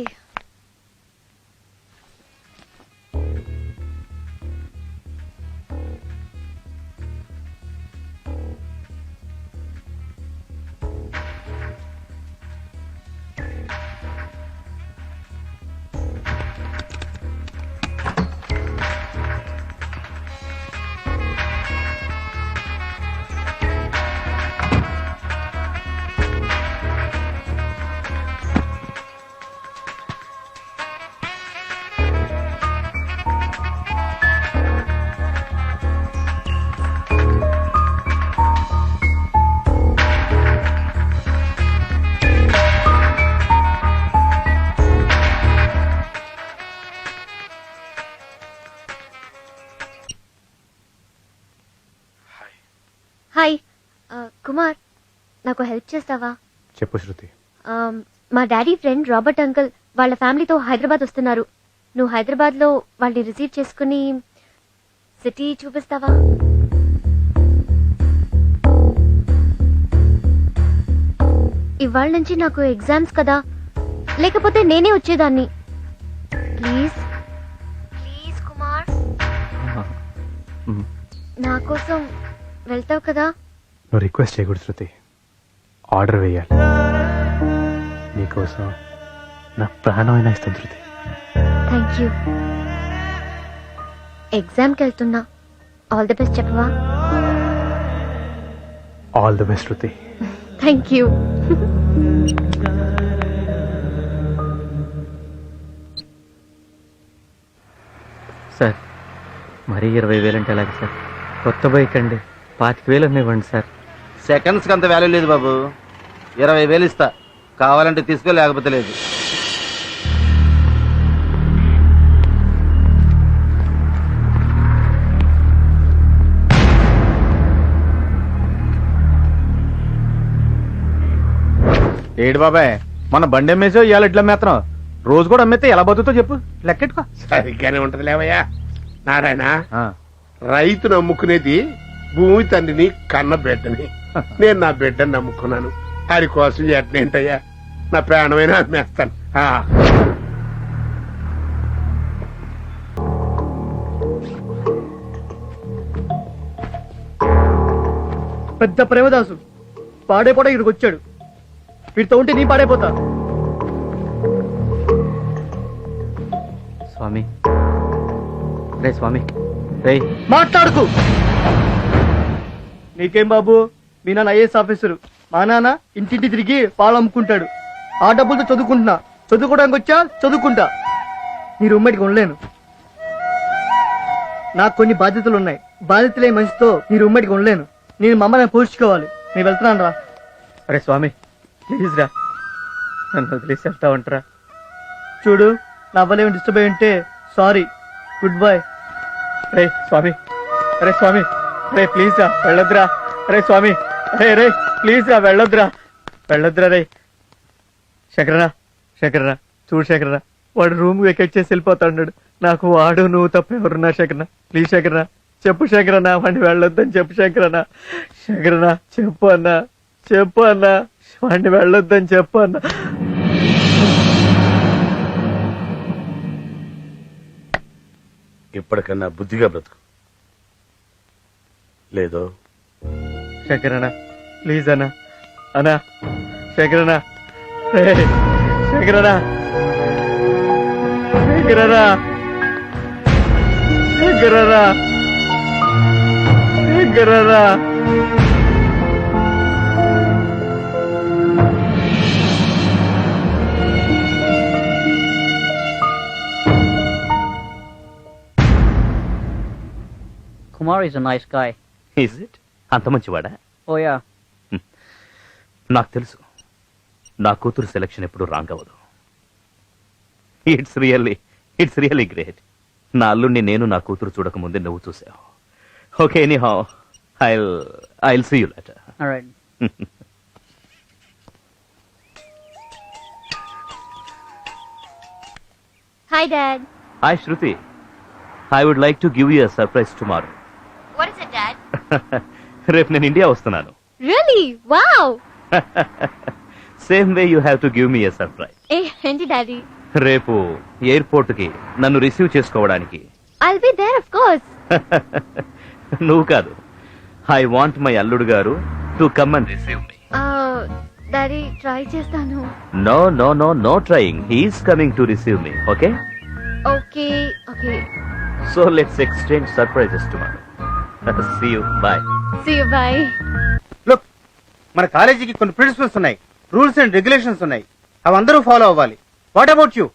[SPEAKER 6] Hi Kumar, నాకు హెల్ప్ చేస్తావా?
[SPEAKER 9] చెప్పు శృతి.
[SPEAKER 6] మా డాడీ ఫ్రెండ్ రాబర్ట్ అంకుల్ వాళ్ళ ఫ్యామిలీతో హైదరాబాద్ వస్తున్నారు. నువ్వు హైదరాబాద్లో వాళ్ళని రిసీవ్ చేసుకుని సిటీ చూపిస్తావా? ఇవాళ నుంచి నాకు ఎగ్జామ్స్ కదా, లేకపోతే నేనే వచ్చేదాన్ని. ప్లీజ్ ప్లీజ్ కుమార్, నా కోసం వెళ్తావు కదా?
[SPEAKER 9] నువ్వు రిక్వెస్ట్ చేయకూడదు శృతి, ఆర్డర్ వేయాలి. నీకోసం నా ప్రాణమైనా ఇస్తాను శృతి.
[SPEAKER 6] Thank you. ఎగ్జామ్కి వెళ్తున్నా, ఆల్ ది బెస్ట్ చెప్పవా?
[SPEAKER 9] All the best Shruti.
[SPEAKER 6] Thank you.
[SPEAKER 2] Sir మరీ 20,000 అంటే ఎలాగ సార్? కొత్త బైక్ అండి, 25,000 ఇవ్వండి సార్.
[SPEAKER 3] సెకండ్స్కి అంత వాల్యూ లేదు బాబు. 20,000 ఇస్తా, కావాలంటే తీసుకో, లేకపోతే లేదు.
[SPEAKER 8] ఏడు బాబాయ్, మన బండి అమ్మేసో ఇవాళ ఇట్లా అమ్మేస్తున్నావు. రోజు కూడా అమ్మేస్తే ఎలా బతుకుతో చెప్పు, లెక్కెట్టుకో.
[SPEAKER 3] సరిగ్గానే ఉంటది లేవయ్యా నారాయణ. రైతు నమ్ముకునేది భూమి తండ్రిని కన్న బిడ్డని. నేను నా బిడ్డని నమ్ముకున్నాను, అది కోసం ఎట్నేంటయ్యా నా ప్రాణమైనా అమ్మేస్తాను.
[SPEAKER 7] పెద్ద ప్రేమదాసు పాడైపోవడం ఇక్కడికి వచ్చాడు. వీటితో ఉంటే నీ పాడైపోతా.
[SPEAKER 2] స్వామి, రే స్వామి, రే
[SPEAKER 7] మాట్లాడుకు. నీకేం బాబు, మీ నాన్న ఐఏఎస్ ఆఫీసరు, మా నాన్న ఇంటింటి తిరిగి పాలు అమ్ముకుంటాడు. ఆ డబ్బులతో చదువుకుంటున్నా. చదువుకోవడానికి వచ్చా, చదువుకుంటా. నీ రూమ్మేట్కి ఉండలేను. నాకు కొన్ని బాధ్యతలు ఉన్నాయి. బాధ్యతలే మనిషితో నీ రూమ్మేట్కి ఉండలేను. నేను మా అమ్మని పూడ్చుకోవాలి. నేను వెళ్తున్నాను రా.
[SPEAKER 2] అరే స్వామి ప్లీజ్ రా, నన్ను వదిలేసి వెళ్తా ఉంటారా?
[SPEAKER 7] చూడు, నా వల్ల ఏమి డిస్టర్బ్ అయి ఉంటే సారీ. Good bye.
[SPEAKER 2] రే స్వామి, అరే స్వామి, రే ప్లీజ్ రా, వెళ్ళొద్దురా. అరే స్వామి, అరే రే ప్లీజ్ రా, వెళ్ళొద్దురా, వెళ్ళొద్దురా. రే శంకరనా, శంకరనా చూడు శంకరనా, వాడు రూమ్ వెకెట్ చేసి వెళ్ళిపోతాడు. నాకు వాడు నువ్వు తప్ప ఎవరున్నా శంకరనా? ప్లీజ్ శంకరనా చెప్పు శంకరనా, వాడిని వెళ్ళొద్దని చెప్పు శంకరనా. శంకరనా చెప్పు అన్నా, చెప్పు అన్నా, వాడిని వెళ్ళొద్దని చెప్పు అన్నా.
[SPEAKER 3] ఇప్పటికన్నా బుద్ధిగా బ్రతుకు, లేదో
[SPEAKER 2] శంకరనా ప్లీజ్ అన్నా, అన్నా శంకరనా, రే శంకరనా, శంకరనా, శంకరనా, శంకరనా.
[SPEAKER 5] Kumar is a nice guy.
[SPEAKER 10] Is it? అంత మంచివాడా?
[SPEAKER 5] Oh yeah.
[SPEAKER 10] నాకు తెలుసు, నా కూతురు సెలక్షన్ ఎప్పుడు రాంగ్ అవ్వదు. It's really great. నా అల్లుడిని నేను నా కూతురు చూడక ముందే నువ్వు చూసావు. Okay, anyhow I'll see you later.
[SPEAKER 5] All right.
[SPEAKER 6] Hi Dad.
[SPEAKER 10] Hi Shruti. I would like to give you a surprise tomorrow.
[SPEAKER 6] What is it, Dad?
[SPEAKER 10] రేపు నేను ఇండియా వస్తున్నాను.
[SPEAKER 6] Really? Wow.
[SPEAKER 10] Same way you have to give me a surprise.
[SPEAKER 6] ఏంటి daddy?
[SPEAKER 10] రేపు airport కి నన్ను receive చేసుకోవడానికి.
[SPEAKER 6] I'll be there, of course.
[SPEAKER 10] నువ్వు కాదు, ఐ వాంట్ మై అల్లుడు గారు to come and receive me.
[SPEAKER 6] Daddy try చేస్తాను.
[SPEAKER 10] No no no no trying, he's coming to receive me. Okay
[SPEAKER 6] okay okay.
[SPEAKER 10] So let's exchange surprises tomorrow. See you, bye.
[SPEAKER 6] See you, bye.
[SPEAKER 3] Look, మన కాలేజీకి కొన్ని principles ఉన్నాయి, rules and regulations ఉన్నాయి, అవి అందరూ follow అవ్వాలి. What about you?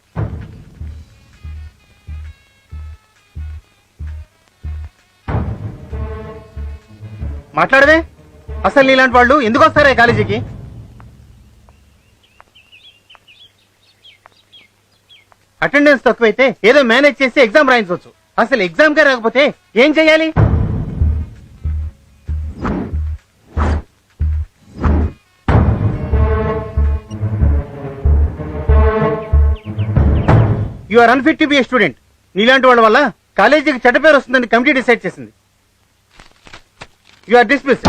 [SPEAKER 3] మాట్లాడవే, అసలు నీలాంటి వాళ్ళు ఎందుకు వస్తారా ఈ కాలేజీకి? అటెండెన్స్ తక్కువైతే ఏదో మేనేజ్ చేసి ఎగ్జామ్ రాయించవచ్చు. అసలు ఎగ్జామ్ కే రాకపోతే ఏం చెయ్యాలి? You are unfit to be a student. నీలాంటి వాళ్ళ వల్ల కాలేజీకి చెడ్డ పేరు వస్తుందని కమిటీ డిసైడ్ చేసింది. You are dismiss.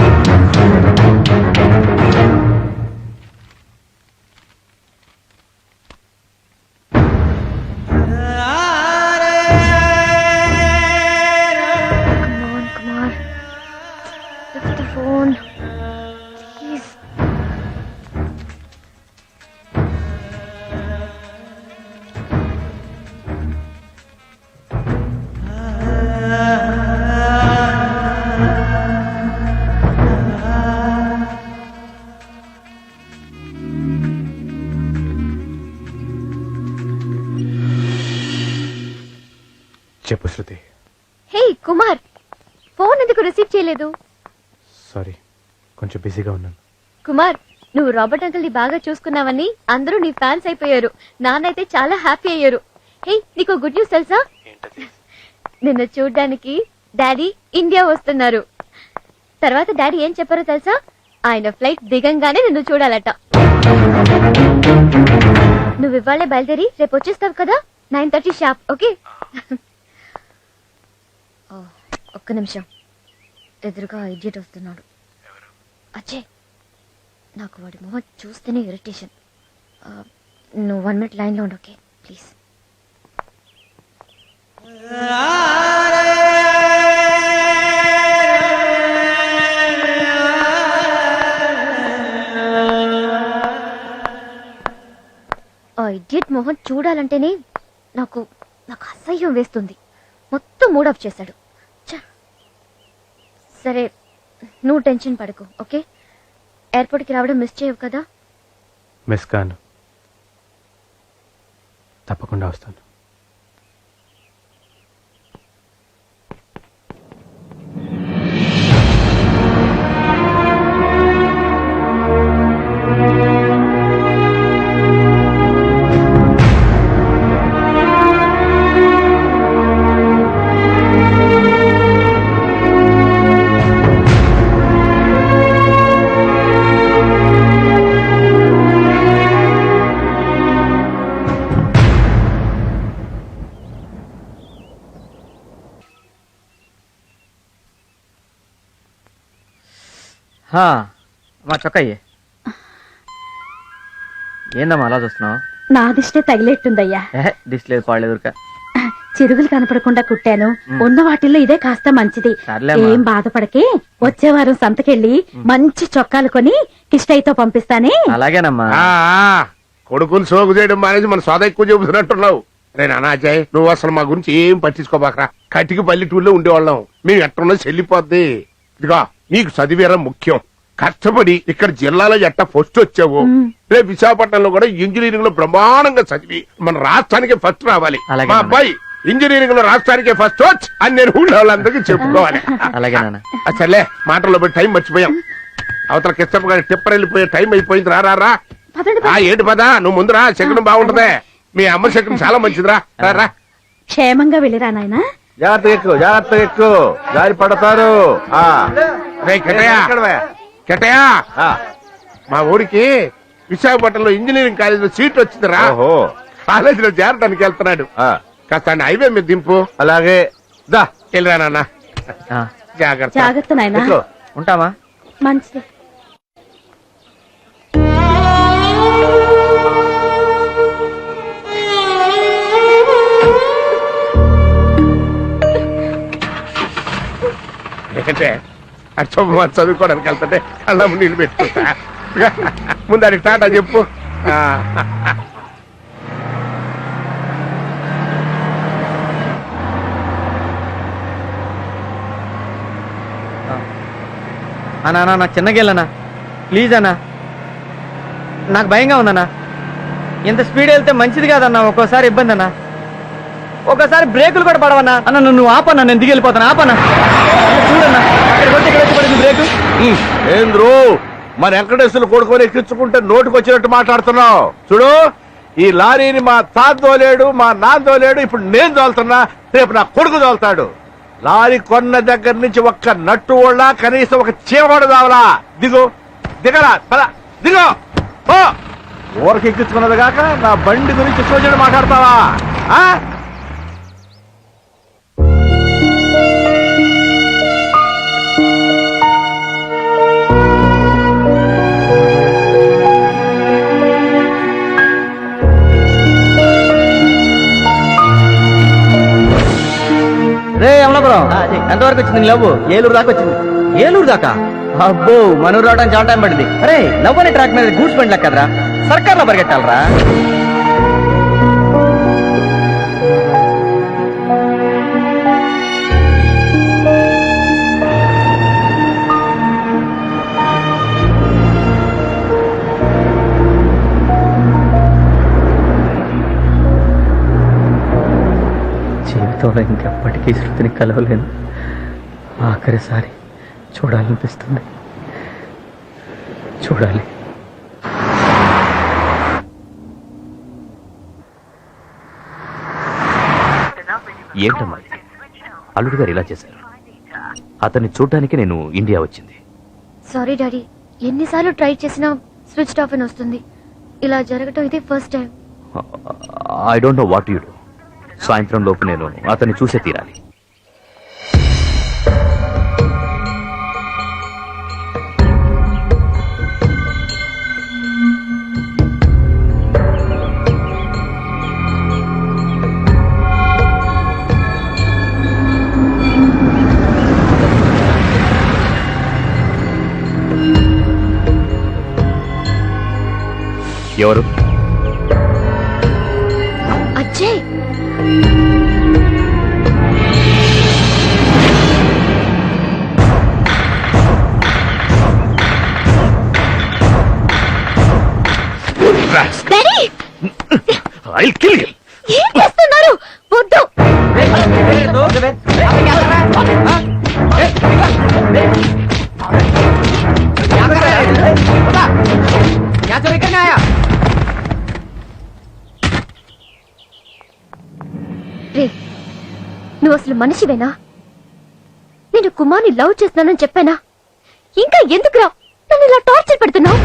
[SPEAKER 6] Kumar. Lift the phone. Please.
[SPEAKER 9] చెప్పు శృతి.
[SPEAKER 6] హే కుమార్, ఫోన్ ఎందుకు రిసీవ్ చేయలేదు?
[SPEAKER 9] సారీ, కొంచెం బిజీగా ఉన్నాను.
[SPEAKER 6] కుమార్, నువ్వు రాబర్ట్ అంకుల్ ని బాగా చూసుకున్నావని అందరూ నీ ఫ్యాన్స్ అయిపోయారు. నాన్నైతే చాలా హ్యాపీ అయ్యారు. హే, నీకు గుడ్ న్యూస్ తెలుసా? నిన్ను చూడ్డానికి డాడీ ఇండియా వస్తున్నారు. తర్వాత డాడీ ఏం చెప్పారో తెలుసా? ఆయన ఫ్లైట్ దిగంగానే నిన్ను చూడాలట. నువ్వు ఇవాళే బయలుదేరి రేపు వచ్చేస్తావు కదా, 9:30 షాప్. ఓకే? ఒక్క నిమిషం, ఎదురుగా ఇడియట్ వస్తున్నాడు. అజయ్, నాకు వాడి మొహం చూస్తేనే ఇరిటేషన్. నువ్వు 1 minute లైన్లో ఉండు. Okay please. ఆ ఇడియట్ మొహం చూడాలంటేనే నాకు అసహ్యం వేస్తుంది. మొత్తం మూడ్ ఆఫ్ చేశాడు. సరే, నువ్వు టెన్షన్ పడకు. ఓకే? ఎయిర్పోర్ట్కి రావడం మిస్ చేయవు కదా?
[SPEAKER 9] మిస్ కాను, తప్పకుండా వస్తాను.
[SPEAKER 5] మా చొక్కయ్యే, ఏందమ్మా అలా చూస్తున్నావు?
[SPEAKER 12] నా దిష్టే తగిలేట్టుందయ్యా.
[SPEAKER 5] డిస్ప్లే పాడలేదు.
[SPEAKER 12] చిరుగులు కనపడకుండా కుట్టాను. ఉన్న వాటిల్లో ఇదే కాస్త మంచిది.
[SPEAKER 5] సర్లేమ్మా.
[SPEAKER 12] ఏం బాధపడకే, వచ్చే వారం సంతకెళ్ళి మంచి చొక్కాలు కొని కిష్టయ్యతో పంపిస్తానే.
[SPEAKER 5] అలాగేనమ్మా.
[SPEAKER 3] కొడుకుని సోగు చేయడం మానేసి మన సోద ఎక్కువ చెబుతున్నట్టున్నావు. రే నానాజయ్, నువ్వు అసలు మా గురించి ఏం పట్టించుకోబాకరా. కటికి పల్లెటూళ్ళలో ఉండేవాళ్ళం. మేము ఎట్టున్నా చెల్లిపోద్ది. ఇదిగా నీకు చదివేరా ముఖ్యం. కష్టపడి ఇక్కడ జిల్లాలో ఎట్ట ఫస్ట్ వచ్చావు, రేపు విశాఖపట్నంలో కూడా ఇంజనీరింగ్ లో బ్రహ్మాండంగా చదివి మన రాష్ట్రానికి ఫస్ట్ రావాలి. మా అబ్బాయి ఇంజనీరింగ్ లో రాష్ట్రానికి ఫస్ట్ వచ్చి అని నేను ఊళ్ళో వాళ్ళందరికీ చెప్పుకోవాలి. సర్లే, మాటల్లో పెట్టి టైం మర్చిపోయాం. అవతల కిష్టప్ప గారి టిప్పర్ వెళ్ళిపోయే టైం అయిపోయింది. రా ఏంటి పదా, నువ్వు ముందురా. శకునం బాగుంటదే. మీ అమ్మ శకునం చాలా మంచిదిరా. రా
[SPEAKER 12] క్షేమంగా వెళ్ళిరా నాయనా.
[SPEAKER 3] జాగ్రత్త ఎక్కు జారి పడతారు. కెటయా, మా ఊరికి విశాఖపట్నంలో ఇంజనీరింగ్ కాలేజీలో సీట్ వచ్చిందిరా. కాలేజీలో చేరడానికి వెళ్తున్నాడు. కాస్త హైవే మీద దింపు. అలాగే దా వెళ్ళరా నాన్న.
[SPEAKER 12] జాగ్రత్త నాయనా.
[SPEAKER 5] ఉంటామా?
[SPEAKER 12] మంచిది.
[SPEAKER 3] ఏంటంటే చదువుకోవడానికి వెళ్తుంటే కళ్ళ నీళ్ళు పెట్టుకుంటా. ముందు అడిగి టాటా చెప్పు.
[SPEAKER 5] అన్నా నాకు చిన్నగా వెళ్ళనా ప్లీజ్ అన్నా. నాకు భయంగా ఉందన్నా. ఇంత స్పీడ్ వెళ్తే మంచిది కాదన్నా. ఒక్కోసారి ఇబ్బంది అన్నా. ఒకసారి బ్రేకులు కూడా పడవన్నా. అన్న నువ్వు ఆపన్నా, నేను దిగి వెళ్ళిపోతాను. ఆపన్నా, చూడన్నా బ్రేకు.
[SPEAKER 3] ఏంద్రు మన వెంకటేశ్వరులు కొడుకొని ఎక్కించుకుంటే నోటికి వచ్చినట్టు మాట్లాడుతున్నావు. చూడు, ఈ లారీని మా తాత తోలేడు, మా నాన్న తోలేడు. ఇప్పుడు నేను తోలుతున్నా, రేపు నా కొడుకు తోలుతాడు. లారీ కొన్న దగ్గర నుంచి ఒక్క నట్టు ఓళ్ళ కనీసం ఒక చీమ కూడా కావాలా. దిగరా దిగో. ఊరికి ఎక్కించుకున్నది కాక నా బండి గురించి సోజుడు మాట్లాడతావా?
[SPEAKER 5] రే అమలాపురం ఎంతవరకు వచ్చింది లవ్? ఏలూరు దాకా వచ్చింది. ఏలూరు దాకా? అబ్బో మనూరు రావడానికి చాలా టైం పడింది. అరే లవ్ అనే ట్రాక్ మీద గూడ్స్ బండి కదరా, సర్కార్లో పరిగెట్టాలరా.
[SPEAKER 2] జీవితంలో ఇంకెప్పటికీ శృతిని కలవలేను. ఆఖరిసారి చూడాలనిపిస్తుంది. చూడాలి.
[SPEAKER 10] ఏంటమ్మా ఇది? అల్లుడు గారు ఇలా చేశారు. అతన్ని చూడ్డానికి నేను ఇండియా వచ్చింది.
[SPEAKER 6] సారీ డాడీ, ఎన్నిసార్లు ట్రై చేసినా స్విచ్ ఆఫ్ అని వస్తుంది. ఇలా జరగటం ఇదే first time.
[SPEAKER 10] I don't know what you do. సాయంత్రం లోపు నేను అతన్ని చూసే తీరాలి. ఎవరు?
[SPEAKER 6] Ajay, daddy
[SPEAKER 10] I'll kill you.
[SPEAKER 6] ఏం చేస్తున్నారు? వద్దు. రే, నువ్వు అసలు మనిషివేనా? నేను కుమార్ని లవ్ చేస్తున్నానని చెప్పానా? ఇంకా ఎందుకురా నన్ను ఇలా టార్చర్ పెడుతున్నావు?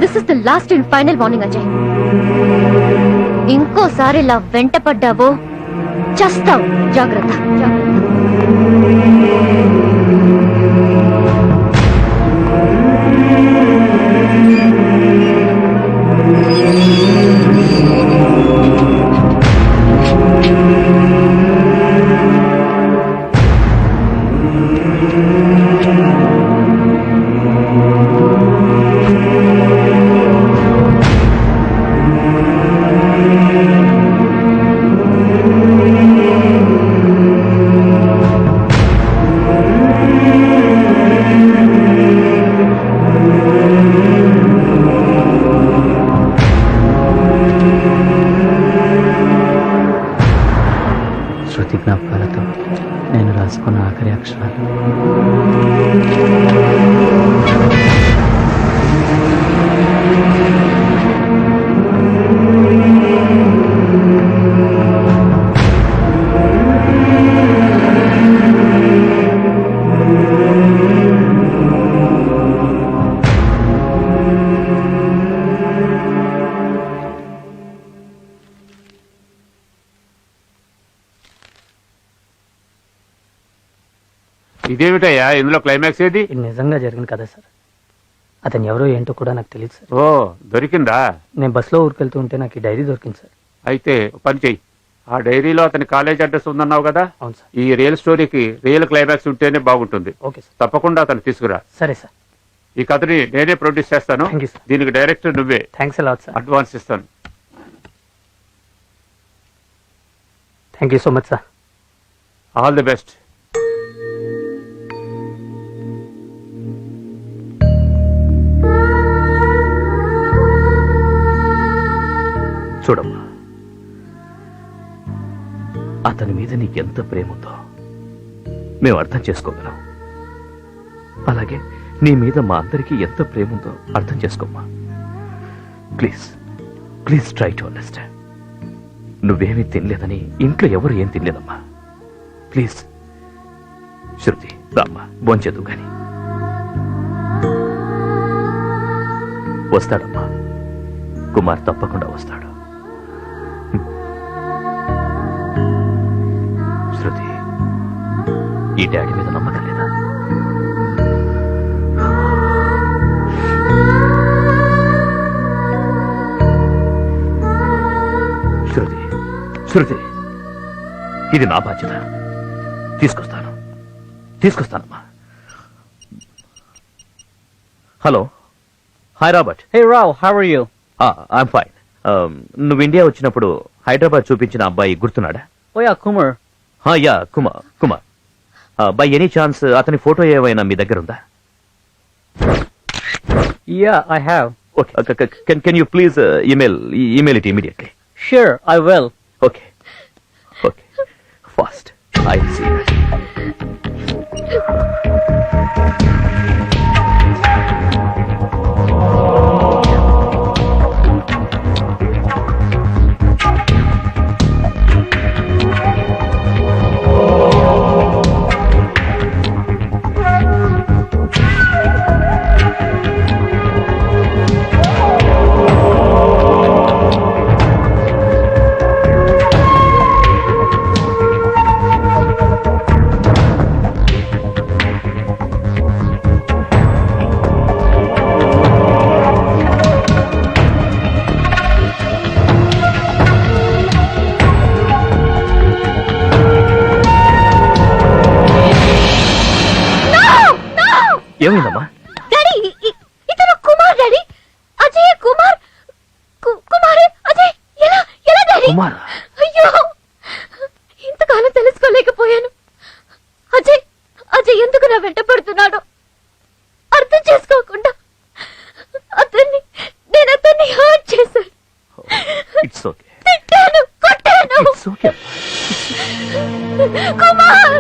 [SPEAKER 6] This is the last and final warning Ajay. ఇంకోసారి ఇలా వెంట పడ్డావో చస్తావు. జాగ్రత్త, జాగ్రత్త.
[SPEAKER 2] శృతి జ్ఞాపకాలతో నేను రాసుకున్న ఆఖరి అక్షరాలు.
[SPEAKER 1] ఇదేమిటయ్యా ఇందులో క్లైమాక్స్ ఏది?
[SPEAKER 2] ఇది నిజంగా జరిగింది కదా సార్. అతను ఎవరో ఏంటో కూడా నాకు తెలియదు సార్.
[SPEAKER 1] ఓ, దొరికిందా?
[SPEAKER 2] నేను బస్సులో ఊరికెళ్తూ ఉంటే నాకు ఈ డైరీ దొరికింది సార్.
[SPEAKER 1] అయితే పని చెయ్యి, ఆ డైరీలో అతని కాలేజ్ అడ్రస్ ఉందన్నావు కదా,
[SPEAKER 2] అవును సార్.
[SPEAKER 1] ఈ రియల్ స్టోరీకి రియల్ క్లైమాక్స్ ఉంటేనే బాగుంటుంది.
[SPEAKER 2] Okay sir.
[SPEAKER 1] తప్పకుండా అతను తీసుకురా.
[SPEAKER 2] సరే సార్.
[SPEAKER 1] ఈ కథని నేనే ప్రొడ్యూస్ చేస్తాను.
[SPEAKER 2] Thank you sir.
[SPEAKER 1] దీనికి డైరెక్టర్ నువ్వే.
[SPEAKER 2] Thanks a lot sir.
[SPEAKER 1] అడ్వాన్స్ ఇస్తాను.
[SPEAKER 2] Thank you so much sir.
[SPEAKER 1] All the best.
[SPEAKER 10] చూడమ్మా, అతని మీద నీకెంత ప్రేమ ఉందో మేము అర్థం చేసుకోగలం. అలాగే నీ మీద మా అందరికీ ఎంత ప్రేమ ఉందో అర్థం చేసుకోమ్మా. Please please try to understand. నువ్వేమీ తినలేదని ఇంట్లో ఎవరు ఏం తినలేదమ్మా. ప్లీజ్ శృతి, రామ్మా, భోంచేదు కానీ. వస్తాడమ్మా, కుమార్ తప్పకుండా వస్తాడు. శృతి, ఈ డాడీ మీద నమ్మకం లేదా? శృతి, శృతి, ఇది నా బాధ్యత. తీసుకొస్తానమ్మా. Hello, hi Robert.
[SPEAKER 2] Hey Rao, how are you?
[SPEAKER 10] I'm fine. నువ్వు ఇండియా వచ్చినప్పుడు హైదరాబాద్ చూపించిన అబ్బాయి గుర్తున్నాడా?
[SPEAKER 2] Oh yeah, Kumar.
[SPEAKER 10] Yeah, Kumar. By any chance అతని ఫోటో ఏమైనా మీ దగ్గర ఉందా?
[SPEAKER 2] Yeah, I have.
[SPEAKER 10] Okay, can you please email it immediately?
[SPEAKER 2] Sure, I will.
[SPEAKER 10] Okay. Fast. I see. ఏమైందమ్మా?
[SPEAKER 6] డాడీ, ఇతను కుమార్ డాడీ. అజయ్ కుమార్. కుమార్ అజయ్. ఎలా డాడీ?
[SPEAKER 10] కుమార్.
[SPEAKER 6] అయ్యో, ఇంతకాలం తెలుసుకోలేకపోయాను. అజయ్ ఎందుకు నా వెంట పడుతున్నాడు అర్థం చేసుకోకుండా నేను అతన్ని హర్ట్ చేశాను.
[SPEAKER 10] It's okay.
[SPEAKER 6] తిట్టాను, కొట్టాను.
[SPEAKER 10] It's okay.
[SPEAKER 6] Kumar,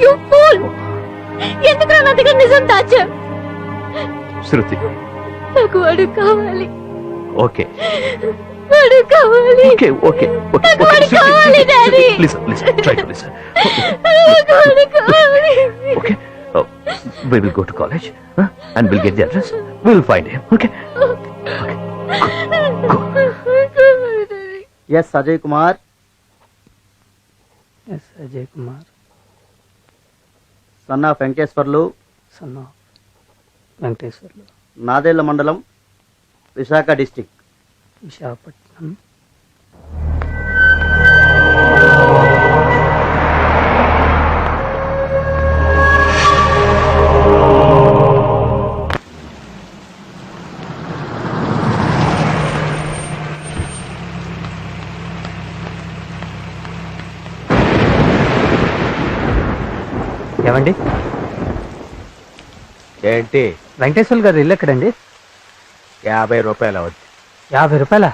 [SPEAKER 6] you fool. ఎందుకు నా దగ్గర నిజం దాచా?
[SPEAKER 10] శృతి,
[SPEAKER 6] నాకు వాడు కావాలి.
[SPEAKER 10] ఓకే
[SPEAKER 6] వాడు కావాలి.
[SPEAKER 10] ఓకే.
[SPEAKER 6] నాకు వాడు కావాలి daddy.
[SPEAKER 10] Please try to listen.
[SPEAKER 6] నాకు వాడు కావాలి.
[SPEAKER 10] Okay. We will go to college and we'll get the address. We'll find him. Okay. Go.
[SPEAKER 5] Yes, Ajay Kumar.
[SPEAKER 2] Yes, Ajay Kumar.
[SPEAKER 5] Son of Venkateswarlu.
[SPEAKER 2] Son of Venkateswarlu.
[SPEAKER 5] Nadella Mandalam, Vishaka district.
[SPEAKER 2] Visakhapatnam. ఏమండి?
[SPEAKER 8] ఏంటి?
[SPEAKER 2] వెంకటేశ్వర్లు గారు ఇల్లు ఎక్కడండి?
[SPEAKER 8] 50 రూపాయలు అవుద్ది.
[SPEAKER 2] 50 రూపాయల?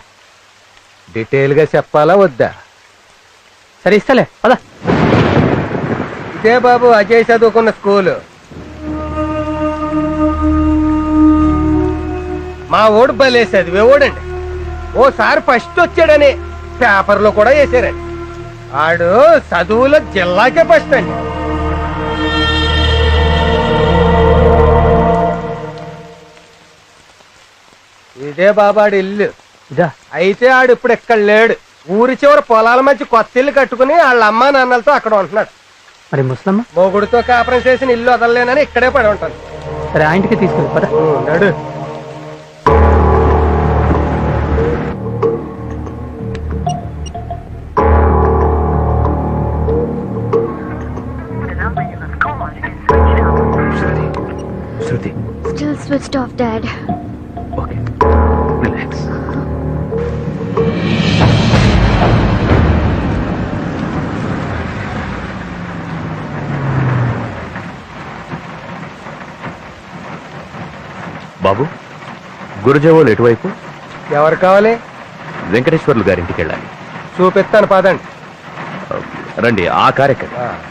[SPEAKER 8] Detail గా చెప్పాలా వద్దా?
[SPEAKER 2] సరే, ఇస్తలే, పద.
[SPEAKER 8] ఇదే బాబు అజయ్ చదువుకున్న స్కూలు. మా ఓడు బలేసేది ఓడండి. ఓసారి ఫస్ట్ వచ్చాడని పేపర్లో కూడా వేసారండి. ఆడు చదువులో జిల్లాకే ఫస్ట్ అండి. ఇదే బాబాడు ఇల్లు.
[SPEAKER 2] ఇదా?
[SPEAKER 8] అయితే ఆడు ఇప్పుడు ఇక్కడ లేడు. ఊరి చివరి పొలాల మధ్య కొత్త ఇల్లు కట్టుకుని వాళ్ళ అమ్మా నాన్నలతో అక్కడ ఉంటున్నాడు.
[SPEAKER 2] మరి ముసలమ్మ?
[SPEAKER 8] మొగుడితో కాపురం చేసిన ఇల్లు వదలలేనని ఇక్కడే పడి ఉంటాను.
[SPEAKER 2] సరే, ఆ ఇంటికి తీసుకెళ్ళి పద.
[SPEAKER 8] నడు.
[SPEAKER 10] Shruti.
[SPEAKER 6] Still switched off, Dad.
[SPEAKER 10] Okay. Relax. బాబు, గురుజావోలు ఎటువైపు?
[SPEAKER 8] ఎవరు కావాలి?
[SPEAKER 10] వెంకటేశ్వర్లు గారింటికి వెళ్ళాలి.
[SPEAKER 8] చూపిస్తాను పదండి.
[SPEAKER 10] రండి, ఆ కార్యక్రమం.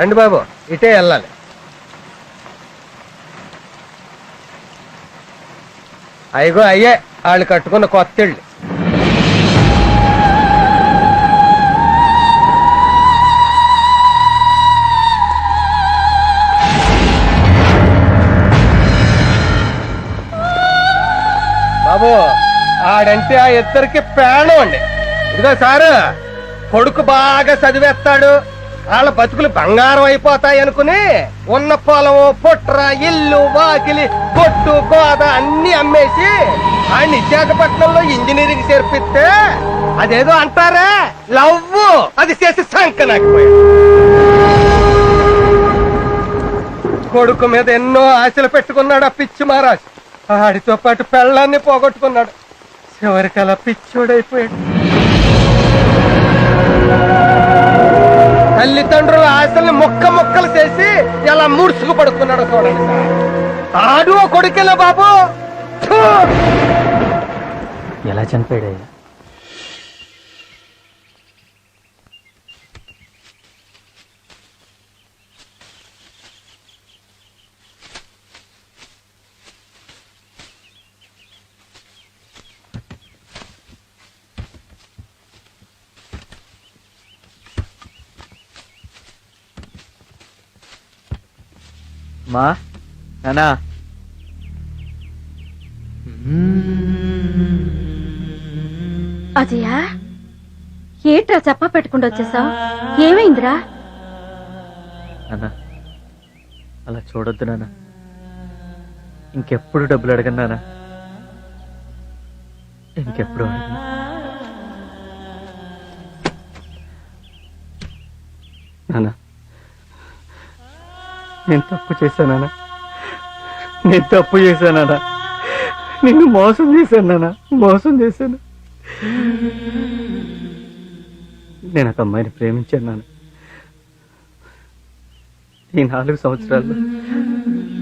[SPEAKER 8] రండి బాబు, ఇటే వెళ్ళాలి. అయ్యో అయ్యే వాళ్ళు కట్టుకున్న కొత్త ఇళ్ళు. బాబు ఆడంటే ఆ ఇద్దరికి ప్రాణం అండి. ఇదిగో సారు, కొడుకు బాగా చదివేస్తాడు, వాళ్ళ బతుకులు బంగారం అయిపోతాయి అనుకుని ఉన్న పొలము పుట్ర ఇల్లు వాకిలి కొట్టు గోద అన్ని అమ్మేసి ఆయన విశాఖపట్నంలో ఇంజనీరింగ్ చేర్పిస్తే అదేదో అంటారా లవ్, అది చేసి సంకనాకపోయాడు. కొడుకు మీద ఎన్నో ఆశలు పెట్టుకున్నాడు ఆ పిచ్చి మహారాజ్. ఆడితో పాటు పెళ్ళాన్ని పోగొట్టుకున్నాడు. చివరికి అలా పిచ్చోడైపోయాడు. తల్లిదండ్రుల ఆశల్ని ముక్కలు చేసి ఎలా ముడుచుకు పడుకున్నాడు చూడండి సార్. ఆడు కొడుకేనా బాబు? ఛూ!
[SPEAKER 2] ఎలా చనిపోయాడయ్యా? మా నానా,
[SPEAKER 12] అజయా, ఏట్రా చెప్ప పెట్టుకుంటూ వచ్చేసావు? ఏమైందిరా?
[SPEAKER 2] నాన్న అలా చూడొద్దు నాన్న. ఇంకెప్పుడు డబ్బులు అడగను నాన్న, ఇంకెప్పుడు అడగను. నాన్న నేను తప్పు చేశానా? నేను తప్పు చేశానా? నిన్ను మోసం చేశానా? మోసం చేశాను. నేను ఒక అమ్మాయిని ప్రేమించాను నాన్న. ఈ 4 సంవత్సరాల్లో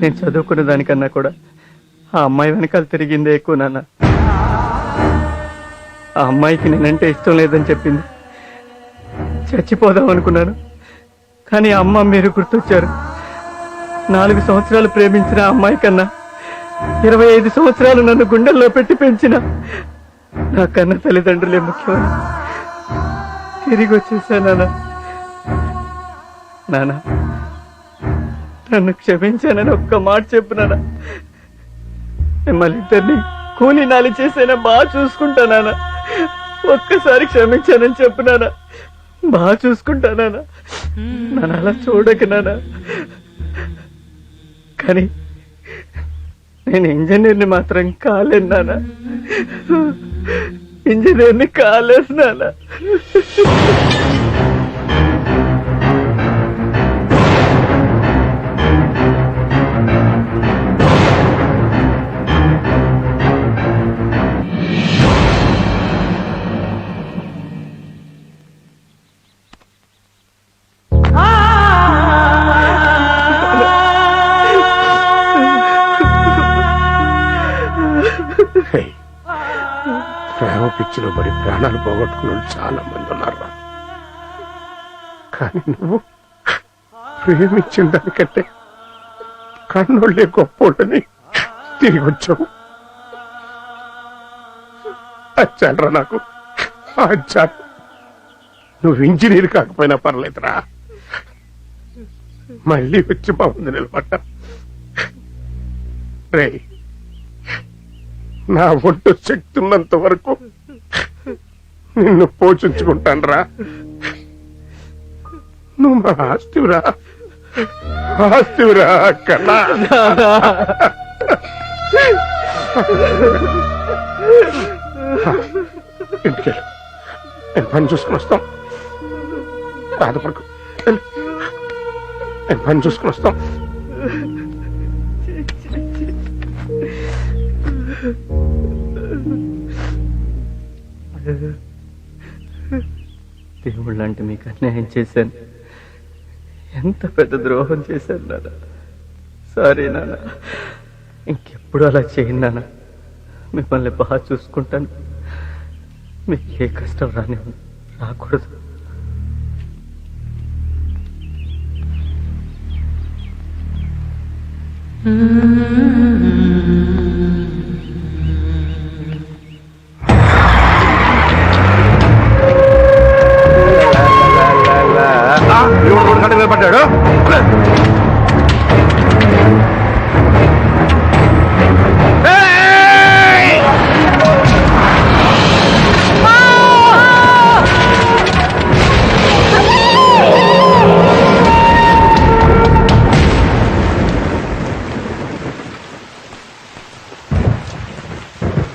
[SPEAKER 2] నేను చదువుకున్న దానికన్నా కూడా ఆ అమ్మాయి వెనకాల తిరిగిందే ఎక్కువ నాన్న. ఆ అమ్మాయికి నేనంటే ఇష్టం లేదని చెప్పింది. చచ్చిపోదాం అనుకున్నాను, కానీ అమ్మ మీరు గుర్తొచ్చారు. 4 సంవత్సరాలు ప్రేమించిన ఆ అమ్మాయి కన్నా 25 సంవత్సరాలు నన్ను గుండెల్లో పెట్టి పెంచిన నా కన్న తల్లిదండ్రులే ముఖ్యమని తిరిగి వచ్చేసానా? నాన్న నన్ను క్షమించానని ఒక్క మాట చెప్పునానా? మిమ్మల్ని ఇద్దరిని కూలి నాలి చేసేనా బాగా చూసుకుంటానా? ఒక్కసారి క్షమించానని చెప్పునానా? బాగా చూసుకుంటానా? నన్ను అలా చూడకనానా? కానీ నేను ఇంజనీర్ని మాత్రం కాలేను నాన్న. ఇంజనీర్ని కాలేదు నాన్న.
[SPEAKER 3] ప్రేమ పిచ్చిలో పడి ప్రాణాలు పోగొట్టుకున్న చాలా మంది ఉన్నారు. కానీ నువ్వు ప్రేమించిన దానికంటే కన్నోళ్ళే గొప్పోళ్ళని తిరిగి వచ్చావు. అచ్చాలరా నాకు, అచ్చాలు. నువ్వు ఇంజనీర్ కాకపోయినా పర్లేదురా, మళ్ళీ వచ్చి మా ముందు నిలబడ్డా. రే, నా ఒంటు శక్తి ఉన్నంత వరకు నిన్ను పోషించుకుంటాను రా. నువ్వు మా ఆస్తివిరా, ఆస్తివిరా కన్నా. ఇంటికి నేను పని చూసుకుని వస్తాం. బాధపడకు, నేను పని చూసుకుని వస్తాం.
[SPEAKER 2] దేవుళ్ళు అంటే మీకు అన్యాయం చేశాను. ఎంత పెద్ద ద్రోహం చేశాను నాన్న. సారీ నాన్న, ఇంకెప్పుడు అలా చేయను నాన్న. మిమ్మల్ని బాగా చూసుకుంటాను. మీకు ఏ కష్టం రాకూడదు.
[SPEAKER 3] పడ్డాడు.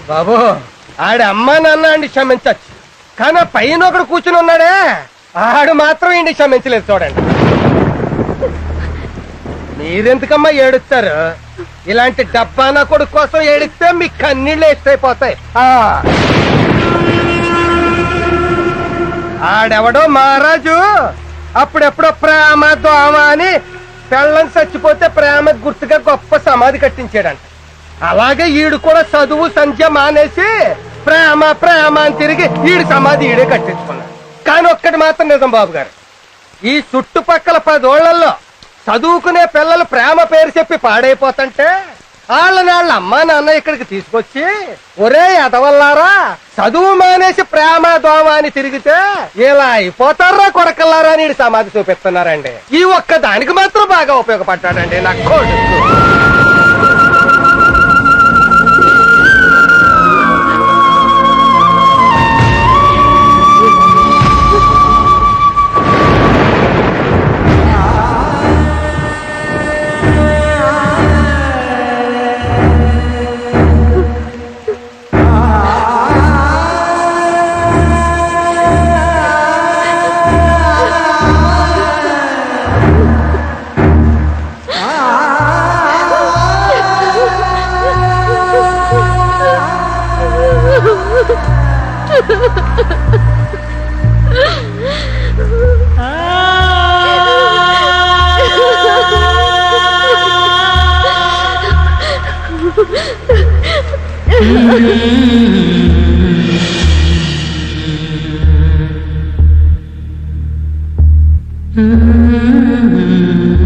[SPEAKER 8] బాబు ఆడి అమ్మా నాన్న అండి క్షమించచ్చు, కానీ ఆ పైన ఒకడు కూర్చుని ఉన్నాడే ఆడు మాత్రం ఇండి క్షమించలేదు. చూడండి, మీరెందుకమ్మా ఏడుస్తారు? ఇలాంటి డబ్బానా కొడుకు కోసం ఏడిస్తే మీ కన్నీళ్ళు వేస్తైపోతాయి. ఆడెవడో మహారాజు అప్పుడెప్పుడో ప్రేమ దోమ అని పెళ్ళని చచ్చిపోతే ప్రేమ గుర్తుగా గొప్ప సమాధి కట్టించాడంట. అలాగే ఈడు కూడా చదువు సంధ్య మానేసి ప్రేమ ప్రేమ అని తిరిగి ఈడు సమాధి ఈడే కట్టించుకున్నాడు. కానీ ఒక్కటి మాత్రం నిజం బాబు గారు, ఈ చుట్టుపక్కల 10 ఓళ్లలో చదువుకునే పిల్లలు ప్రేమ పేరు చెప్పి పాడైపోతుంటే వాళ్ళని వాళ్ళ అమ్మా నాన్న ఇక్కడికి తీసుకొచ్చి, ఒరే ఎదవల్లారా చదువు మానేసి ప్రేమ దోమ అని తిరిగితే ఇలా అయిపోతారా కొడకల్లారా అని సమాధి చూపిస్తున్నారండి. ఈ ఒక్క దానికి మాత్రం బాగా ఉపయోగపడ్డాడండి నా కొడుకు.
[SPEAKER 11] Mm-hmm.